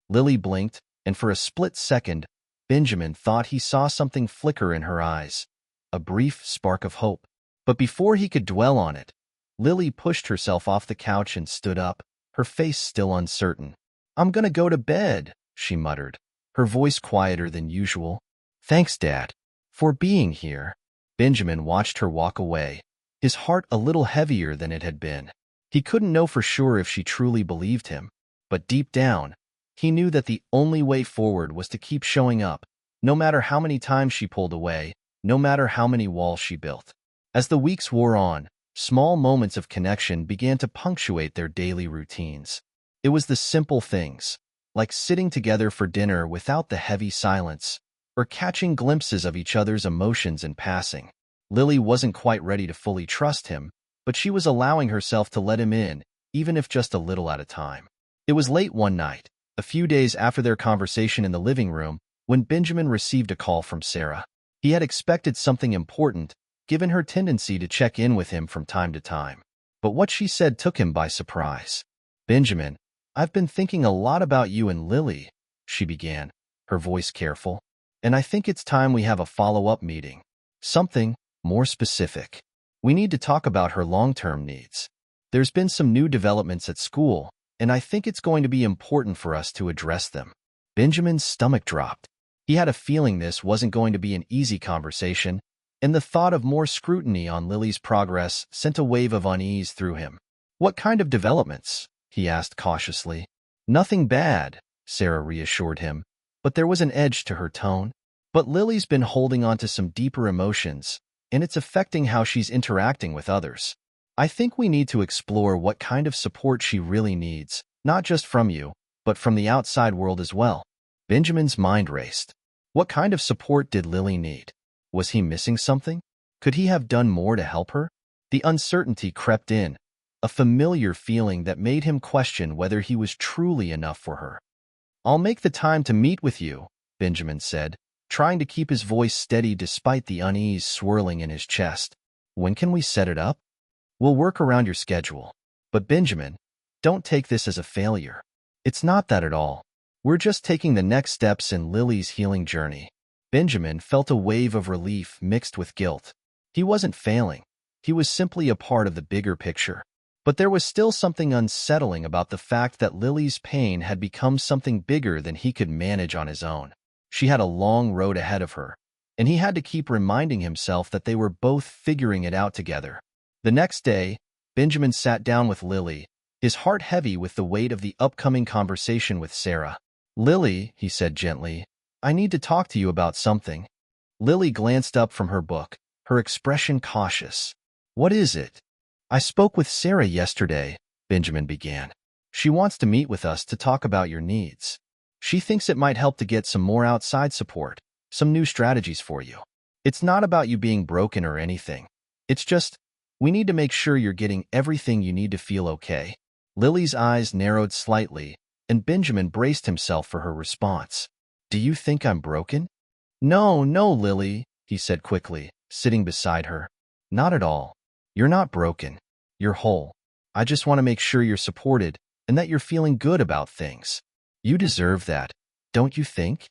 A: Lily blinked, and for a split second, Benjamin thought he saw something flicker in her eyes, a brief spark of hope. But before he could dwell on it, Lily pushed herself off the couch and stood up, her face still uncertain. "I'm gonna go to bed," she muttered, her voice quieter than usual. "Thanks, Dad, for being here." Benjamin watched her walk away, his heart a little heavier than it had been. He couldn't know for sure if she truly believed him, but deep down, he knew that the only way forward was to keep showing up, no matter how many times she pulled away, no matter how many walls she built. As the weeks wore on, small moments of connection began to punctuate their daily routines. It was the simple things, like sitting together for dinner without the heavy silence, or catching glimpses of each other's emotions in passing. Lily wasn't quite ready to fully trust him, but she was allowing herself to let him in, even if just a little at a time. It was late one night, a few days after their conversation in the living room, when Benjamin received a call from Sarah. He had expected something important, given her tendency to check in with him from time to time. But what she said took him by surprise. "Benjamin, I've been thinking a lot about you and Lily," she began, her voice careful. "And I think it's time we have a follow-up meeting. Something more specific. We need to talk about her long-term needs. There's been some new developments at school, and I think it's going to be important for us to address them." Benjamin's stomach dropped. He had a feeling this wasn't going to be an easy conversation, and the thought of more scrutiny on Lily's progress sent a wave of unease through him. "What kind of developments?" he asked cautiously. "Nothing bad," Sarah reassured him, but there was an edge to her tone. "But Lily's been holding on to some deeper emotions, and it's affecting how she's interacting with others. I think we need to explore what kind of support she really needs, not just from you, but from the outside world as well." Benjamin's mind raced. What kind of support did Lily need? Was he missing something? Could he have done more to help her? The uncertainty crept in, a familiar feeling that made him question whether he was truly enough for her. "I'll make the time to meet with you," Benjamin said, trying to keep his voice steady despite the unease swirling in his chest. "When can we set it up?" "We'll work around your schedule. But Benjamin, don't take this as a failure. It's not that at all. We're just taking the next steps in Lily's healing journey." Benjamin felt a wave of relief mixed with guilt. He wasn't failing. He was simply a part of the bigger picture. But there was still something unsettling about the fact that Lily's pain had become something bigger than he could manage on his own. She had a long road ahead of her, and he had to keep reminding himself that they were both figuring it out together. The next day, Benjamin sat down with Lily, his heart heavy with the weight of the upcoming conversation with Sarah. "Lily," he said gently, "I need to talk to you about something." Lily glanced up from her book, her expression cautious. "What is it?" "I spoke with Sarah yesterday," Benjamin began. "She wants to meet with us to talk about your needs. She thinks it might help to get some more outside support, some new strategies for you. It's not about you being broken or anything. It's just, we need to make sure you're getting everything you need to feel okay." Lily's eyes narrowed slightly, and Benjamin braced himself for her response. "Do you think I'm broken?" "No, no, Lily," he said quickly, sitting beside her. "Not at all. You're not broken. You're whole. I just want to make sure you're supported and that you're feeling good about things. You deserve that, don't you think?"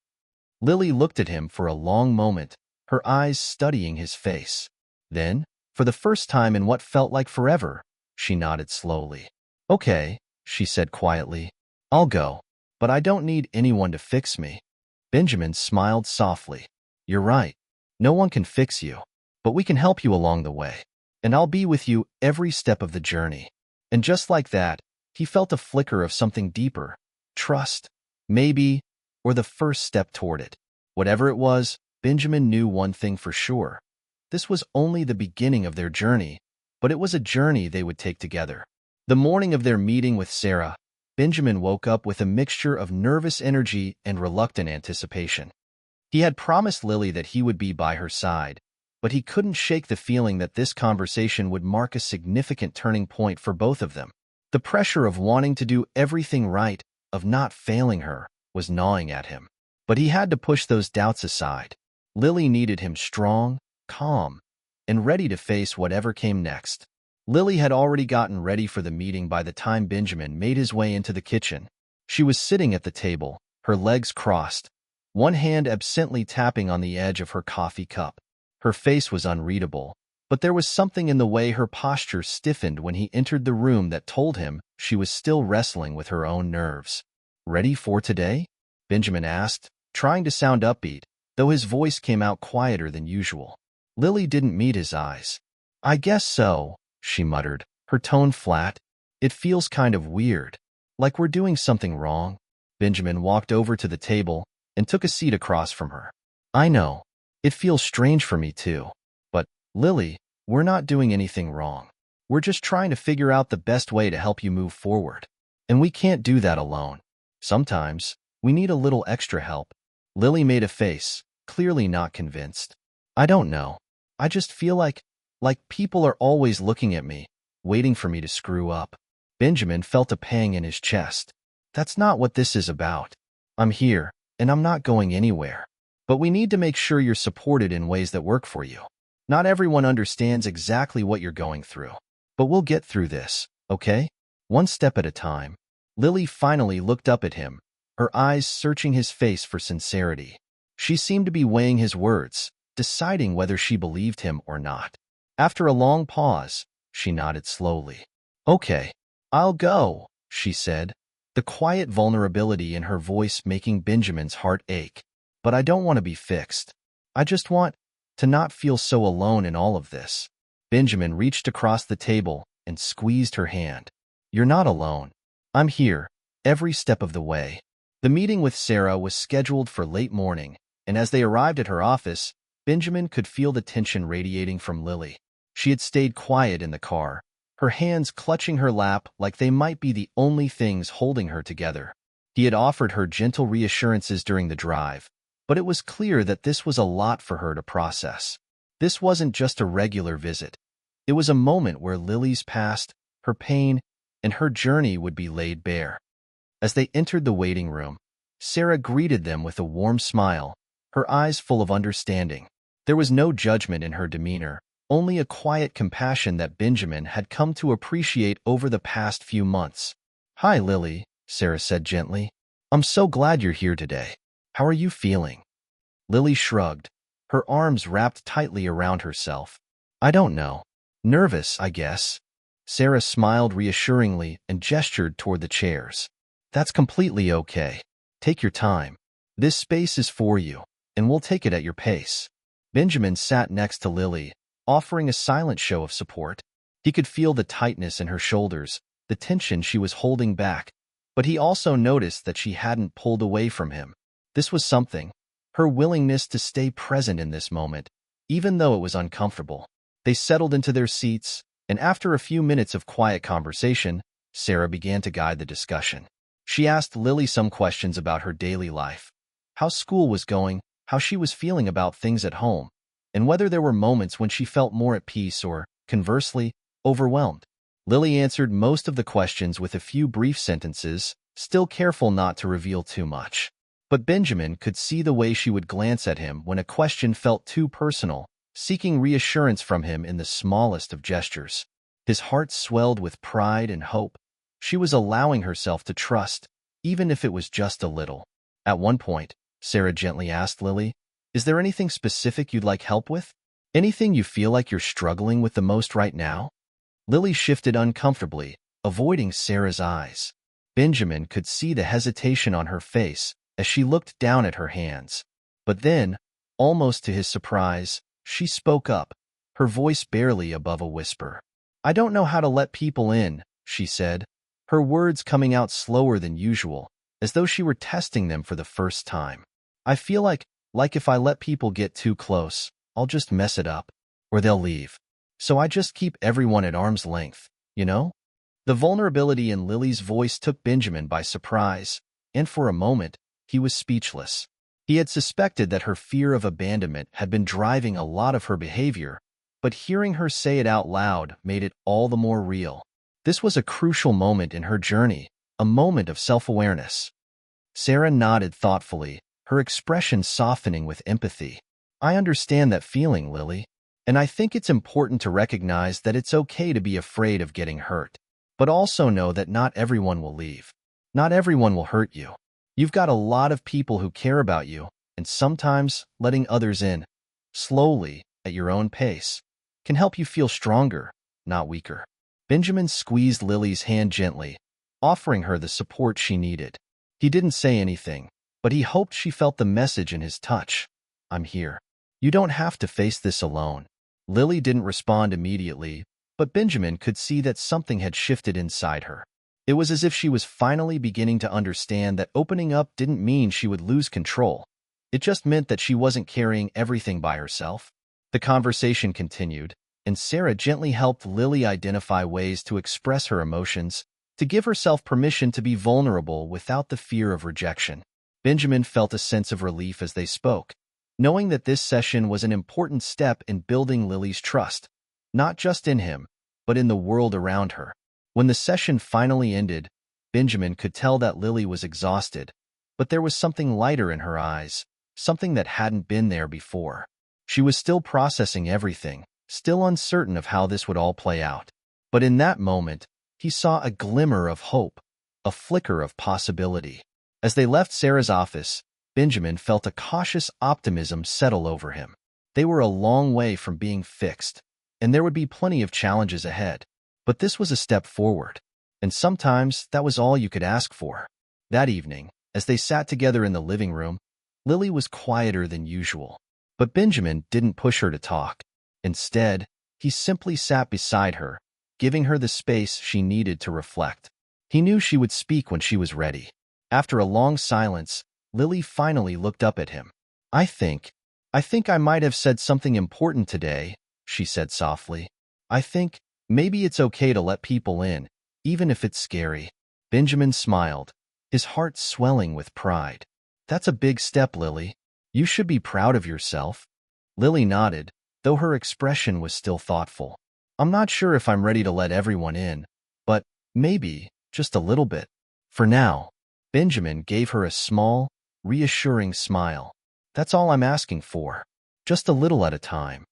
A: Lily looked at him for a long moment, her eyes studying his face. Then, for the first time in what felt like forever, she nodded slowly. "Okay," she said quietly. "I'll go, but I don't need anyone to fix me." Benjamin smiled softly. "You're right. No one can fix you, but we can help you along the way. And I'll be with you every step of the journey." And just like that, he felt a flicker of something deeper. Trust, maybe, or the first step toward it. Whatever it was, Benjamin knew one thing for sure. This was only the beginning of their journey, but it was a journey they would take together. The morning of their meeting with Sarah, Benjamin woke up with a mixture of nervous energy and reluctant anticipation. He had promised Lily that he would be by her side, but he couldn't shake the feeling that this conversation would mark a significant turning point for both of them. The pressure of wanting to do everything right, of not failing her, was gnawing at him. But he had to push those doubts aside. Lily needed him strong, calm, and ready to face whatever came next. Lily had already gotten ready for the meeting by the time Benjamin made his way into the kitchen. She was sitting at the table, her legs crossed, one hand absently tapping on the edge of her coffee cup. Her face was unreadable, but there was something in the way her posture stiffened when he entered the room that told him she was still wrestling with her own nerves. "Ready for today?" Benjamin asked, trying to sound upbeat, though his voice came out quieter than usual. Lily didn't meet his eyes. "I guess so," she muttered, her tone flat. "It feels kind of weird, like we're doing something wrong." Benjamin walked over to the table and took a seat across from her. "I know. It feels strange for me too. But, Lily, we're not doing anything wrong. We're just trying to figure out the best way to help you move forward. And we can't do that alone. Sometimes, we need a little extra help." Lily made a face, clearly not convinced. "I don't know. I just feel like people are always looking at me, waiting for me to screw up." Benjamin felt a pang in his chest. "That's not what this is about. I'm here, and I'm not going anywhere. But we need to make sure you're supported in ways that work for you. Not everyone understands exactly what you're going through. But we'll get through this, okay? One step at a time." Lily finally looked up at him, her eyes searching his face for sincerity. She seemed to be weighing his words, deciding whether she believed him or not. After a long pause, she nodded slowly. "Okay, I'll go," she said, the quiet vulnerability in her voice making Benjamin's heart ache. "But I don't want to be fixed. I just want to not feel so alone in all of this." Benjamin reached across the table and squeezed her hand. "You're not alone. I'm here, every step of the way." The meeting with Sarah was scheduled for late morning, and as they arrived at her office, Benjamin could feel the tension radiating from Lily. She had stayed quiet in the car, her hands clutching her lap like they might be the only things holding her together. He had offered her gentle reassurances during the drive, but it was clear that this was a lot for her to process. This wasn't just a regular visit. It was a moment where Lily's past, her pain, and her journey would be laid bare. As they entered the waiting room, Sarah greeted them with a warm smile, her eyes full of understanding. There was no judgment in her demeanor, only a quiet compassion that Benjamin had come to appreciate over the past few months. "Hi, Lily," Sarah said gently. "I'm so glad you're here today. How are you feeling?" Lily shrugged, her arms wrapped tightly around herself. "I don't know. Nervous, I guess." Sarah smiled reassuringly and gestured toward the chairs. "That's completely okay. Take your time. This space is for you, and we'll take it at your pace." Benjamin sat next to Lily, offering a silent show of support. He could feel the tightness in her shoulders, the tension she was holding back, but he also noticed that she hadn't pulled away from him. This was something, her willingness to stay present in this moment, even though it was uncomfortable. They settled into their seats, and after a few minutes of quiet conversation, Sarah began to guide the discussion. She asked Lily some questions about her daily life, how school was going, how she was feeling about things at home, and whether there were moments when she felt more at peace or, conversely, overwhelmed. Lily answered most of the questions with a few brief sentences, still careful not to reveal too much. But Benjamin could see the way she would glance at him when a question felt too personal, seeking reassurance from him in the smallest of gestures. His heart swelled with pride and hope. She was allowing herself to trust, even if it was just a little. At one point, Sarah gently asked Lily, "Is there anything specific you'd like help with? Anything you feel like you're struggling with the most right now?" Lily shifted uncomfortably, avoiding Sarah's eyes. Benjamin could see the hesitation on her face as she looked down at her hands. But then, almost to his surprise, she spoke up, her voice barely above a whisper. "I don't know how to let people in," she said, her words coming out slower than usual, as though she were testing them for the first time. "I feel like Like if I let people get too close, I'll just mess it up, or they'll leave. So I just keep everyone at arm's length, you know? The vulnerability in Lily's voice took Benjamin by surprise, and for a moment, he was speechless. He had suspected that her fear of abandonment had been driving a lot of her behavior, but hearing her say it out loud made it all the more real. This was a crucial moment in her journey, a moment of self-awareness. Sarah nodded thoughtfully, her expression softening with empathy. I understand that feeling, Lily, and I think it's important to recognize that it's okay to be afraid of getting hurt. But also know that not everyone will leave. Not everyone will hurt you. You've got a lot of people who care about you, and sometimes letting others in, slowly, at your own pace, can help you feel stronger, not weaker. Benjamin squeezed Lily's hand gently, offering her the support she needed. He didn't say anything, but he hoped she felt the message in his touch. I'm here. You don't have to face this alone. Lily didn't respond immediately, but Benjamin could see that something had shifted inside her. It was as if she was finally beginning to understand that opening up didn't mean she would lose control. It just meant that she wasn't carrying everything by herself. The conversation continued, and Sarah gently helped Lily identify ways to express her emotions, to give herself permission to be vulnerable without the fear of rejection. Benjamin felt a sense of relief as they spoke, knowing that this session was an important step in building Lily's trust, not just in him, but in the world around her. When the session finally ended, Benjamin could tell that Lily was exhausted, but there was something lighter in her eyes, something that hadn't been there before. She was still processing everything, still uncertain of how this would all play out. But in that moment, he saw a glimmer of hope, a flicker of possibility. As they left Sarah's office, Benjamin felt a cautious optimism settle over him. They were a long way from being fixed, and there would be plenty of challenges ahead. But this was a step forward, and sometimes that was all you could ask for. That evening, as they sat together in the living room, Lily was quieter than usual. But Benjamin didn't push her to talk. Instead, he simply sat beside her, giving her the space she needed to reflect. He knew she would speak when she was ready. After a long silence, Lily finally looked up at him. I think I might have said something important today, she said softly. I think maybe it's okay to let people in, even if it's scary. Benjamin smiled, his heart swelling with pride. That's a big step, Lily. You should be proud of yourself. Lily nodded, though her expression was still thoughtful. I'm not sure if I'm ready to let everyone in, but maybe, just a little bit. For now. Benjamin gave her a small, reassuring smile. That's all I'm asking for. Just a little at a time.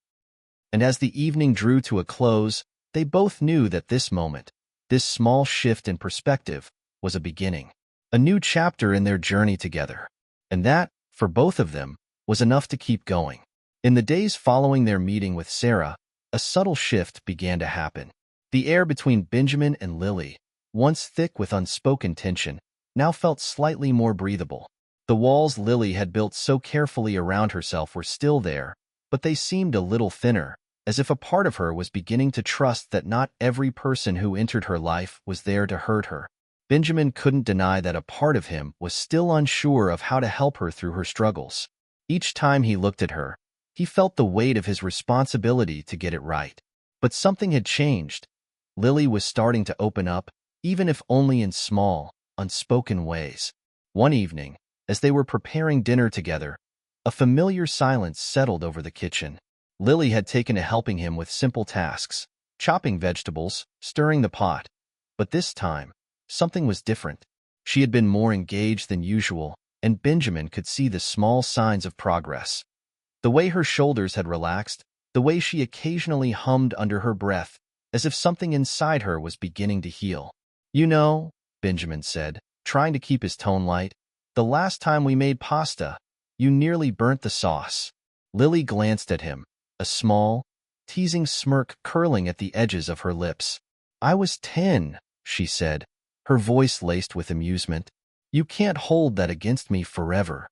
A: And as the evening drew to a close, they both knew that this moment, this small shift in perspective, was a beginning. A new chapter in their journey together. And that, for both of them, was enough to keep going. In the days following their meeting with Sarah, a subtle shift began to happen. The air between Benjamin and Lily, once thick with unspoken tension, now felt slightly more breathable. The walls Lily had built so carefully around herself were still there, but they seemed a little thinner, as if a part of her was beginning to trust that not every person who entered her life was there to hurt her. Benjamin couldn't deny that a part of him was still unsure of how to help her through her struggles. Each time he looked at her, he felt the weight of his responsibility to get it right. But something had changed. Lily was starting to open up, even if only in small, unspoken ways. One evening, as they were preparing dinner together, a familiar silence settled over the kitchen. Lily had taken to helping him with simple tasks, chopping vegetables, stirring the pot. But this time, something was different. She had been more engaged than usual, and Benjamin could see the small signs of progress. The way her shoulders had relaxed, the way she occasionally hummed under her breath, as if something inside her was beginning to heal. You know, Benjamin said, trying to keep his tone light, the last time we made pasta, you nearly burnt the sauce. Lily glanced at him, a small, teasing smirk curling at the edges of her lips. I was 10, she said, her voice laced with amusement. You can't hold that against me forever.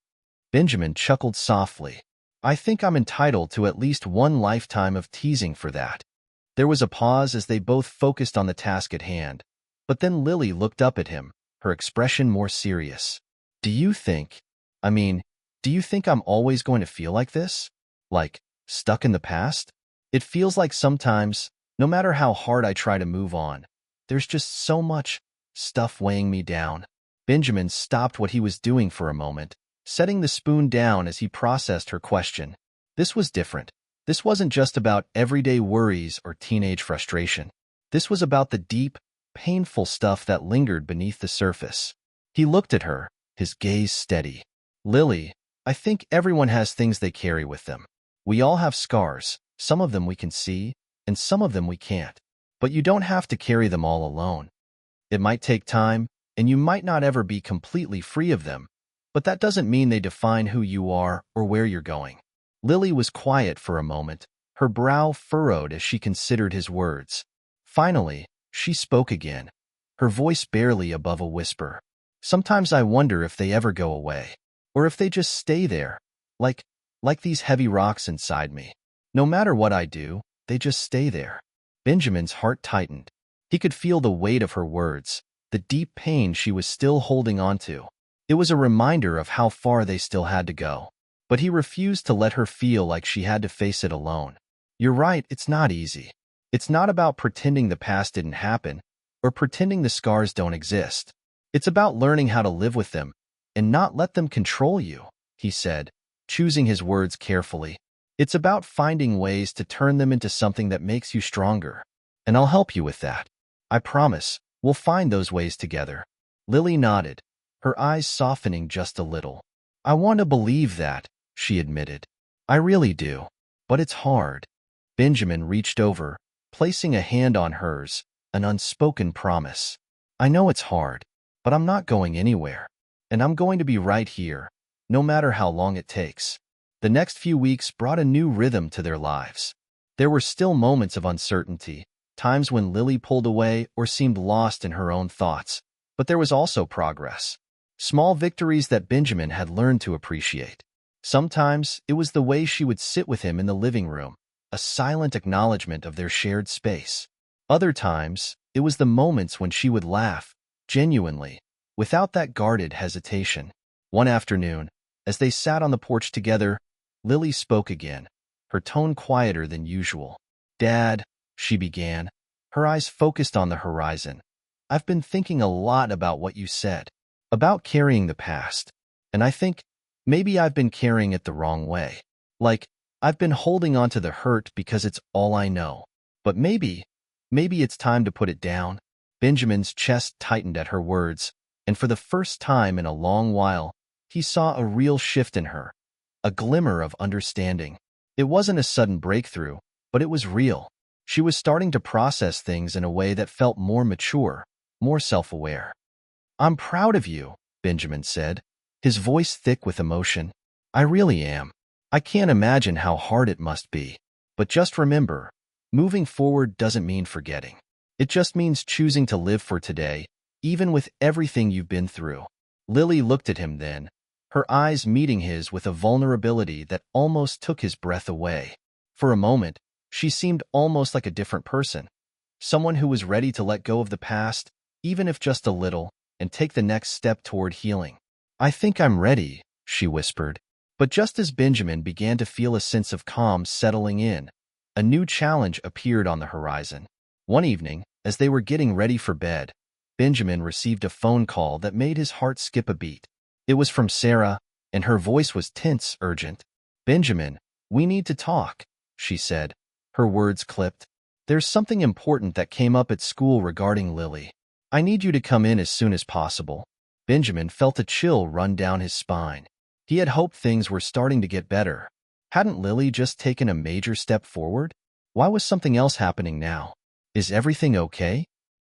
A: Benjamin chuckled softly. I think I'm entitled to at least one lifetime of teasing for that. There was a pause as they both focused on the task at hand, but then Lily looked up at him, her expression more serious. Do you think, Do you think I'm always going to feel like this? Like, stuck in the past? It feels like sometimes, no matter how hard I try to move on, there's just so much stuff weighing me down. Benjamin stopped what he was doing for a moment, setting the spoon down as he processed her question. This was different. This wasn't just about everyday worries or teenage frustration. This was about the deep, painful stuff that lingered beneath the surface. He looked at her, his gaze steady. Lily, I think everyone has things they carry with them. We all have scars. Some of them we can see, and some of them we can't. But you don't have to carry them all alone. It might take time, and you might not ever be completely free of them, but that doesn't mean they define who you are or where you're going. Lily was quiet for a moment, her brow furrowed as she considered his words. Finally, she spoke again, her voice barely above a whisper. Sometimes I wonder if they ever go away, or if they just stay there, like these heavy rocks inside me. No matter what I do, they just stay there. Benjamin's heart tightened. He could feel the weight of her words, the deep pain she was still holding on to. It was a reminder of how far they still had to go. But he refused to let her feel like she had to face it alone. You're right, it's not easy. It's not about pretending the past didn't happen, or pretending the scars don't exist. It's about learning how to live with them, and not let them control you, he said, choosing his words carefully. It's about finding ways to turn them into something that makes you stronger. And I'll help you with that. I promise, we'll find those ways together. Lily nodded, her eyes softening just a little. I want to believe that, she admitted. I really do. But it's hard. Benjamin reached over, placing a hand on hers, an unspoken promise. I know it's hard, but I'm not going anywhere. And I'm going to be right here, no matter how long it takes. The next few weeks brought a new rhythm to their lives. There were still moments of uncertainty, times when Lily pulled away or seemed lost in her own thoughts, but there was also progress. Small victories that Benjamin had learned to appreciate. Sometimes it was the way she would sit with him in the living room, a silent acknowledgement of their shared space. Other times, it was the moments when she would laugh, genuinely, without that guarded hesitation. One afternoon, as they sat on the porch together, Lily spoke again, her tone quieter than usual. Dad, she began, her eyes focused on the horizon. I've been thinking a lot about what you said, about carrying the past, and I think maybe I've been carrying it the wrong way. Like, I've been holding on to the hurt because it's all I know. But maybe it's time to put it down. Benjamin's chest tightened at her words, and for the first time in a long while, he saw a real shift in her, a glimmer of understanding. It wasn't a sudden breakthrough, but it was real. She was starting to process things in a way that felt more mature, more self-aware. I'm proud of you, Benjamin said, his voice thick with emotion. I really am. I can't imagine how hard it must be. But just remember, moving forward doesn't mean forgetting. It just means choosing to live for today, even with everything you've been through. Lily looked at him then, her eyes meeting his with a vulnerability that almost took his breath away. For a moment, she seemed almost like a different person, someone who was ready to let go of the past, even if just a little, and take the next step toward healing. I think I'm ready, she whispered. But just as Benjamin began to feel a sense of calm settling in, a new challenge appeared on the horizon. One evening, as they were getting ready for bed, Benjamin received a phone call that made his heart skip a beat. It was from Sarah, and her voice was tense, urgent. Benjamin, we need to talk, she said, her words clipped. There's something important that came up at school regarding Lily. I need you to come in as soon as possible. Benjamin felt a chill run down his spine. He had hoped things were starting to get better. Hadn't Lily just taken a major step forward? Why was something else happening now? Is everything okay?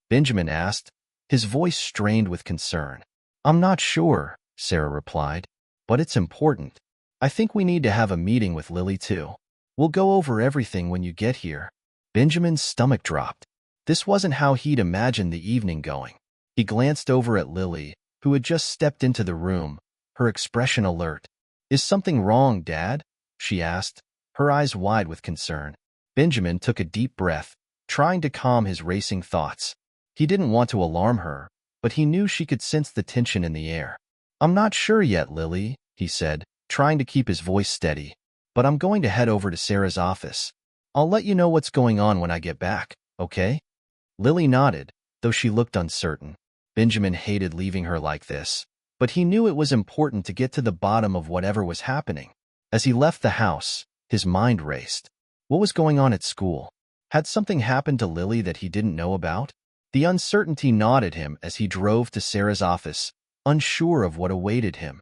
A: Benjamin asked, his voice strained with concern. I'm not sure, Sarah replied, but it's important. I think we need to have a meeting with Lily too. We'll go over everything when you get here. Benjamin's stomach dropped. This wasn't how he'd imagined the evening going. He glanced over at Lily, who had just stepped into the room, her expression alert. Is something wrong, Dad? She asked, her eyes wide with concern. Benjamin took a deep breath, trying to calm his racing thoughts. He didn't want to alarm her, but he knew she could sense the tension in the air. I'm not sure yet, Lily, he said, trying to keep his voice steady. But I'm going to head over to Sarah's office. I'll let you know what's going on when I get back, okay? Lily nodded, though she looked uncertain. Benjamin hated leaving her like this, but he knew it was important to get to the bottom of whatever was happening. As he left the house, his mind raced. What was going on at school? Had something happened to Lily that he didn't know about? The uncertainty gnawed at him as he drove to Sarah's office, unsure of what awaited him.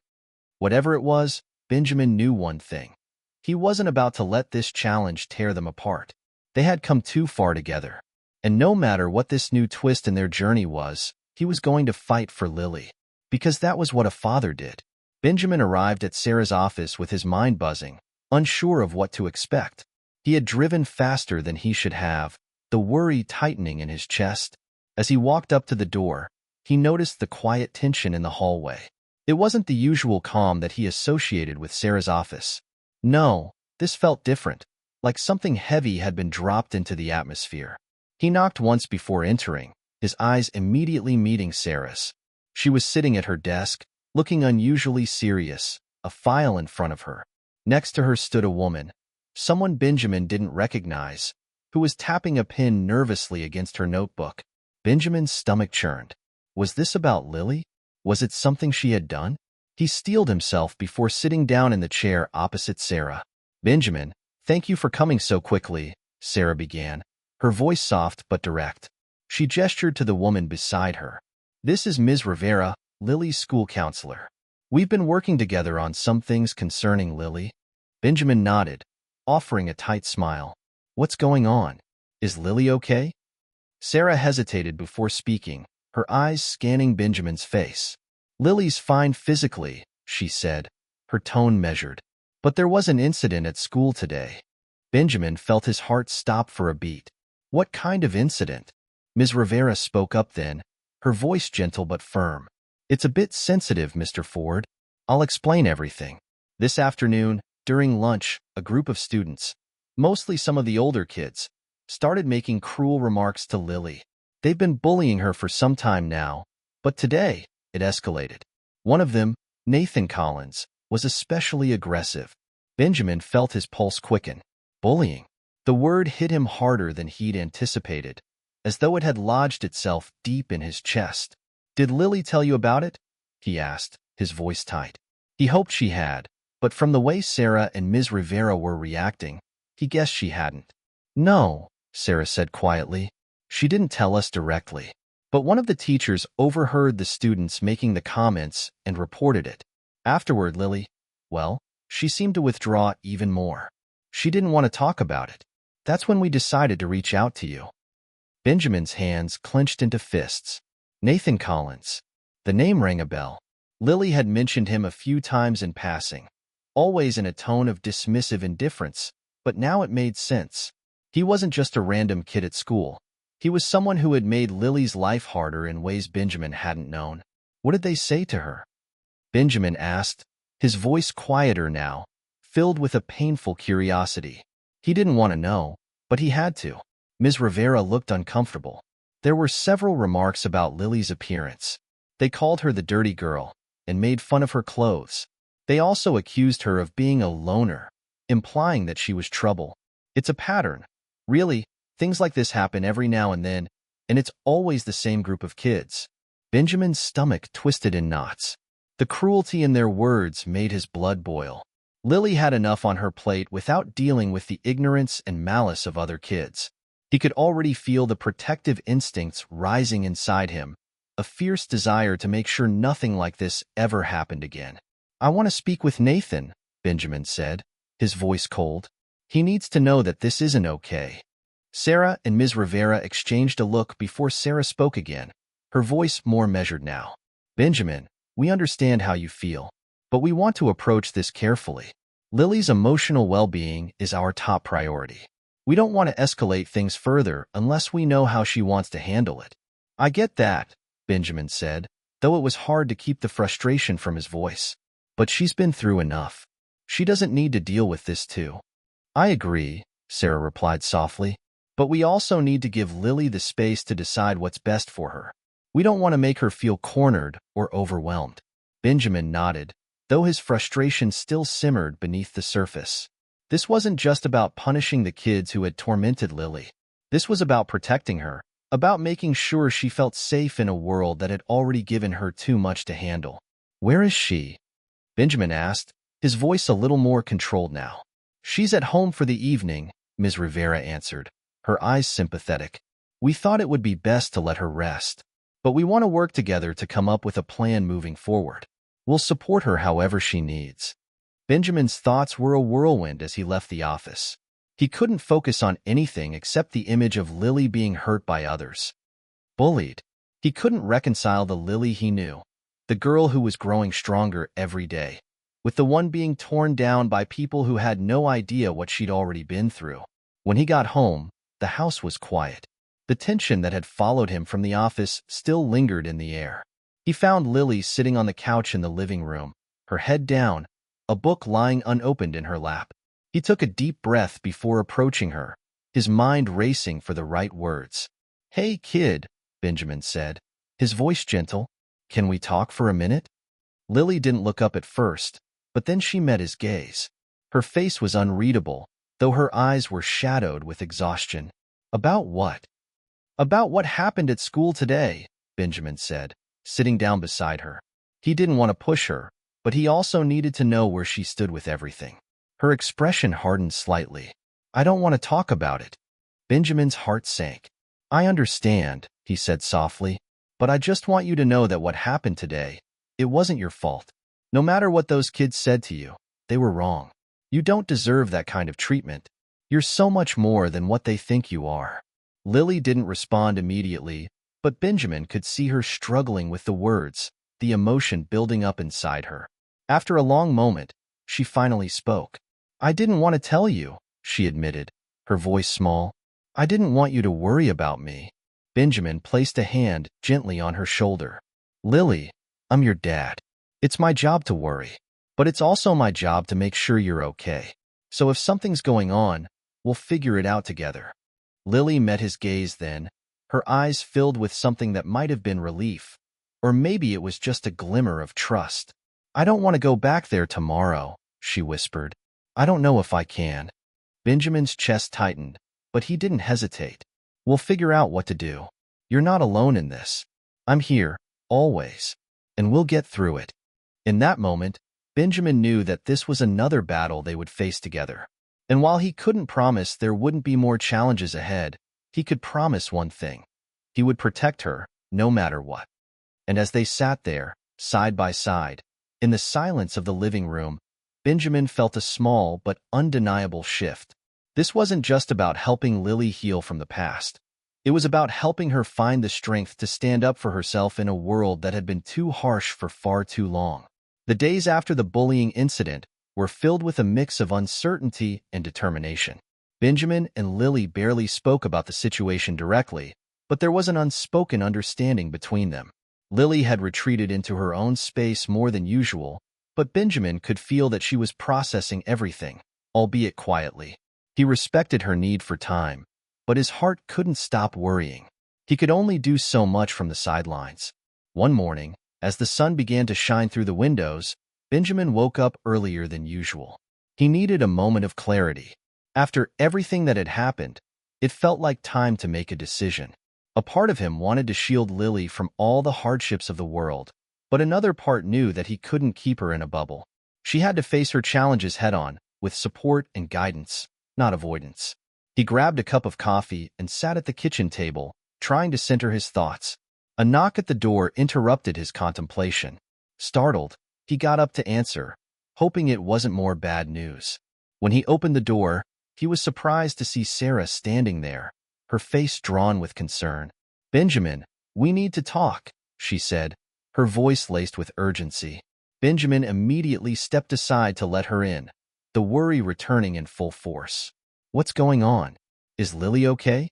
A: Whatever it was, Benjamin knew one thing. He wasn't about to let this challenge tear them apart. They had come too far together. And no matter what this new twist in their journey was, he was going to fight for Lily. Because that was what a father did. Benjamin arrived at Sarah's office with his mind buzzing, unsure of what to expect. He had driven faster than he should have, the worry tightening in his chest. As he walked up to the door, he noticed the quiet tension in the hallway. It wasn't the usual calm that he associated with Sarah's office. No, this felt different, like something heavy had been dropped into the atmosphere. He knocked once before entering, his eyes immediately meeting Sarah's. She was sitting at her desk, looking unusually serious, a file in front of her. Next to her stood a woman, someone Benjamin didn't recognize, who was tapping a pen nervously against her notebook. Benjamin's stomach churned. Was this about Lily? Was it something she had done? He steeled himself before sitting down in the chair opposite Sarah. Benjamin, thank you for coming so quickly, Sarah began, her voice soft but direct. She gestured to the woman beside her. This is Ms. Rivera, Lily's school counselor. We've been working together on some things concerning Lily. Benjamin nodded, offering a tight smile. What's going on? Is Lily okay? Sarah hesitated before speaking, her eyes scanning Benjamin's face. Lily's fine physically, she said, her tone measured. But there was an incident at school today. Benjamin felt his heart stop for a beat. What kind of incident? Ms. Rivera spoke up then, her voice gentle but firm. It's a bit sensitive, Mr. Ford. I'll explain everything. This afternoon, during lunch, a group of students, mostly some of the older kids, started making cruel remarks to Lily. They've been bullying her for some time now, but today, it escalated. One of them, Nathan Collins, was especially aggressive. Benjamin felt his pulse quicken. Bullying. The word hit him harder than he'd anticipated, as though it had lodged itself deep in his chest. Did Lily tell you about it? He asked, his voice tight. He hoped she had, but from the way Sarah and Ms. Rivera were reacting, he guessed she hadn't. No, Sarah said quietly. She didn't tell us directly. But one of the teachers overheard the students making the comments and reported it. Afterward, Lily, well, she seemed to withdraw even more. She didn't want to talk about it. That's when we decided to reach out to you. Benjamin's hands clenched into fists. Nathan Collins. The name rang a bell. Lily had mentioned him a few times in passing, always in a tone of dismissive indifference, but now it made sense. He wasn't just a random kid at school. He was someone who had made Lily's life harder in ways Benjamin hadn't known. What did they say to her? Benjamin asked, his voice quieter now, filled with a painful curiosity. He didn't want to know, but he had to. Ms. Rivera looked uncomfortable. There were several remarks about Lily's appearance. They called her the dirty girl and made fun of her clothes. They also accused her of being a loner, implying that she was trouble. It's a pattern. Really, things like this happen every now and then, and it's always the same group of kids. Benjamin's stomach twisted in knots. The cruelty in their words made his blood boil. Lily had enough on her plate without dealing with the ignorance and malice of other kids. He could already feel the protective instincts rising inside him, a fierce desire to make sure nothing like this ever happened again. I want to speak with Nathan, Benjamin said, his voice cold. He needs to know that this isn't okay. Sarah and Ms. Rivera exchanged a look before Sarah spoke again, her voice more measured now. Benjamin, we understand how you feel, but we want to approach this carefully. Lily's emotional well-being is our top priority. We don't want to escalate things further unless we know how she wants to handle it. I get that, Benjamin said, though it was hard to keep the frustration from his voice. But she's been through enough. She doesn't need to deal with this too. I agree, Sarah replied softly. But we also need to give Lily the space to decide what's best for her. We don't want to make her feel cornered or overwhelmed. Benjamin nodded, though though his frustration still simmered beneath the surface. This wasn't just about punishing the kids who had tormented Lily. This was about protecting her, about making sure she felt safe in a world that had already given her too much to handle. "Where is she?" Benjamin asked, his voice a little more controlled now. "She's at home for the evening," Ms. Rivera answered, her eyes sympathetic. "We thought it would be best to let her rest, but we want to work together to come up with a plan moving forward. We'll support her however she needs." Benjamin's thoughts were a whirlwind as he left the office. He couldn't focus on anything except the image of Lily being hurt by others. Bullied. He couldn't reconcile the Lily he knew, the girl who was growing stronger every day, with the one being torn down by people who had no idea what she'd already been through. When he got home, the house was quiet. The tension that had followed him from the office still lingered in the air. He found Lily sitting on the couch in the living room, her head down, a book lying unopened in her lap. He took a deep breath before approaching her, his mind racing for the right words. "Hey, kid," Benjamin said, his voice gentle. "Can we talk for a minute?" Lily didn't look up at first, but then she met his gaze. Her face was unreadable, though her eyes were shadowed with exhaustion. "About what?" "About what happened at school today," Benjamin said, sitting down beside her. He didn't want to push her, but he also needed to know where she stood with everything. Her expression hardened slightly. "I don't want to talk about it." Benjamin's heart sank. "I understand," he said softly, "but I just want you to know that what happened today, it wasn't your fault. No matter what those kids said to you, they were wrong. You don't deserve that kind of treatment. You're so much more than what they think you are." Lily didn't respond immediately, but Benjamin could see her struggling with the words, the emotion building up inside her. After a long moment, she finally spoke. "I didn't want to tell you," she admitted, her voice small. "I didn't want you to worry about me." Benjamin placed a hand gently on her shoulder. "Lily, I'm your dad. It's my job to worry, but it's also my job to make sure you're okay. So if something's going on, we'll figure it out together." Lily met his gaze then, her eyes filled with something that might have been relief, or maybe it was just a glimmer of trust. "I don't want to go back there tomorrow," she whispered. "I don't know if I can." Benjamin's chest tightened, but he didn't hesitate. "We'll figure out what to do. You're not alone in this. I'm here, always, and we'll get through it." In that moment, Benjamin knew that this was another battle they would face together. And while he couldn't promise there wouldn't be more challenges ahead, he could promise one thing. He would protect her, no matter what. And as they sat there, side by side, in the silence of the living room, Benjamin felt a small but undeniable shift. This wasn't just about helping Lily heal from the past. It was about helping her find the strength to stand up for herself in a world that had been too harsh for far too long. The days after the bullying incident were filled with a mix of uncertainty and determination. Benjamin and Lily barely spoke about the situation directly, but there was an unspoken understanding between them. Lily had retreated into her own space more than usual, but Benjamin could feel that she was processing everything, albeit quietly. He respected her need for time, but his heart couldn't stop worrying. He could only do so much from the sidelines. One morning, as the sun began to shine through the windows, Benjamin woke up earlier than usual. He needed a moment of clarity. After everything that had happened, it felt like time to make a decision. A part of him wanted to shield Lily from all the hardships of the world, but another part knew that he couldn't keep her in a bubble. She had to face her challenges head-on, with support and guidance, not avoidance. He grabbed a cup of coffee and sat at the kitchen table, trying to center his thoughts. A knock at the door interrupted his contemplation. Startled, he got up to answer, hoping it wasn't more bad news. When he opened the door, he was surprised to see Sarah standing there, her face drawn with concern. "Benjamin, we need to talk," she said, her voice laced with urgency. Benjamin immediately stepped aside to let her in, the worry returning in full force. "What's going on? Is Lily okay?"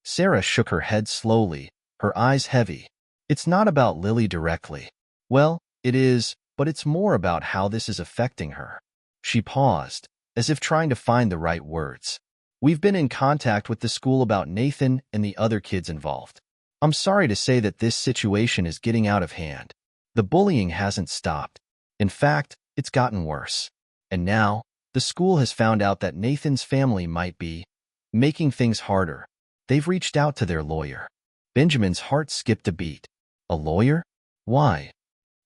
A: Sarah shook her head slowly, her eyes heavy. "It's not about Lily directly." "Well, it is, but it's more about how this is affecting her." She paused, as if trying to find the right words. "We've been in contact with the school about Nathan and the other kids involved. I'm sorry to say that this situation is getting out of hand. The bullying hasn't stopped. In fact, It's gotten worse. And now, the school has found out that Nathan's family might be making things harder. They've reached out to their lawyer. Benjamin's heart skipped a beat. A lawyer? Why?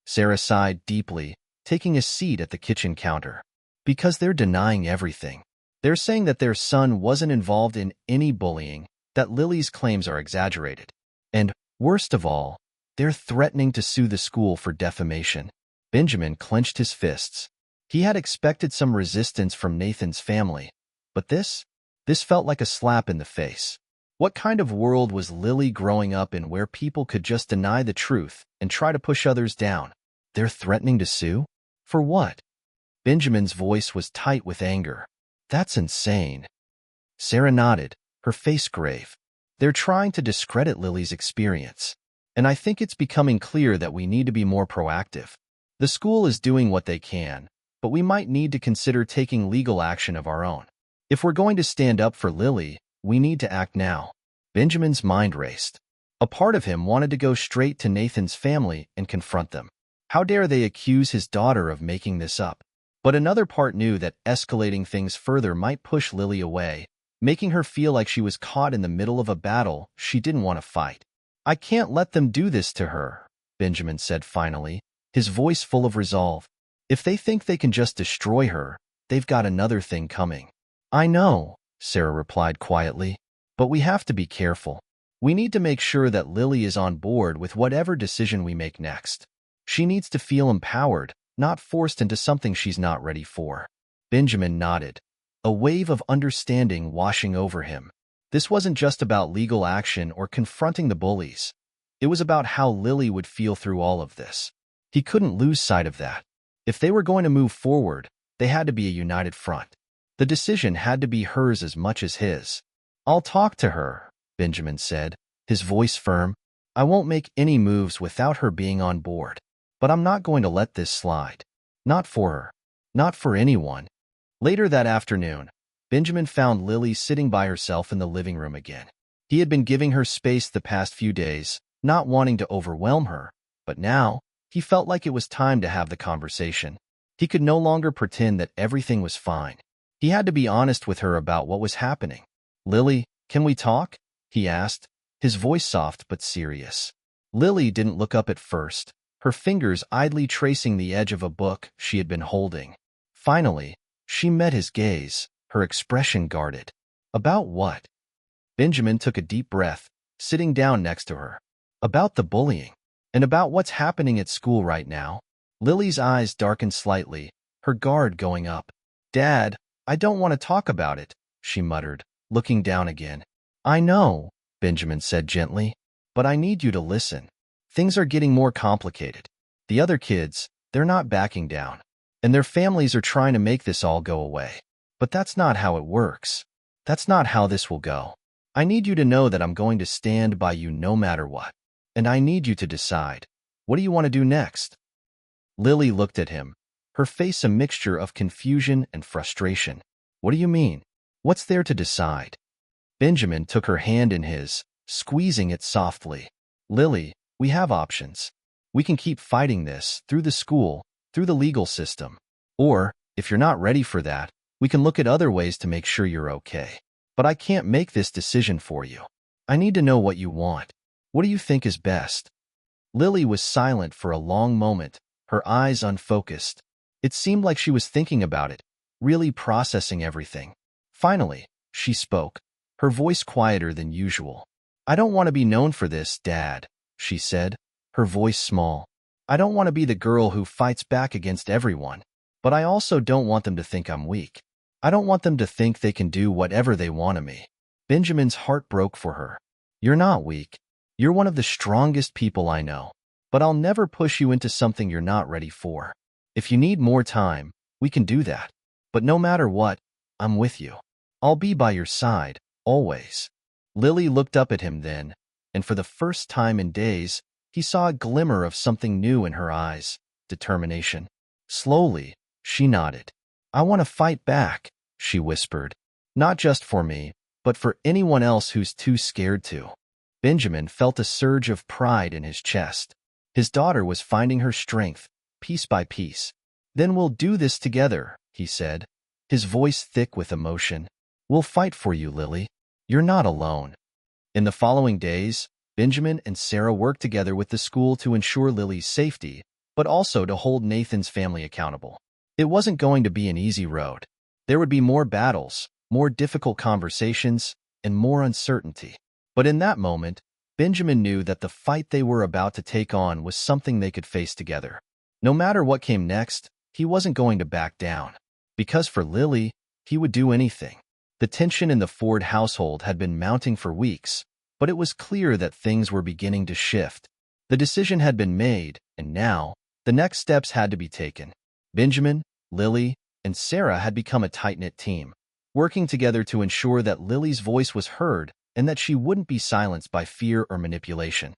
A: Sarah sighed deeply, taking a seat at the kitchen counter. Because they're denying everything. They're saying that their son wasn't involved in any bullying, that Lily's claims are exaggerated. And, worst of all, they're threatening to sue the school for defamation. Benjamin clenched his fists. He had expected some resistance from Nathan's family, but this felt like a slap in the face. What kind of world was Lily growing up in where people could just deny the truth and try to push others down? They're threatening to sue? For what? Benjamin's voice was tight with anger. That's insane. Sarah nodded, her face grave. They're trying to discredit Lily's experience. And I think it's becoming clear that we need to be more proactive. The school is doing what they can, but we might need to consider taking legal action of our own. If we're going to stand up for Lily, we need to act now. Benjamin's mind raced. A part of him wanted to go straight to Nathan's family and confront them. How dare they accuse his daughter of making this up? But another part knew that escalating things further might push Lily away, making her feel like she was caught in the middle of a battle she didn't want to fight. I can't let them do this to her, Benjamin said finally, his voice full of resolve. If they think they can just destroy her, they've got another thing coming. I know, Sarah replied quietly, but we have to be careful. We need to make sure that Lily is on board with whatever decision we make next. She needs to feel empowered, not forced into something she's not ready for. Benjamin nodded, a wave of understanding washing over him. This wasn't just about legal action or confronting the bullies. It was about how Lily would feel through all of this. He couldn't lose sight of that. If they were going to move forward, they had to be a united front. The decision had to be hers as much as his. I'll talk to her, Benjamin said, his voice firm. I won't make any moves without her being on board. But I'm not going to let this slide. Not for her. Not for anyone. Later that afternoon, Benjamin found Lily sitting by herself in the living room again. He had been giving her space the past few days, not wanting to overwhelm her, but now, he felt like it was time to have the conversation. He could no longer pretend that everything was fine. He had to be honest with her about what was happening. Lily, can we talk? He asked, his voice soft but serious. Lily didn't look up at first, her fingers idly tracing the edge of a book she had been holding. Finally, she met his gaze, her expression guarded. About what? Benjamin took a deep breath, sitting down next to her. About the bullying. And about what's happening at school right now. Lily's eyes darkened slightly, her guard going up. Dad, I don't want to talk about it, she muttered, looking down again. I know, Benjamin said gently, but I need you to listen. Things are getting more complicated. The other kids, they're not backing down. And their families are trying to make this all go away. But that's not how it works. That's not how this will go. I need you to know that I'm going to stand by you no matter what. And I need you to decide. What do you want to do next? Lily looked at him, her face a mixture of confusion and frustration. What do you mean? What's there to decide? Benjamin took her hand in his, squeezing it softly. Lily, we have options. We can keep fighting this through the school, through the legal system. Or, if you're not ready for that, we can look at other ways to make sure you're okay. But I can't make this decision for you. I need to know what you want. What do you think is best? Lily was silent for a long moment, her eyes unfocused. It seemed like she was thinking about it, really processing everything. Finally, she spoke, her voice quieter than usual. I don't want to be known for this, Dad, she said, her voice small. I don't want to be the girl who fights back against everyone, but I also don't want them to think I'm weak. I don't want them to think they can do whatever they want of me. Benjamin's heart broke for her. You're not weak. You're one of the strongest people I know, but I'll never push you into something you're not ready for. If you need more time, we can do that. But no matter what, I'm with you. I'll be by your side, always. Lily looked up at him then, and for the first time in days, he saw a glimmer of something new in her eyes, determination. Slowly, she nodded. I want to fight back, she whispered. Not just for me, but for anyone else who's too scared to. Benjamin felt a surge of pride in his chest. His daughter was finding her strength, piece by piece. Then we'll do this together, he said, his voice thick with emotion. We'll fight for you, Lily. You're not alone. In the following days, Benjamin and Sarah worked together with the school to ensure Lily's safety, but also to hold Nathan's family accountable. It wasn't going to be an easy road. There would be more battles, more difficult conversations, and more uncertainty. But in that moment, Benjamin knew that the fight they were about to take on was something they could face together. No matter what came next, he wasn't going to back down. Because for Lily, he would do anything. The tension in the Ford household had been mounting for weeks, but it was clear that things were beginning to shift. The decision had been made, and now, the next steps had to be taken. Benjamin, Lily, and Sarah had become a tight-knit team, working together to ensure that Lily's voice was heard and that she wouldn't be silenced by fear or manipulation.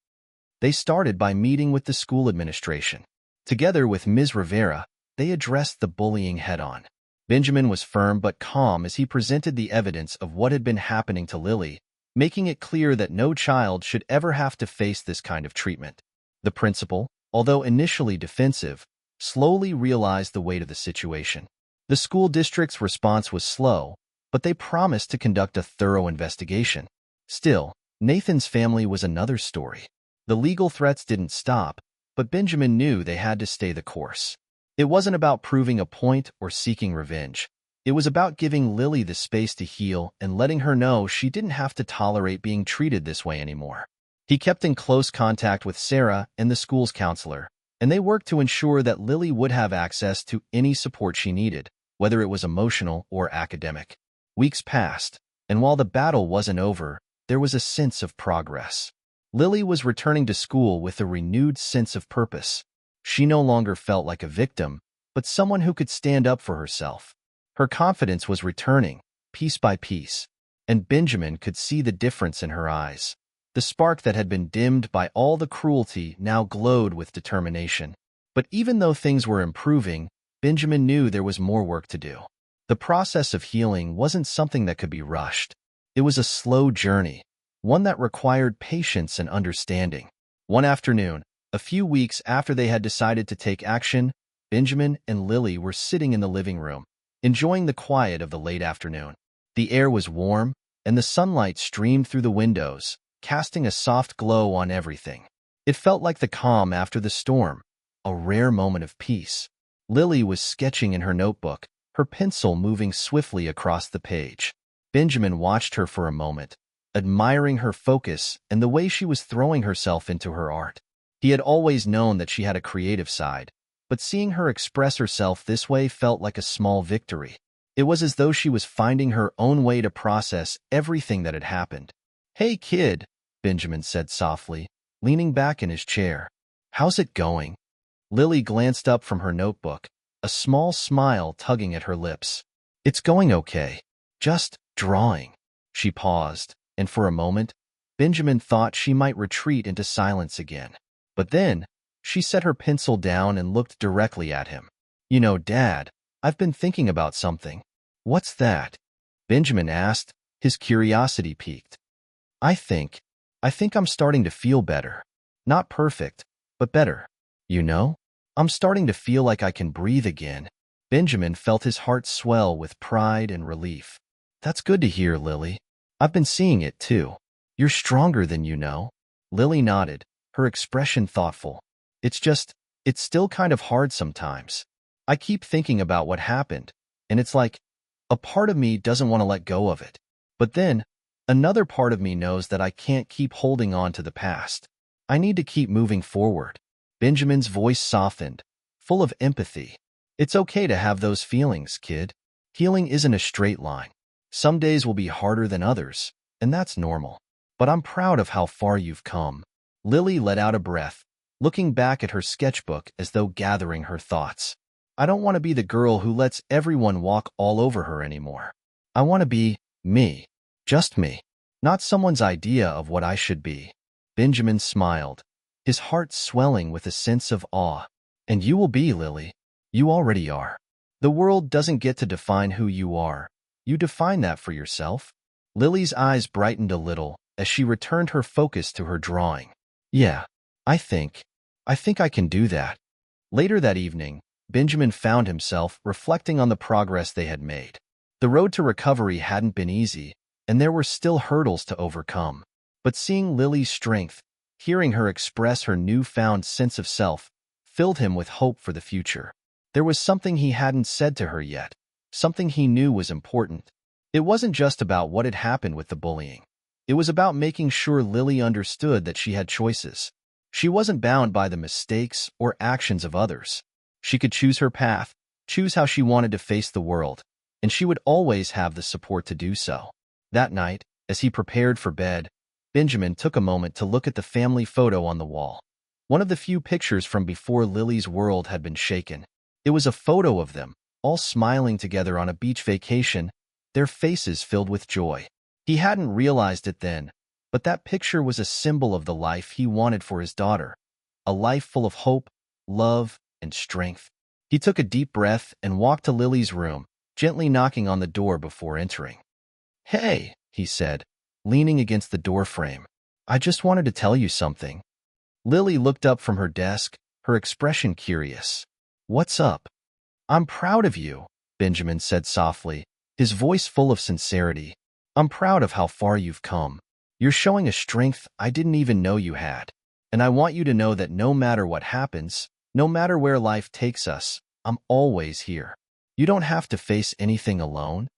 A: They started by meeting with the school administration. Together with Ms. Rivera, they addressed the bullying head-on. Benjamin was firm but calm as he presented the evidence of what had been happening to Lily, making it clear that no child should ever have to face this kind of treatment. The principal, although initially defensive, slowly realized the weight of the situation. The school district's response was slow, but they promised to conduct a thorough investigation. Still, Nathan's family was another story. The legal threats didn't stop, but Benjamin knew they had to stay the course. It wasn't about proving a point or seeking revenge. It was about giving Lily the space to heal and letting her know she didn't have to tolerate being treated this way anymore. He kept in close contact with Sarah and the school's counselor, and they worked to ensure that Lily would have access to any support she needed, whether it was emotional or academic. Weeks passed, and while the battle wasn't over, there was a sense of progress. Lily was returning to school with a renewed sense of purpose. She no longer felt like a victim, but someone who could stand up for herself. Her confidence was returning, piece by piece, and Benjamin could see the difference in her eyes. The spark that had been dimmed by all the cruelty now glowed with determination. But even though things were improving, Benjamin knew there was more work to do. The process of healing wasn't something that could be rushed. It was a slow journey, one that required patience and understanding. One afternoon, a few weeks after they had decided to take action, Benjamin and Lily were sitting in the living room, enjoying the quiet of the late afternoon. The air was warm, and the sunlight streamed through the windows, casting a soft glow on everything. It felt like the calm after the storm, a rare moment of peace. Lily was sketching in her notebook, her pencil moving swiftly across the page. Benjamin watched her for a moment, admiring her focus and the way she was throwing herself into her art. He had always known that she had a creative side, but seeing her express herself this way felt like a small victory. It was as though she was finding her own way to process everything that had happened. "Hey, kid," Benjamin said softly, leaning back in his chair. "How's it going?" Lily glanced up from her notebook, a small smile tugging at her lips. "It's going okay. Just drawing." She paused, and for a moment, Benjamin thought she might retreat into silence again. But then, she set her pencil down and looked directly at him. "You know, Dad, I've been thinking about something." "What's that?" Benjamin asked, his curiosity piqued. I think I'm starting to feel better. Not perfect, but better. You know? I'm starting to feel like I can breathe again." Benjamin felt his heart swell with pride and relief. "That's good to hear, Lily. I've been seeing it, too. You're stronger than you know." Lily nodded, her expression thoughtful. It's still kind of hard sometimes. I keep thinking about what happened, and it's like, a part of me doesn't want to let go of it. But then, another part of me knows that I can't keep holding on to the past. I need to keep moving forward." Benjamin's voice softened, full of empathy. "It's okay to have those feelings, kid. Healing isn't a straight line. Some days will be harder than others, and that's normal. But I'm proud of how far you've come." Lily let out a breath, looking back at her sketchbook as though gathering her thoughts. "I don't want to be the girl who lets everyone walk all over her anymore. I want to be me. Just me. Not someone's idea of what I should be." Benjamin smiled, his heart swelling with a sense of awe. "And you will be, Lily. You already are. The world doesn't get to define who you are. You define that for yourself." Lily's eyes brightened a little as she returned her focus to her drawing. "Yeah, I think I can do that." Later that evening, Benjamin found himself reflecting on the progress they had made. The road to recovery hadn't been easy, and there were still hurdles to overcome. But seeing Lily's strength, hearing her express her newfound sense of self, filled him with hope for the future. There was something he hadn't said to her yet, something he knew was important. It wasn't just about what had happened with the bullying. It was about making sure Lily understood that she had choices. She wasn't bound by the mistakes or actions of others. She could choose her path, choose how she wanted to face the world, and she would always have the support to do so. That night, as he prepared for bed, Benjamin took a moment to look at the family photo on the wall. One of the few pictures from before Lily's world had been shaken. It was a photo of them, all smiling together on a beach vacation, their faces filled with joy. He hadn't realized it then, but that picture was a symbol of the life he wanted for his daughter, a life full of hope, love, and strength. He took a deep breath and walked to Lily's room, gently knocking on the door before entering. "Hey," he said, leaning against the doorframe. "I just wanted to tell you something." Lily looked up from her desk, her expression curious. "What's up?" "I'm proud of you," Benjamin said softly, his voice full of sincerity. "I'm proud of how far you've come. You're showing a strength I didn't even know you had. And I want you to know that no matter what happens, no matter where life takes us, I'm always here. You don't have to face anything alone."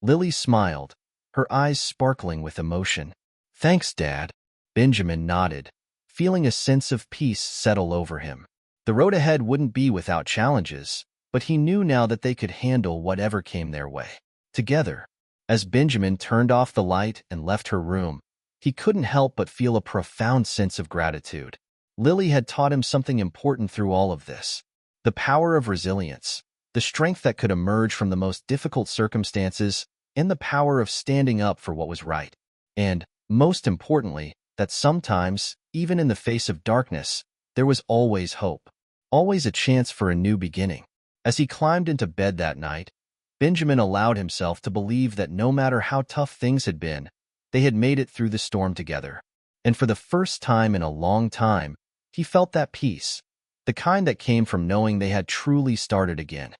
A: Lily smiled, her eyes sparkling with emotion. "Thanks, Dad." Benjamin nodded, feeling a sense of peace settle over him. The road ahead wouldn't be without challenges, but he knew now that they could handle whatever came their way. Together, as Benjamin turned off the light and left her room, he couldn't help but feel a profound sense of gratitude. Lily had taught him something important through all of this. The power of resilience, the strength that could emerge from the most difficult circumstances, and the power of standing up for what was right. And, most importantly, that sometimes, even in the face of darkness, there was always hope, always a chance for a new beginning. As he climbed into bed that night, Benjamin allowed himself to believe that no matter how tough things had been, they had made it through the storm together. And for the first time in a long time, he felt that peace, the kind that came from knowing they had truly started again.